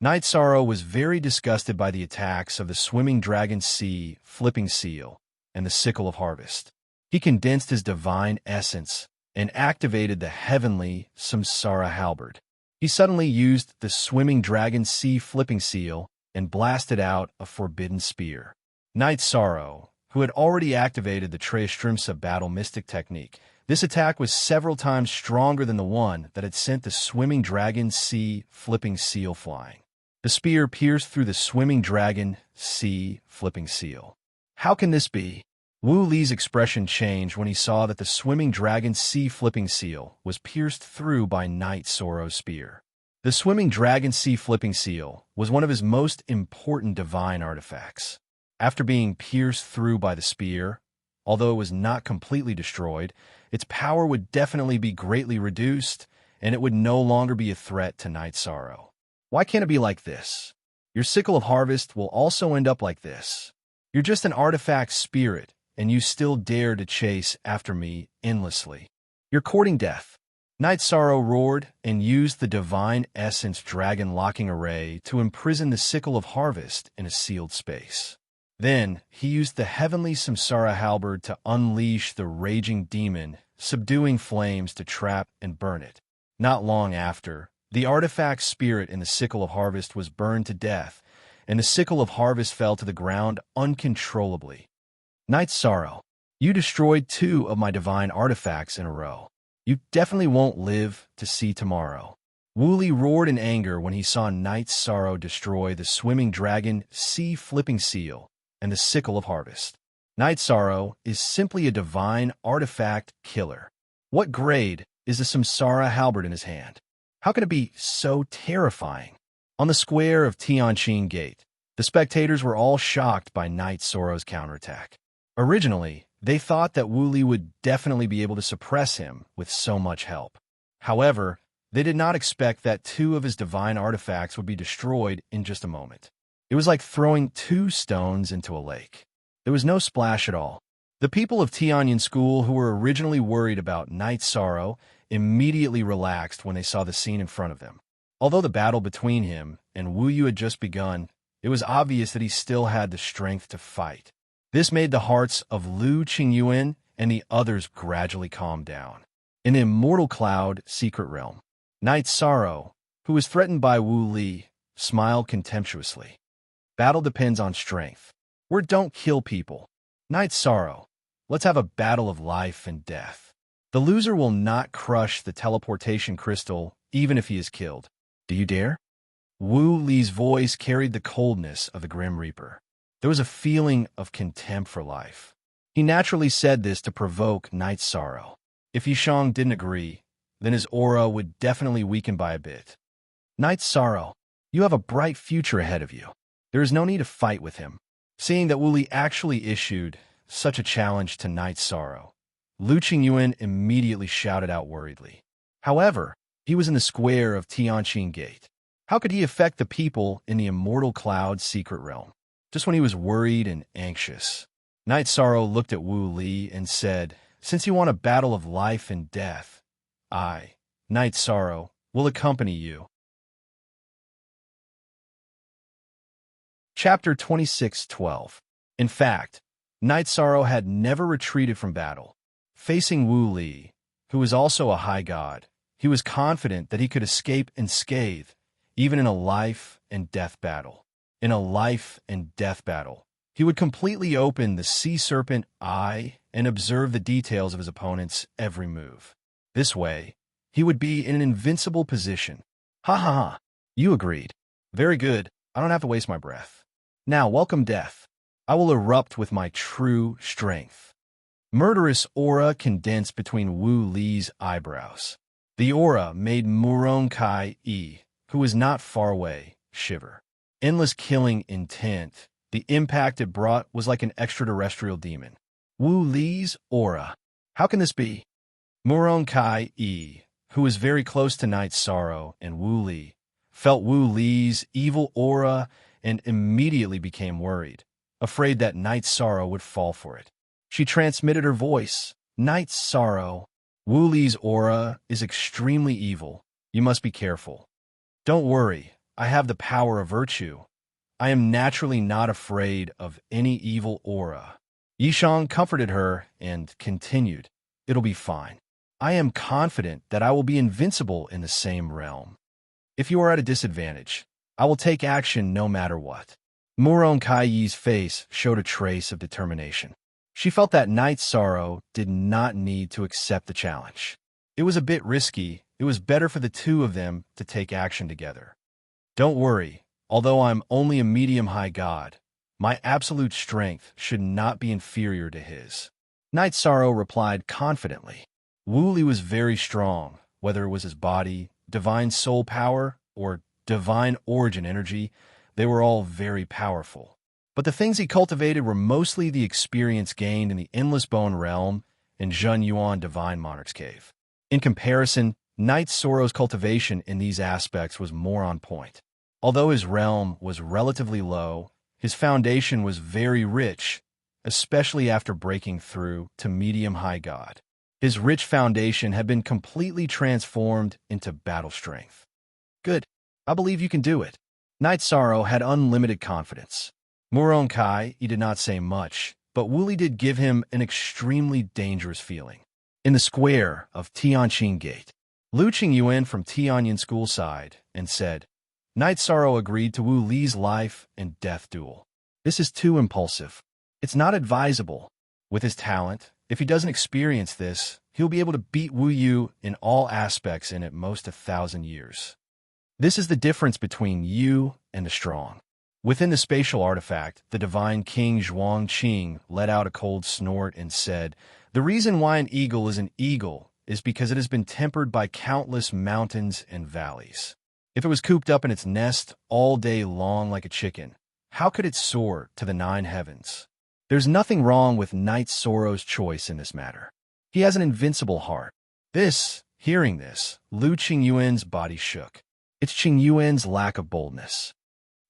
Knight's Sorrow was very disgusted by the attacks of the swimming dragon sea flipping seal and the Sickle of Harvest. He condensed his divine essence and activated the heavenly Samsara halberd. He suddenly used the swimming dragon sea flipping seal and blasted out a forbidden spear. Knight's Sorrow, who had already activated the Treastrimsa battle mystic technique, this attack was several times stronger than the one that had sent the swimming dragon sea flipping seal flying. The spear pierced through the swimming dragon sea flipping seal. How can this be? Wu Li's expression changed when he saw that the swimming dragon sea flipping seal was pierced through by Knight's Sorrow's spear. The swimming dragon sea flipping seal was one of his most important divine artifacts. After being pierced through by the spear, although it was not completely destroyed, its power would definitely be greatly reduced, and it would no longer be a threat to Knight's Sorrow. Why can't it be like this? Your Sickle of Harvest will also end up like this. You're just an artifact spirit, and you still dare to chase after me endlessly. You're courting death. Knight's Sorrow roared and used the Divine Essence Dragon Locking Array to imprison the Sickle of Harvest in a sealed space. Then, he used the Heavenly Samsara halberd to unleash the raging demon, subduing flames to trap and burn it. Not long after, the artifact spirit in the Sickle of Harvest was burned to death, and the Sickle of Harvest fell to the ground uncontrollably. Knight's Sorrow, you destroyed 2 of my divine artifacts in a row. You definitely won't live to see tomorrow. Wu Li roared in anger when he saw Knight's Sorrow destroy the swimming dragon sea flipping seal and the Sickle of Harvest. Knight's Sorrow is simply a divine artifact killer. What grade is the Samsara halberd in his hand? How can it be so terrifying? On the square of Tianqing Gate, the spectators were all shocked by Knight's Sorrow's counterattack. Originally, they thought that Wu Li would definitely be able to suppress him with so much help. However, they did not expect that 2 of his divine artifacts would be destroyed in just a moment. It was like throwing 2 stones into a lake. There was no splash at all. The people of Tianyan School who were originally worried about Knight's Sorrow immediately relaxed when they saw the scene in front of them. Although the battle between him and Wu Yu had just begun, it was obvious that he still had the strength to fight. This made the hearts of Lu Qingyuan and the others gradually calm down. In the Immortal Cloud Secret Realm, Knight's Sorrow, who was threatened by Wu Li, smiled contemptuously. Battle depends on strength. Word don't kill people. Knight's Sorrow, let's have a battle of life and death. The loser will not crush the teleportation crystal even if he is killed. Do you dare? Wu Li's voice carried the coldness of the Grim Reaper. There was a feeling of contempt for life. He naturally said this to provoke Knight's Sorrow. If Yishang didn't agree, then his aura would definitely weaken by a bit. Knight's Sorrow, you have a bright future ahead of you. There is no need to fight with him. Seeing that Wu Li actually issued such a challenge to Knight's Sorrow, Lu Qingyuan immediately shouted out worriedly. However, he was in the square of Tianqing Gate. How could he affect the people in the Immortal Cloud Secret Realm? just when he was worried and anxious. Night Sorrow looked at Wu Li and said, "Since you want a battle of life and death, I, Night Sorrow, will accompany you." Chapter 26:12. In fact, Night Sorrow had never retreated from battle. Facing Wu Li, who was also a high god, he was confident that he could escape unscathed, even in a life and death battle. In a life and death battle, he would completely open the sea serpent eye and observe the details of his opponent's every move. This way, he would be in an invincible position. Ha ha ha, you agreed. Very good, I don't have to waste my breath. Now, welcome death. I will erupt with my true strength. Murderous aura condensed between Wu Li's eyebrows. The aura made Muron Kai-e, who was not far away, shiver. Endless killing intent, the impact it brought was like an extraterrestrial demon. Wu Li's aura. How can this be? Muron Kai-e, who was very close to Night Sorrow and Wu Li, felt Wu Li's evil aura and immediately became worried, afraid that Night Sorrow would fall for it. She transmitted her voice, "Night Sorrow, Wu Li's aura is extremely evil. You must be careful." "Don't worry, I have the power of virtue. I am naturally not afraid of any evil aura." Yishang comforted her and continued, "It'll be fine. I am confident that I will be invincible in the same realm. If you are at a disadvantage, I will take action no matter what." Muron Kai's face showed a trace of determination. She felt that Night Sorrow did not need to accept the challenge. It was a bit risky. It was better for the two of them to take action together. "Don't worry, although I'm only a medium-high god, my absolute strength should not be inferior to his." Night Sorrow replied confidently. Wu Li was very strong, whether it was his body, divine soul power, or divine origin energy. They were all very powerful. But the things he cultivated were mostly the experience gained in the Endless Bone Realm and Zhun Yuan Divine Monarch's Cave. In comparison, Night Sorrow's cultivation in these aspects was more on point. Although his realm was relatively low, his foundation was very rich, especially after breaking through to medium-high god. His rich foundation had been completely transformed into battle strength. "Good. I believe you can do it." Night Sorrow had unlimited confidence. Muron Kai, he did not say much, but Wu Li did give him an extremely dangerous feeling. In the square of Tianqing Gate, Lu Qingyuan from Tianyin School sighed and said, "Night Sorrow agreed to Wu Li's life and death duel. This is too impulsive. It's not advisable. With his talent, if he doesn't experience this, he'll be able to beat Wu Yu in all aspects in at most 1,000 years. This is the difference between you and the strong." Within the spatial artifact, the divine king Zhuang Qing let out a cold snort and said, "The reason why an eagle is an eagle is because it has been tempered by countless mountains and valleys. If it was cooped up in its nest all day long like a chicken, how could it soar to the 9 heavens? There's nothing wrong with Night Sorrow's choice in this matter. He has an invincible heart." Hearing this, Lu Qingyuan's body shook. It's Qingyuan's lack of boldness.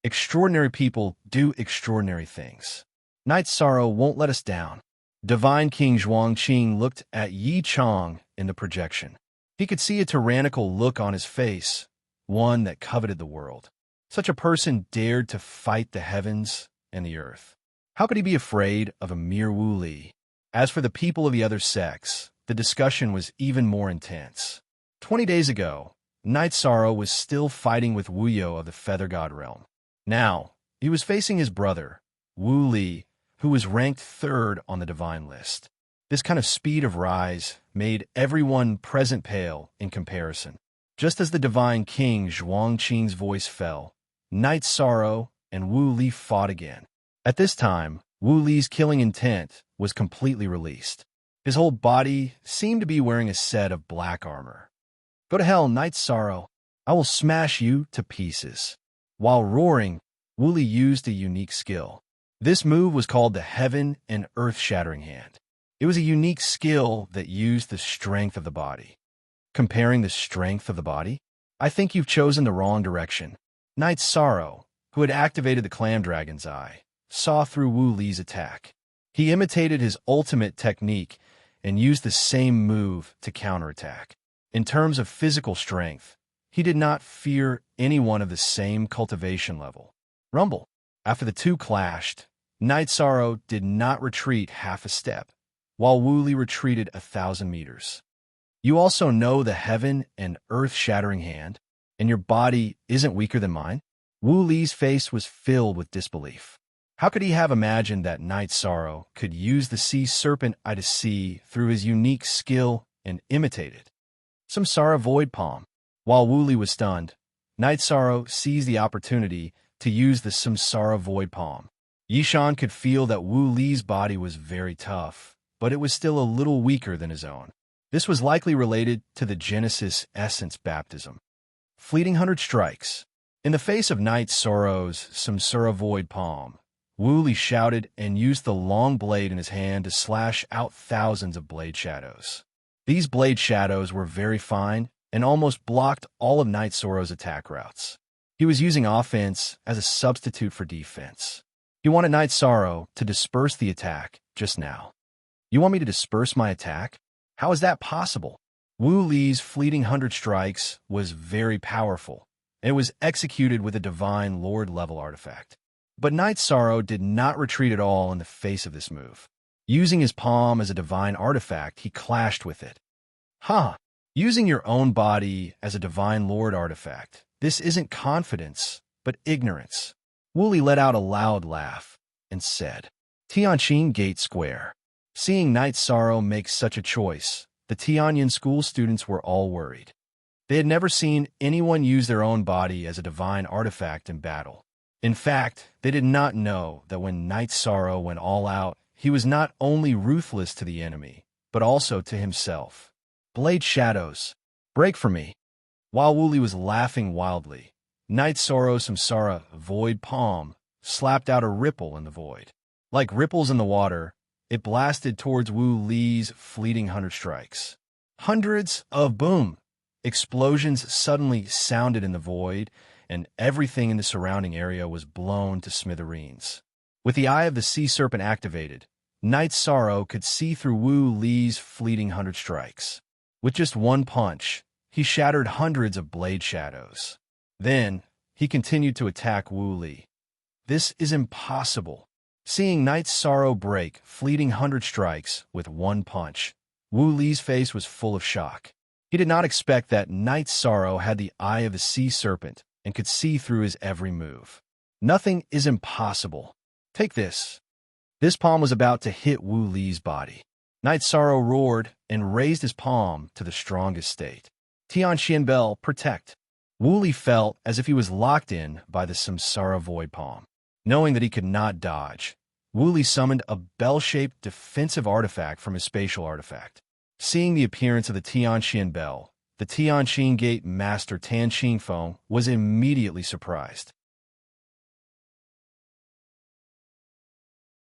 Extraordinary people do extraordinary things. Night Sorrow won't let us down. Divine King Zhuang Qing looked at Yi Chang in the projection. He could see a tyrannical look on his face, one that coveted the world. Such a person dared to fight the heavens and the earth. How could he be afraid of a mere Wu Li? As for the people of the other sex, the discussion was even more intense. 20 days ago, Night Sorrow was still fighting with Wu Yo of the Feather God realm. Now, he was facing his brother, Wu Li, who was ranked 3rd on the divine list. This kind of speed of rise made everyone present pale in comparison. Just as the divine king Zhuang Qing's voice fell, Night Sorrow and Wu Li fought again. At this time, Wu Li's killing intent was completely released. His whole body seemed to be wearing a set of black armor. "Go to hell, Night Sorrow. I will smash you to pieces." While roaring, Wu Li used a unique skill. This move was called the Heaven and Earth-Shattering Hand. It was a unique skill that used the strength of the body. Comparing the strength of the body? I think you've chosen the wrong direction. Night Sorrow, who had activated the Clam Dragon's Eye, saw through Wu Li's attack. He imitated his ultimate technique and used the same move to counterattack. In terms of physical strength, he did not fear anyone of the same cultivation level. Rumble. After the two clashed, Night Sorrow did not retreat half a step, while Wu Li retreated 1,000 meters. You also know the heaven and earth-shattering hand, and your body isn't weaker than mine? Wu Li's face was filled with disbelief. How could he have imagined that Night Sorrow could use the sea serpent eye to see through his unique skill and imitate it? Samsara Void Palm. While Wu Li was stunned, Night Sorrow seized the opportunity to use the Samsara Void Palm. Yishan could feel that Wu Li's body was very tough, but it was still a little weaker than his own. This was likely related to the Genesis Essence Baptism. Fleeting 100 strikes. In the face of Night Sorrow's Samsara Void Palm, Wu Li shouted and used the long blade in his hand to slash out thousands of blade shadows. These blade shadows were very fine and almost blocked all of Night Sorrow's attack routes. He was using offense as a substitute for defense. He wanted Night Sorrow to disperse the attack just now. You want me to disperse my attack? How is that possible? Wu Li's fleeting 100 strikes was very powerful, and it was executed with a Divine Lord level artifact. But Night Sorrow did not retreat at all in the face of this move. Using his palm as a divine artifact, he clashed with it. Using your own body as a Divine Lord artifact. This isn't confidence, but ignorance. Wu Li let out a loud laugh and said, Tianqin Gate Square. Seeing Night Sorrow make such a choice, the Tianyan school students were all worried. They had never seen anyone use their own body as a divine artifact in battle. In fact, they did not know that when Night Sorrow went all out, he was not only ruthless to the enemy, but also to himself. Blade shadows, break for me. While Wu Li was laughing wildly, Night Sorrow's Samsara Void Palm slapped out a ripple in the void. Like ripples in the water, it blasted towards Wu Li's fleeting 100 strikes. Hundreds of boom explosions suddenly sounded in the void, and everything in the surrounding area was blown to smithereens. With the Eye of the Sea Serpent activated, Night Sorrow could see through Wu Li's fleeting 100 strikes. With just one punch, he shattered hundreds of blade shadows. Then, he continued to attack Wu Li. This is impossible. Seeing Night Sorrow break fleeting 100 strikes with one punch, Wu Li's face was full of shock. He did not expect that Night Sorrow had the Eye of the Sea Serpent and could see through his every move. Nothing is impossible. Take this. This palm was about to hit Wu Li's body. Night Sorrow roared and raised his palm to the strongest state. Tianqian Bell, protect. Wu Li felt as if he was locked in by the Samsara Void Palm. Knowing that he could not dodge, Wu Li summoned a bell-shaped defensive artifact from his spatial artifact. Seeing the appearance of the Tianqian Bell, the Tianqin Gate Master Tan Qingfeng was immediately surprised.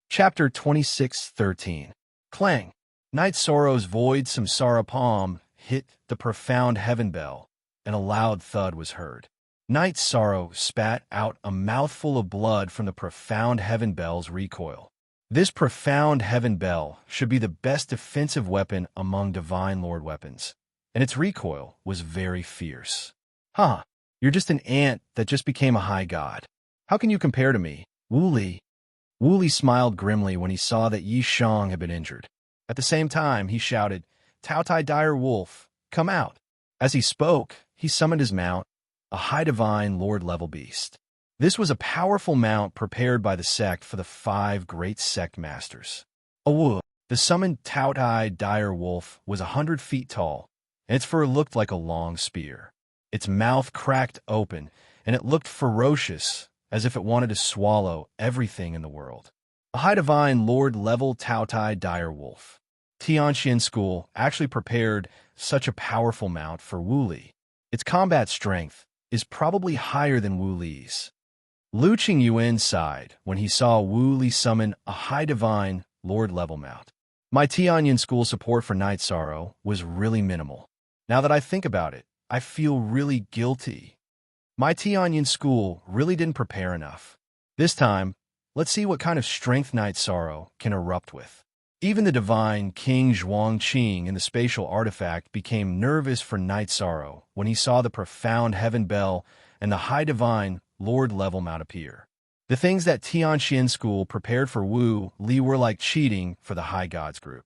Chapter 26:13. Clang. Night Sorrow's Void Samsara Palm hit the profound heaven bell, and a loud thud was heard. Night Sorrow spat out a mouthful of blood from the profound heaven bell's recoil. This profound heaven bell should be the best defensive weapon among Divine Lord weapons, and its recoil was very fierce. You're just an ant that just became a high god. How can you compare to me, Wu Li? Wu Li smiled grimly when he saw that Yi Shang had been injured. At the same time, he shouted, Tao Tai Dire Wolf, come out. As he spoke, he summoned his mount, a high divine Lord-level beast. This was a powerful mount prepared by the sect for the 5 great sect masters. The summoned Tao Tai Dire Wolf was 100 feet tall, and its fur looked like a long spear. Its mouth cracked open, and it looked ferocious, as if it wanted to swallow everything in the world. A high divine Lord-level Tao Tai Dire Wolf. Tianqian School actually prepared such a powerful mount for Wu Li. Its combat strength is probably higher than Wu Li's. Lu Qingyuan sighed when he saw Wu Li summon a high divine Lord-level mount. My Tianyan School support for Night Sorrow was really minimal. Now that I think about it, I feel really guilty. My Tianyan School really didn't prepare enough. This time, let's see what kind of strength Night Sorrow can erupt with. Even the divine King Zhuangqing in the spatial artifact became nervous for Night Sorrow when he saw the profound Heaven Bell and the high divine Lord level mount appear. The things that Tianxian school prepared for Wu Li were like cheating for the High Gods group.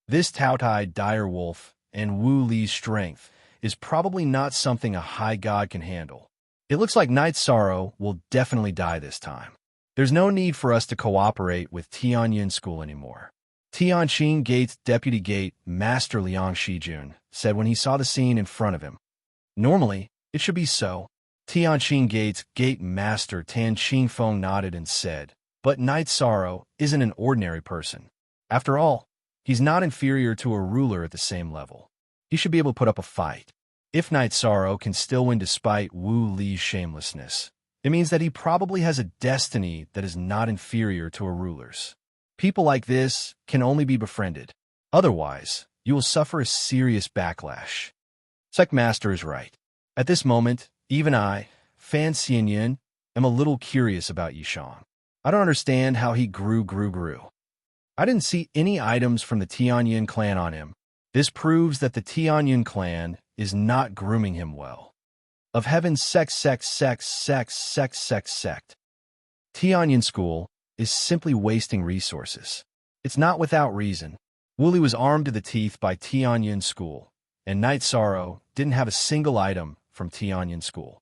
This Taotai dire wolf and Wu Li's strength is probably not something a High God can handle. It looks like Night Sorrow will definitely die this time. There's no need for us to cooperate with Tianyin school anymore. Tianxin Gate's Deputy Gate Master Liang Shijun said when he saw the scene in front of him. Normally, it should be so. Tianxin Gate's Gate Master Tan Qingfeng nodded and said, but Night Sorrow isn't an ordinary person. After all, he's not inferior to a ruler at the same level. He should be able to put up a fight. If Night Sorrow can still win despite Wu Li's shamelessness, it means that he probably has a destiny that is not inferior to a ruler's. People like this can only be befriended. Otherwise, you will suffer a serious backlash. Master is right. At this moment, even I, Fan Xianyin, am a little curious about Yishang. I don't understand how he grew. I didn't see any items from the Tianyin clan on him. This proves that the Tianyin clan is not grooming him well. Of heaven's sect. Tianyin school is simply wasting resources. It's not without reason. Wu Li was armed to the teeth by Tianyin school, and Night Sorrow didn't have a single item from Tianyin school.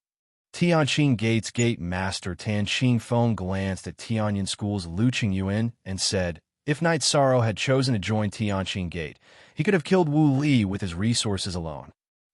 Tianxin Gate's Gate Master Tan Qingfeng glanced at Tianyin school's Lu Qingyuan and said, if Night Sorrow had chosen to join Tianxin Gate, he could have killed Wu Li with his resources alone.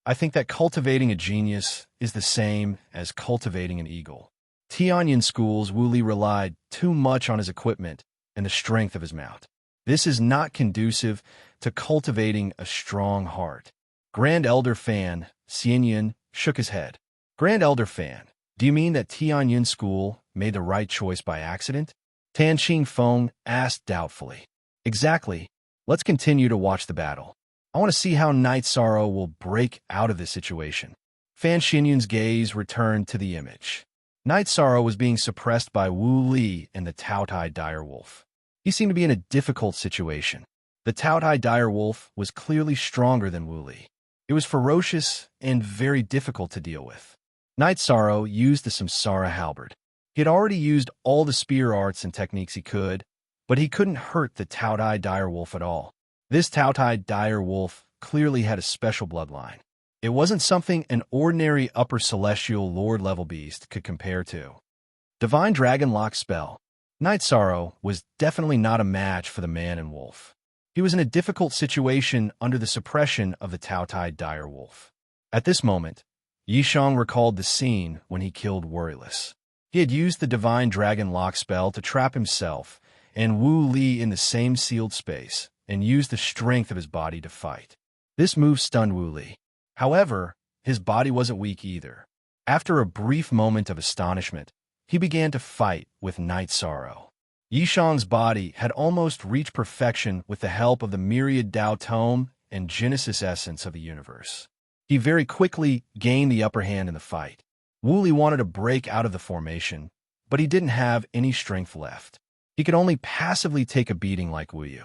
I think that cultivating a genius is the same as cultivating an eagle. Tianyin school's Wu Li relied too much on his equipment and the strength of his mount. This is not conducive to cultivating a strong heart. Grand Elder Fan Xianyin shook his head. Grand Elder Fan, do you mean that Tianyin school made the right choice by accident? Tan Qingfeng asked doubtfully. Exactly. Let's continue to watch the battle. I want to see how Night Sorrow will break out of this situation. Fan Xianyun's gaze returned to the image. Night Sorrow was being suppressed by Wu Li and the Taotai dire wolf. He seemed to be in a difficult situation. The Taotai dire wolf was clearly stronger than Wu Li. It was ferocious and very difficult to deal with. Night Sorrow used the Samsara halberd. He had already used all the spear arts and techniques he could, but he couldn't hurt the Taotai dire wolf at all. This Taotai dire wolf clearly had a special bloodline. It wasn't something an ordinary upper celestial lord level beast could compare to. Divine Dragon Lock spell. Night Sorrow was definitely not a match for the man and wolf. He was in a difficult situation under the suppression of the Taotai dire wolf. At this moment, Yishang recalled the scene when he killed Worryless. He had used the Divine Dragon Lock spell to trap himself and Wu Li in the same sealed space and used the strength of his body to fight. This move stunned Wu Li. However, his body wasn't weak either. After a brief moment of astonishment, he began to fight with Night Sorrow. Yishang's body had almost reached perfection with the help of the Myriad Dao Tome and Genesis essence of the universe. He very quickly gained the upper hand in the fight. Wu Li wanted to break out of the formation, but he didn't have any strength left. He could only passively take a beating like Wu Yu.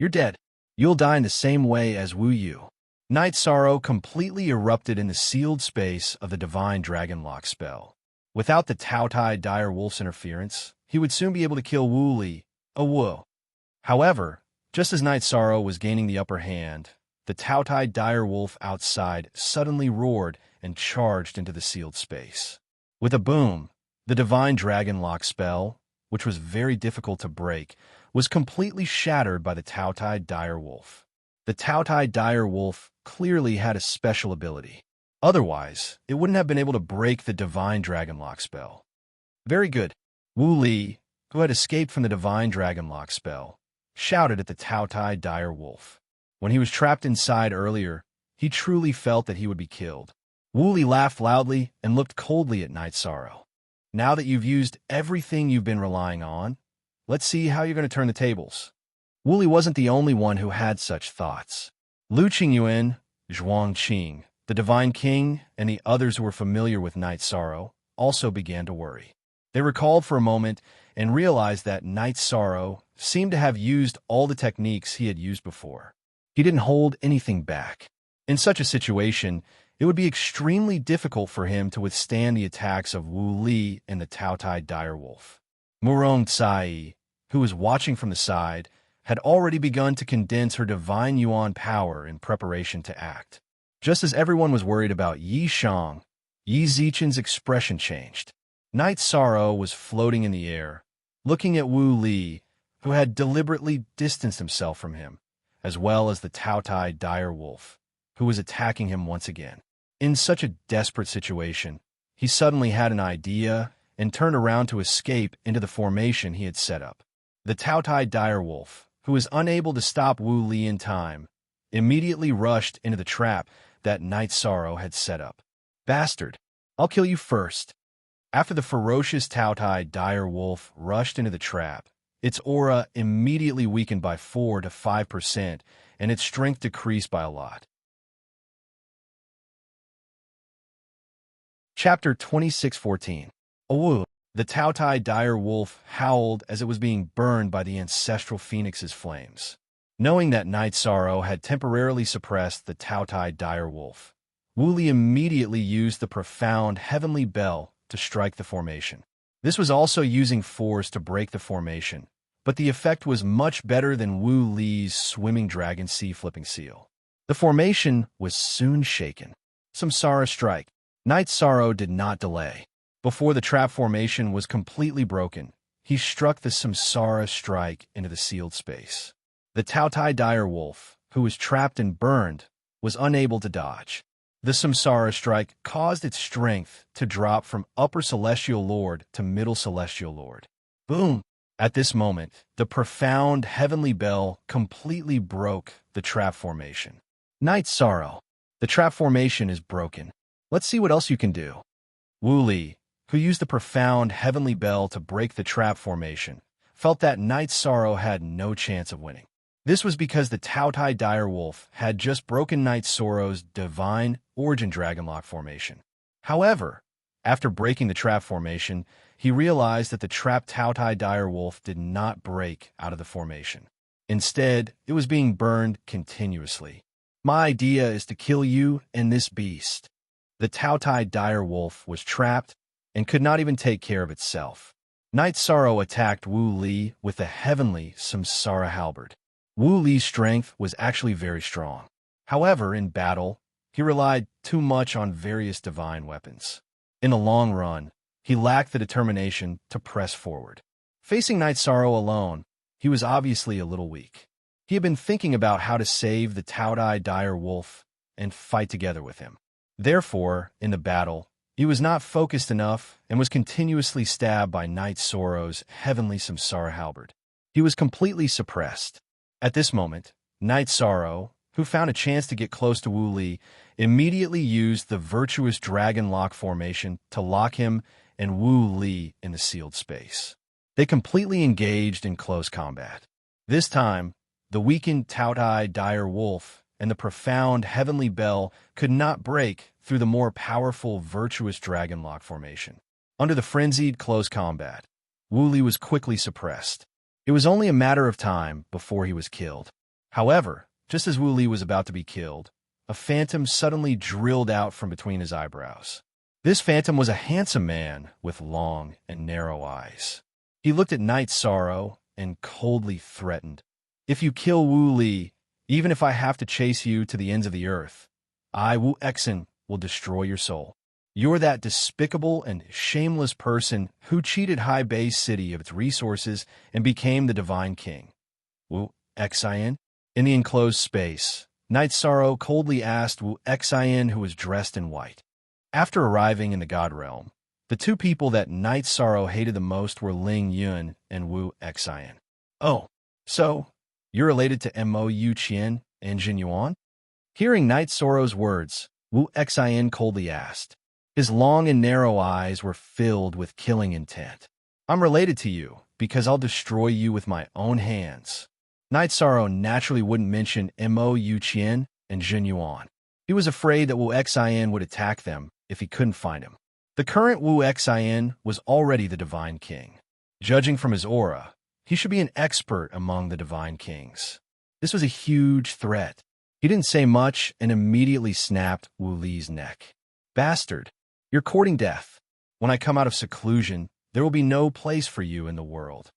You're dead. You'll die in the same way as Wu Yu. Night Sorrow completely erupted in the sealed space of the Divine Dragon Lock spell. Without the Taotai dire wolf's interference, he would soon be able to kill Wu Li, a Wu. However, just as Night Sorrow was gaining the upper hand, the Taotai dire wolf outside suddenly roared and charged into the sealed space. With a boom, the Divine Dragon Lock spell, which was very difficult to break, was completely shattered by the Taotai dire wolf. The Taotai dire wolf clearly had a special ability. Otherwise, it wouldn't have been able to break the Divine Dragon Lock spell. Very good. Wu Li, who had escaped from the Divine Dragon Lock spell, shouted at the Taotai dire wolf. When he was trapped inside earlier, he truly felt that he would be killed. Wu Li laughed loudly and looked coldly at Night Sorrow. Now that you've used everything you've been relying on, let's see how you're going to turn the tables. Wu Li wasn't the only one who had such thoughts. Lu Qingyuan, Zhuangqing, the Divine King, and the others who were familiar with Night Sorrow also began to worry. They recalled for a moment and realized that Night Sorrow seemed to have used all the techniques he had used before. He didn't hold anything back. In such a situation, it would be extremely difficult for him to withstand the attacks of Wu Li and the Taotai direwolf. Murong Tsai, who was watching from the side, had already begun to condense her divine yuan power in preparation to act. Just as everyone was worried about Yi Shang, Yi Zichen's expression changed. Night Sorrow was floating in the air, looking at Wu Li, who had deliberately distanced himself from him, as well as the Taotai direwolf, who was attacking him once again. In such a desperate situation, he suddenly had an idea and turned around to escape into the formation he had set up. The Taotai direwolf, who was unable to stop Wu Li in time, immediately rushed into the trap that Night Sorrow had set up. "Bastard, I'll kill you first." After the ferocious Taotai direwolf rushed into the trap, its aura immediately weakened by 4 to 5%, and its strength decreased by a lot. Chapter 26:14. Owu. The Taotai direwolf howled as it was being burned by the ancestral phoenix's flames. Knowing that Night Sorrow had temporarily suppressed the Taotai direwolf, Wu Li immediately used the profound heavenly bell to strike the formation. This was also using force to break the formation, but the effect was much better than Wu Li's swimming dragon sea flipping seal. The formation was soon shaken. Samsara strike. Night Sorrow did not delay. Before the trap formation was completely broken, he struck the Samsara strike into the sealed space. The Taotai direwolf, who was trapped and burned, was unable to dodge. The Samsara strike caused its strength to drop from Upper Celestial Lord to Middle Celestial Lord. Boom! At this moment, the profound heavenly bell completely broke the trap formation. Night Sorrow. The trap formation is broken. Let's see what else you can do. Wu Li, who used the profound heavenly bell to break the trap formation, felt that Night Sorrow had no chance of winning. This was because the Taotai direwolf had just broken Night Sorrow's divine origin dragonlock formation. However, after breaking the trap formation, he realized that the trapped Taotai direwolf did not break out of the formation. Instead, it was being burned continuously. "My idea is to kill you and this beast." The Taotai direwolf was trapped and could not even take care of itself. Night Sorrow attacked Wu Li with the heavenly Samsara halberd. Wu Li's strength was actually very strong. However, in battle, he relied too much on various divine weapons. In the long run, he lacked the determination to press forward. Facing Night Sorrow alone, he was obviously a little weak. He had been thinking about how to save the Taotai direwolf and fight together with him. Therefore, in the battle, he was not focused enough and was continuously stabbed by Night Sorrow's heavenly Samsara halberd. He was completely suppressed. At this moment, Night Sorrow, who found a chance to get close to Wu Li, immediately used the virtuous dragon lock formation to lock him and Wu Li in the sealed space. They completely engaged in close combat. This time, the weakened Taotai direwolf and the profound heavenly bell could not break through the more powerful virtuous dragon lock formation. Under the frenzied close combat, Wu Li was quickly suppressed. It was only a matter of time before he was killed. However, just as Wu Li was about to be killed, a phantom suddenly drilled out from between his eyebrows. This phantom was a handsome man with long and narrow eyes. He looked at Night Sorrow and coldly threatened, "If you kill Wu Li, even if I have to chase you to the ends of the earth, I, Wu Exen, will destroy your soul. You're that despicable and shameless person who cheated High Bay City of its resources and became the Divine King." Wu Exen? In the enclosed space, Night Sorrow coldly asked Wu Exen, who was dressed in white. After arriving in the God Realm, the two people that Night Sorrow hated the most were Ling Yun and Wu Exen. "Oh, so you're related to Mo Yu Qian and Jin Yuan?" Hearing Night Sorrow's words, Wu Exen coldly asked. His long and narrow eyes were filled with killing intent. "I'm related to you because I'll destroy you with my own hands." Night Sorrow naturally wouldn't mention Mo Yu Qian and Jin Yuan. He was afraid that Wu Exen would attack them if he couldn't find him. The current Wu Xin was already the Divine King. Judging from his aura, he should be an expert among the Divine Kings. This was a huge threat. He didn't say much and immediately snapped Wu Li's neck. Bastard, you're courting death. When I come out of seclusion, there will be no place for you in the world.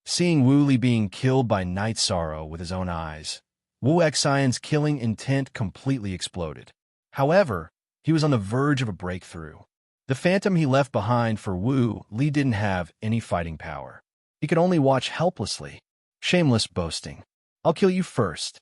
Seeing Wu Li being killed by Night Sorrow with his own eyes, Wu Xion's killing intent completely exploded. However, he was on the verge of a breakthrough. The phantom he left behind for Wu Li didn't have any fighting power. He could only watch helplessly. Shameless boasting. I'll kill you first.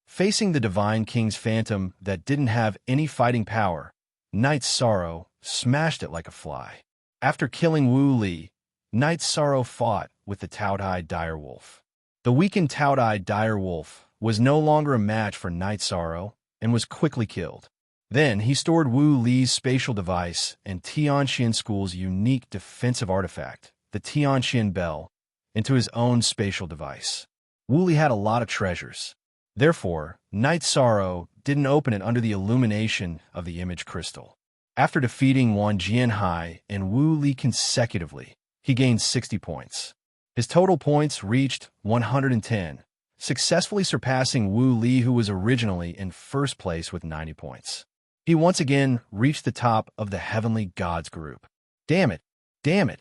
Facing the Divine King's phantom that didn't have any fighting power, Night Sorrow smashed it like a fly. After killing Wu Li, Night Sorrow fought with the Taotai Direwolf. The weakened Taotai Direwolf was no longer a match for Night Sorrow and was quickly killed. Then he stored Wu Li's spatial device and Tianxian School's unique defensive artifact, the Tianxian Bell, into his own spatial device. Wu Li had a lot of treasures. Therefore, Night Sorrow didn't open it under the illumination of the image crystal. After defeating Wan Jianhai and Wu Li consecutively, he gained 60 points. His total points reached 110, successfully surpassing Wu Li, who was originally in first place with 90 points. He once again reached the top of the Heavenly Gods group. Damn it! Damn it!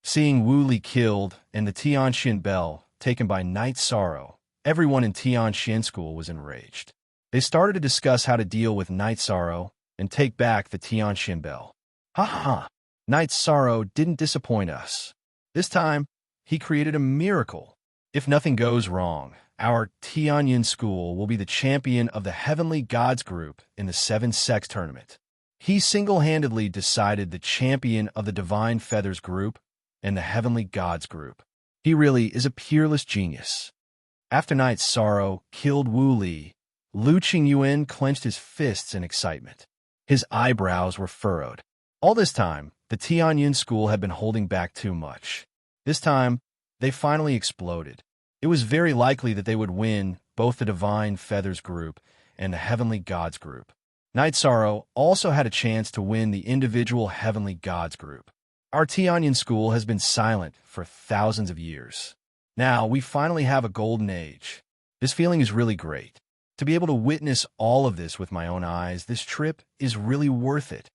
Seeing Wu Li killed and the Tianxian Bell taken by Night Sorrow, everyone in Tianxian School was enraged. They started to discuss how to deal with Night Sorrow and take back the Tianxian Bell. Ha ha ha! Night Sorrow didn't disappoint us. This time, he created a miracle. If nothing goes wrong, our Tianyin School will be the champion of the Heavenly Gods group in the 7-Sex tournament. He single-handedly decided the champion of the Divine Feathers group and the Heavenly Gods group. He really is a peerless genius. After Night Sorrow killed Wu Li, Lu Qingyuan clenched his fists in excitement. His eyebrows were furrowed. All this time, the Tianyin School had been holding back too much. This time, they finally exploded. It was very likely that they would win both the Divine Feathers group and the Heavenly Gods group. Night Sorrow also had a chance to win the individual Heavenly Gods group. Our Tianyin School has been silent for thousands of years. Now, we finally have a golden age. This feeling is really great. To be able to witness all of this with my own eyes, this trip is really worth it.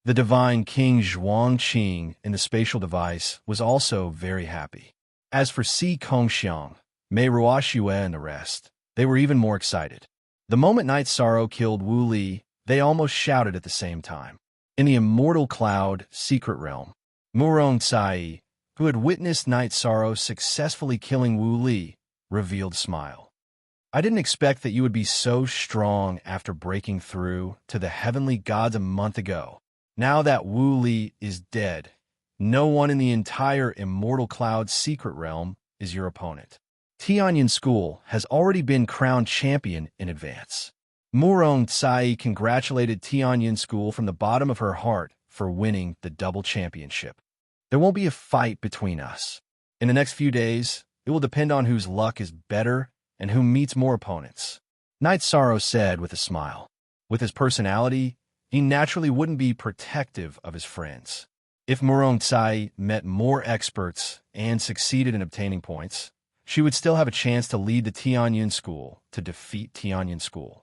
The Divine King Zhuangqing in the spatial device was also very happy. As for Si Kongxiang, Mei Ruoxue and the rest, they were even more excited. The moment Night Sorrow killed Wu Li, they almost shouted at the same time. In the Immortal Cloud secret realm, Murong Cai, who had witnessed Night Sorrow successfully killing Wu Li, revealed a smile. I didn't expect that you would be so strong after breaking through to the Heavenly Gods a month ago. Now that Wu Li is dead, no one in the entire Immortal Cloud secret realm is your opponent. Tianyin School has already been crowned champion in advance. Murong Cai congratulated Tianyin School from the bottom of her heart for winning the double championship. There won't be a fight between us. In the next few days, it will depend on whose luck is better and who meets more opponents. Night Sorrow said with a smile. With his personality, he naturally wouldn't be protective of his friends. If Murong Cai met more experts and succeeded in obtaining points, she would still have a chance to lead the Tianyin School to defeat Tianyin School.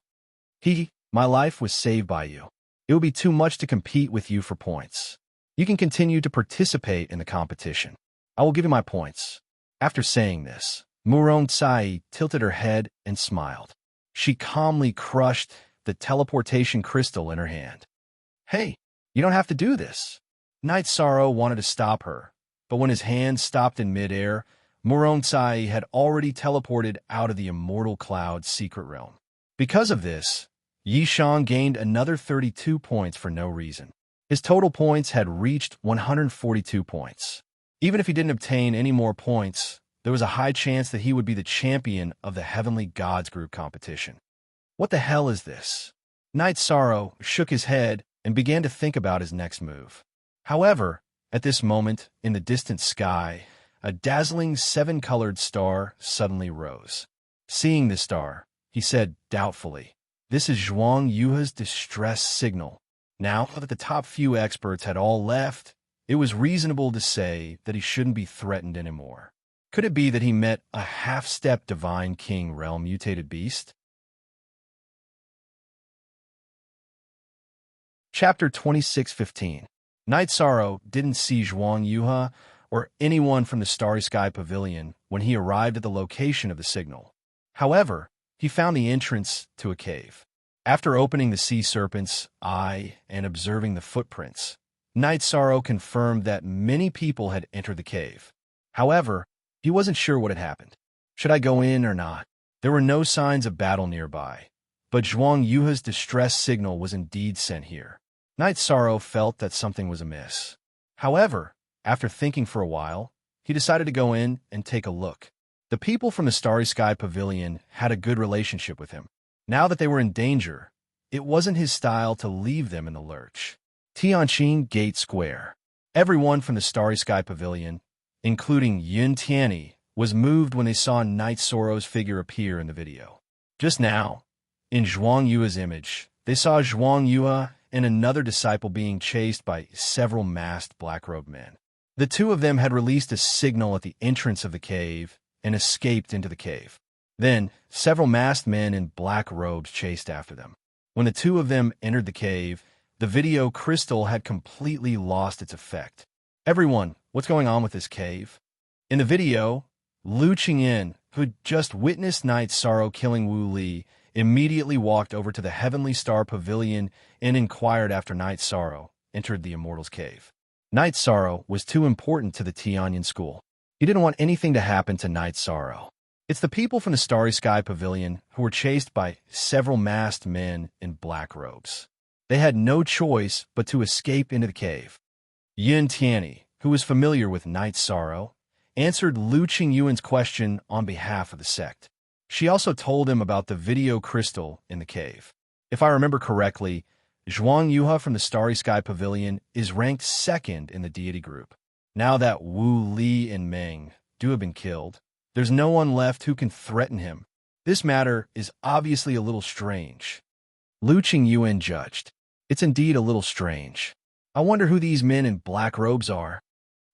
My life was saved by you. It would be too much to compete with you for points. You can continue to participate in the competition. I will give you my points. After saying this, Murong Cai tilted her head and smiled. She calmly crushed the teleportation crystal in her hand. Hey, you don't have to do this. Night Sorrow wanted to stop her, but when his hand stopped in midair, Murong Cai had already teleported out of the Immortal Cloud secret realm. Because of this, Yishang gained another 32 points for no reason. His total points had reached 142 points. Even if he didn't obtain any more points, there was a high chance that he would be the champion of the Heavenly Gods group competition. What the hell is this? Night Sorrow shook his head and began to think about his next move. However, at this moment, in the distant sky, a dazzling 7-colored star suddenly rose. Seeing the star, he said doubtfully, "This is Zhuang Yuhe's distress signal." Now that the top few experts had all left, it was reasonable to say that he shouldn't be threatened anymore. Could it be that he met a half-step divine king realm mutated beast? Chapter 26:15. Night Sorrow didn't see Zhuang Yuha or anyone from the Starry Sky Pavilion when he arrived at the location of the signal. However, he found the entrance to a cave. After opening the sea serpent's eye and observing the footprints, Night Sorrow confirmed that many people had entered the cave. However, he wasn't sure what had happened. Should I go in or not? There were no signs of battle nearby, but Zhuang Yuha's distress signal was indeed sent here. Night Sorrow felt that something was amiss. However, after thinking for a while, he decided to go in and take a look. The people from the Starry Sky Pavilion had a good relationship with him. Now that they were in danger, it wasn't his style to leave them in the lurch. Tianqing Gate Square. Everyone from the Starry Sky Pavilion, including Yun Tianyi, was moved when they saw Night Sorrow's figure appear in the video. Just now, in Zhuang Yua's image, they saw Zhuang Yua and another disciple being chased by several masked black-robed men. The two of them had released a signal at the entrance of the cave and escaped into the cave. Then, several masked men in black robes chased after them. When the two of them entered the cave, the video crystal had completely lost its effect. Everyone, what's going on with this cave? In the video, Lu Qingyan, who'd just witnessed Night Sorrow killing Wu Li, immediately walked over to the Heavenly Star Pavilion and inquired after Night Sorrow entered the Immortal's cave. Night Sorrow was too important to the Tianyan school. He didn't want anything to happen to Night Sorrow. It's the people from the Starry Sky Pavilion who were chased by several masked men in black robes. They had no choice but to escape into the cave. Yun Tianyi, who was familiar with Night Sorrow, answered Lu Qingyuan's question on behalf of the sect. She also told him about the video crystal in the cave. If I remember correctly, Zhuang Yuha from the Starry Sky Pavilion is ranked second in the deity group. Now that Wu Li and Meng do have been killed, there's no one left who can threaten him. This matter is obviously a little strange. Lu Qingyuan judged. It's indeed a little strange. I wonder who these men in black robes are.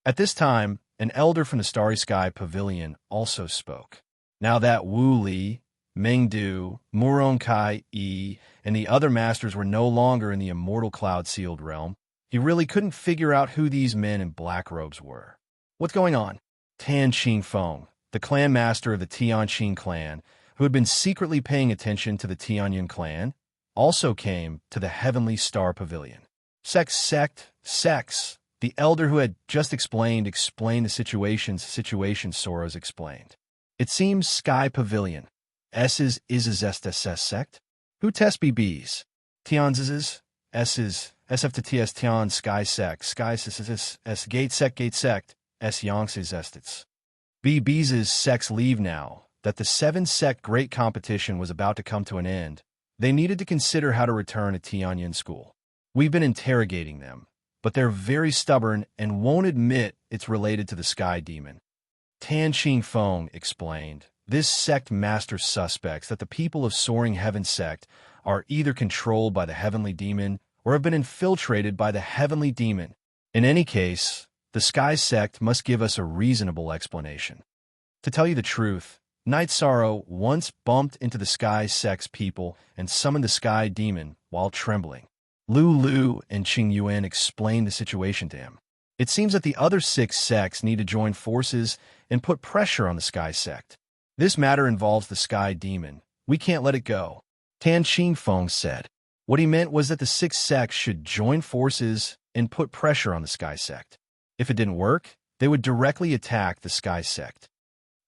At this time, an elder from the Starry Sky Pavilion also spoke. Now that Wu Li, Meng Du, Muron Kai Yi, and the other masters were no longer in the immortal cloud-sealed realm, he really couldn't figure out who these men in black robes were. What's going on? Tan Qingfeng, the clan master of the Tianqing clan, who had been secretly paying attention to the Tianyan clan, also came to the Heavenly Star Pavilion. Sex. The elder who had just explained the situation Soros explained. It seems Sky Pavilion. S's is esta sect. Who test BBs? Tianz's S's SF to TS Tian Sky Sect. Sky S Gate Sect. S Yangtze's Estits. BB's sects leave now that the 7-sect great competition was about to come to an end. They needed to consider how to return to Tianyan school. We've been interrogating them, but they're very stubborn and won't admit it's related to the Sky Demon. Tan Qingfeng explained, this sect master suspects that the people of Soaring Heaven sect are either controlled by the Heavenly Demon or have been infiltrated by the Heavenly Demon. In any case, the Sky sect must give us a reasonable explanation. To tell you the truth, Night Sorrow once bumped into the Sky sect's people and summoned the Sky Demon while trembling. Lu and Qingyuan explained the situation to him. It seems that the other 6 sects need to join forces and put pressure on the Sky sect. This matter involves the Sky Demon. We can't let it go. Tan Qingfeng said. What he meant was that the 6 sects should join forces and put pressure on the Sky sect. If it didn't work, they would directly attack the Sky sect.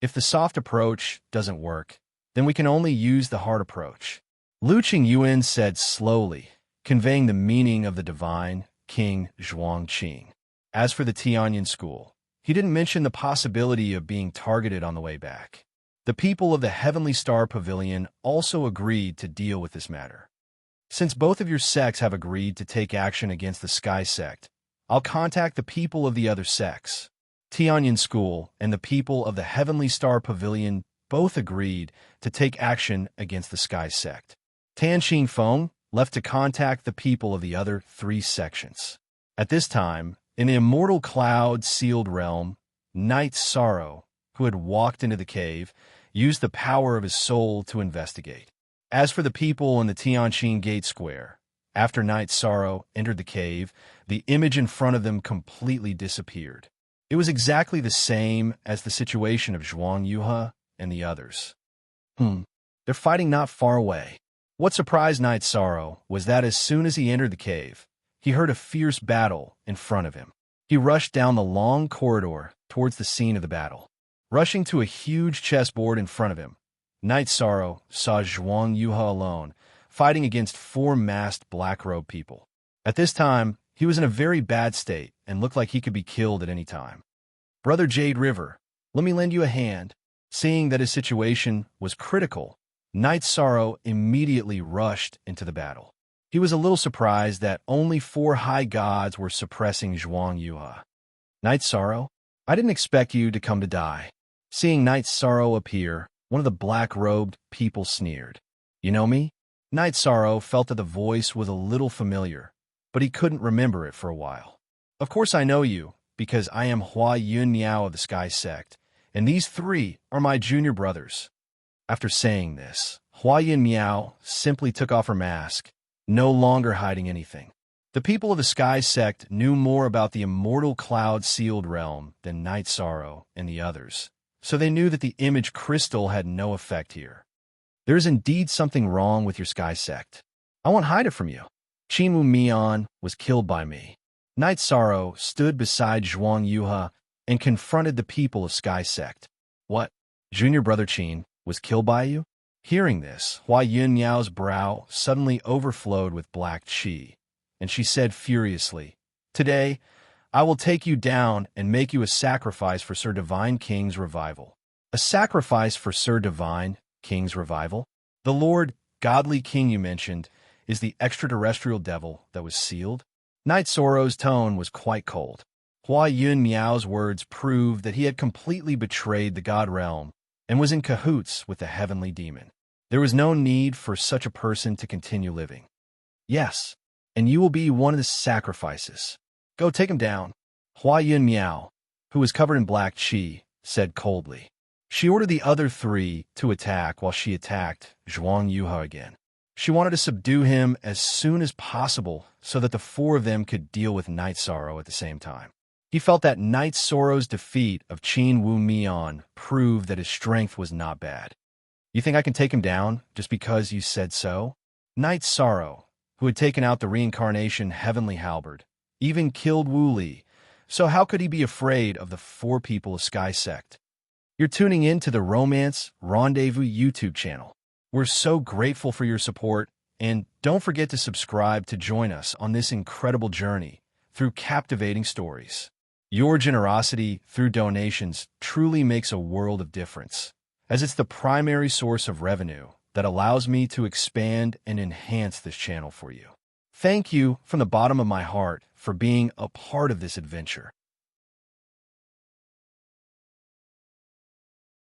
If the soft approach doesn't work, then we can only use the hard approach. Lu Qingyuan said slowly, conveying the meaning of the divine King Zhuang Qing. As for the Tianyan school, he didn't mention the possibility of being targeted on the way back. The people of the Heavenly Star Pavilion also agreed to deal with this matter. Since both of your sects have agreed to take action against the Sky sect, I'll contact the people of the other sects. Tianyan School and the people of the Heavenly Star Pavilion both agreed to take action against the Sky sect. Tan Qingfeng, left to contact the people of the other 3 sections. At this time, in the immortal cloud-sealed realm, Knight Sorrow, who had walked into the cave, used the power of his soul to investigate. As for the people in the Tianqing Gate Square, after Knight Sorrow entered the cave, the image in front of them completely disappeared. It was exactly the same as the situation of Zhuang Yuhe and the others. They're fighting not far away. What surprised Knight Sorrow was that as soon as he entered the cave, he heard a fierce battle in front of him. He rushed down the long corridor towards the scene of the battle. Rushing to a huge chessboard in front of him, Knight Sorrow saw Zhuang Yuhe alone, fighting against 4 masked black-robed people. At this time, he was in a very bad state and looked like he could be killed at any time. "Brother Jade River, let me lend you a hand." Seeing that his situation was critical, Knight Sorrow immediately rushed into the battle. He was a little surprised that only 4 high gods were suppressing Zhuang Yuhe. "Knight Sorrow, I didn't expect you to come to die." Seeing Knight Sorrow appear, one of the black-robed people sneered. "You know me?" Knight Sorrow felt that the voice was a little familiar, but he couldn't remember it for a while. "Of course I know you, because I am Hua Yun Miao of the Sky Sect, and these 3 are my junior brothers." After saying this, Hua Yun Miao simply took off her mask, no longer hiding anything. The people of the Sky Sect knew more about the immortal cloud-sealed realm than Knight Sorrow and the others, so they knew that the image crystal had no effect here. "There is indeed something wrong with your Sky Sect. I won't hide it from you. Qin Wu Mian was killed by me." Knight Sorrow stood beside Zhuang Yuhe and confronted the people of Sky Sect. "What? Junior brother Qin was killed by you?" Hearing this, Hua Yun Miao's brow suddenly overflowed with black qi, and she said furiously, "Today, I will take you down and make you a sacrifice for Sir Divine King's revival." "A sacrifice for Sir Divine King's revival? The Lord Godly King you mentioned is the extraterrestrial devil that was sealed?" Knight Sorrow's tone was quite cold. Hua Yun Miao's words proved that he had completely betrayed the God realm and was in cahoots with the heavenly demon. There was no need for such a person to continue living. "Yes, and you will be one of the sacrifices. Go take him down." Hua Yun Miao, who was covered in black qi, said coldly. She ordered the other 3 to attack while she attacked Zhuang Yuhe again. She wanted to subdue him as soon as possible so that the 4 of them could deal with Knight Sorrow at the same time. He felt that Knight Sorrow's defeat of Qin Wu Mian proved that his strength was not bad. "You think I can take him down just because you said so?" Knight Sorrow, who had taken out the reincarnation Heavenly Halberd, even killed Wu Li, so how could he be afraid of the 4 people of Sky Sect? You're tuning in to the Romance Rendezvous YouTube channel. We're so grateful for your support, and don't forget to subscribe to join us on this incredible journey through captivating stories. Your generosity through donations truly makes a world of difference, as it's the primary source of revenue that allows me to expand and enhance this channel for you. Thank you from the bottom of my heart for being a part of this adventure.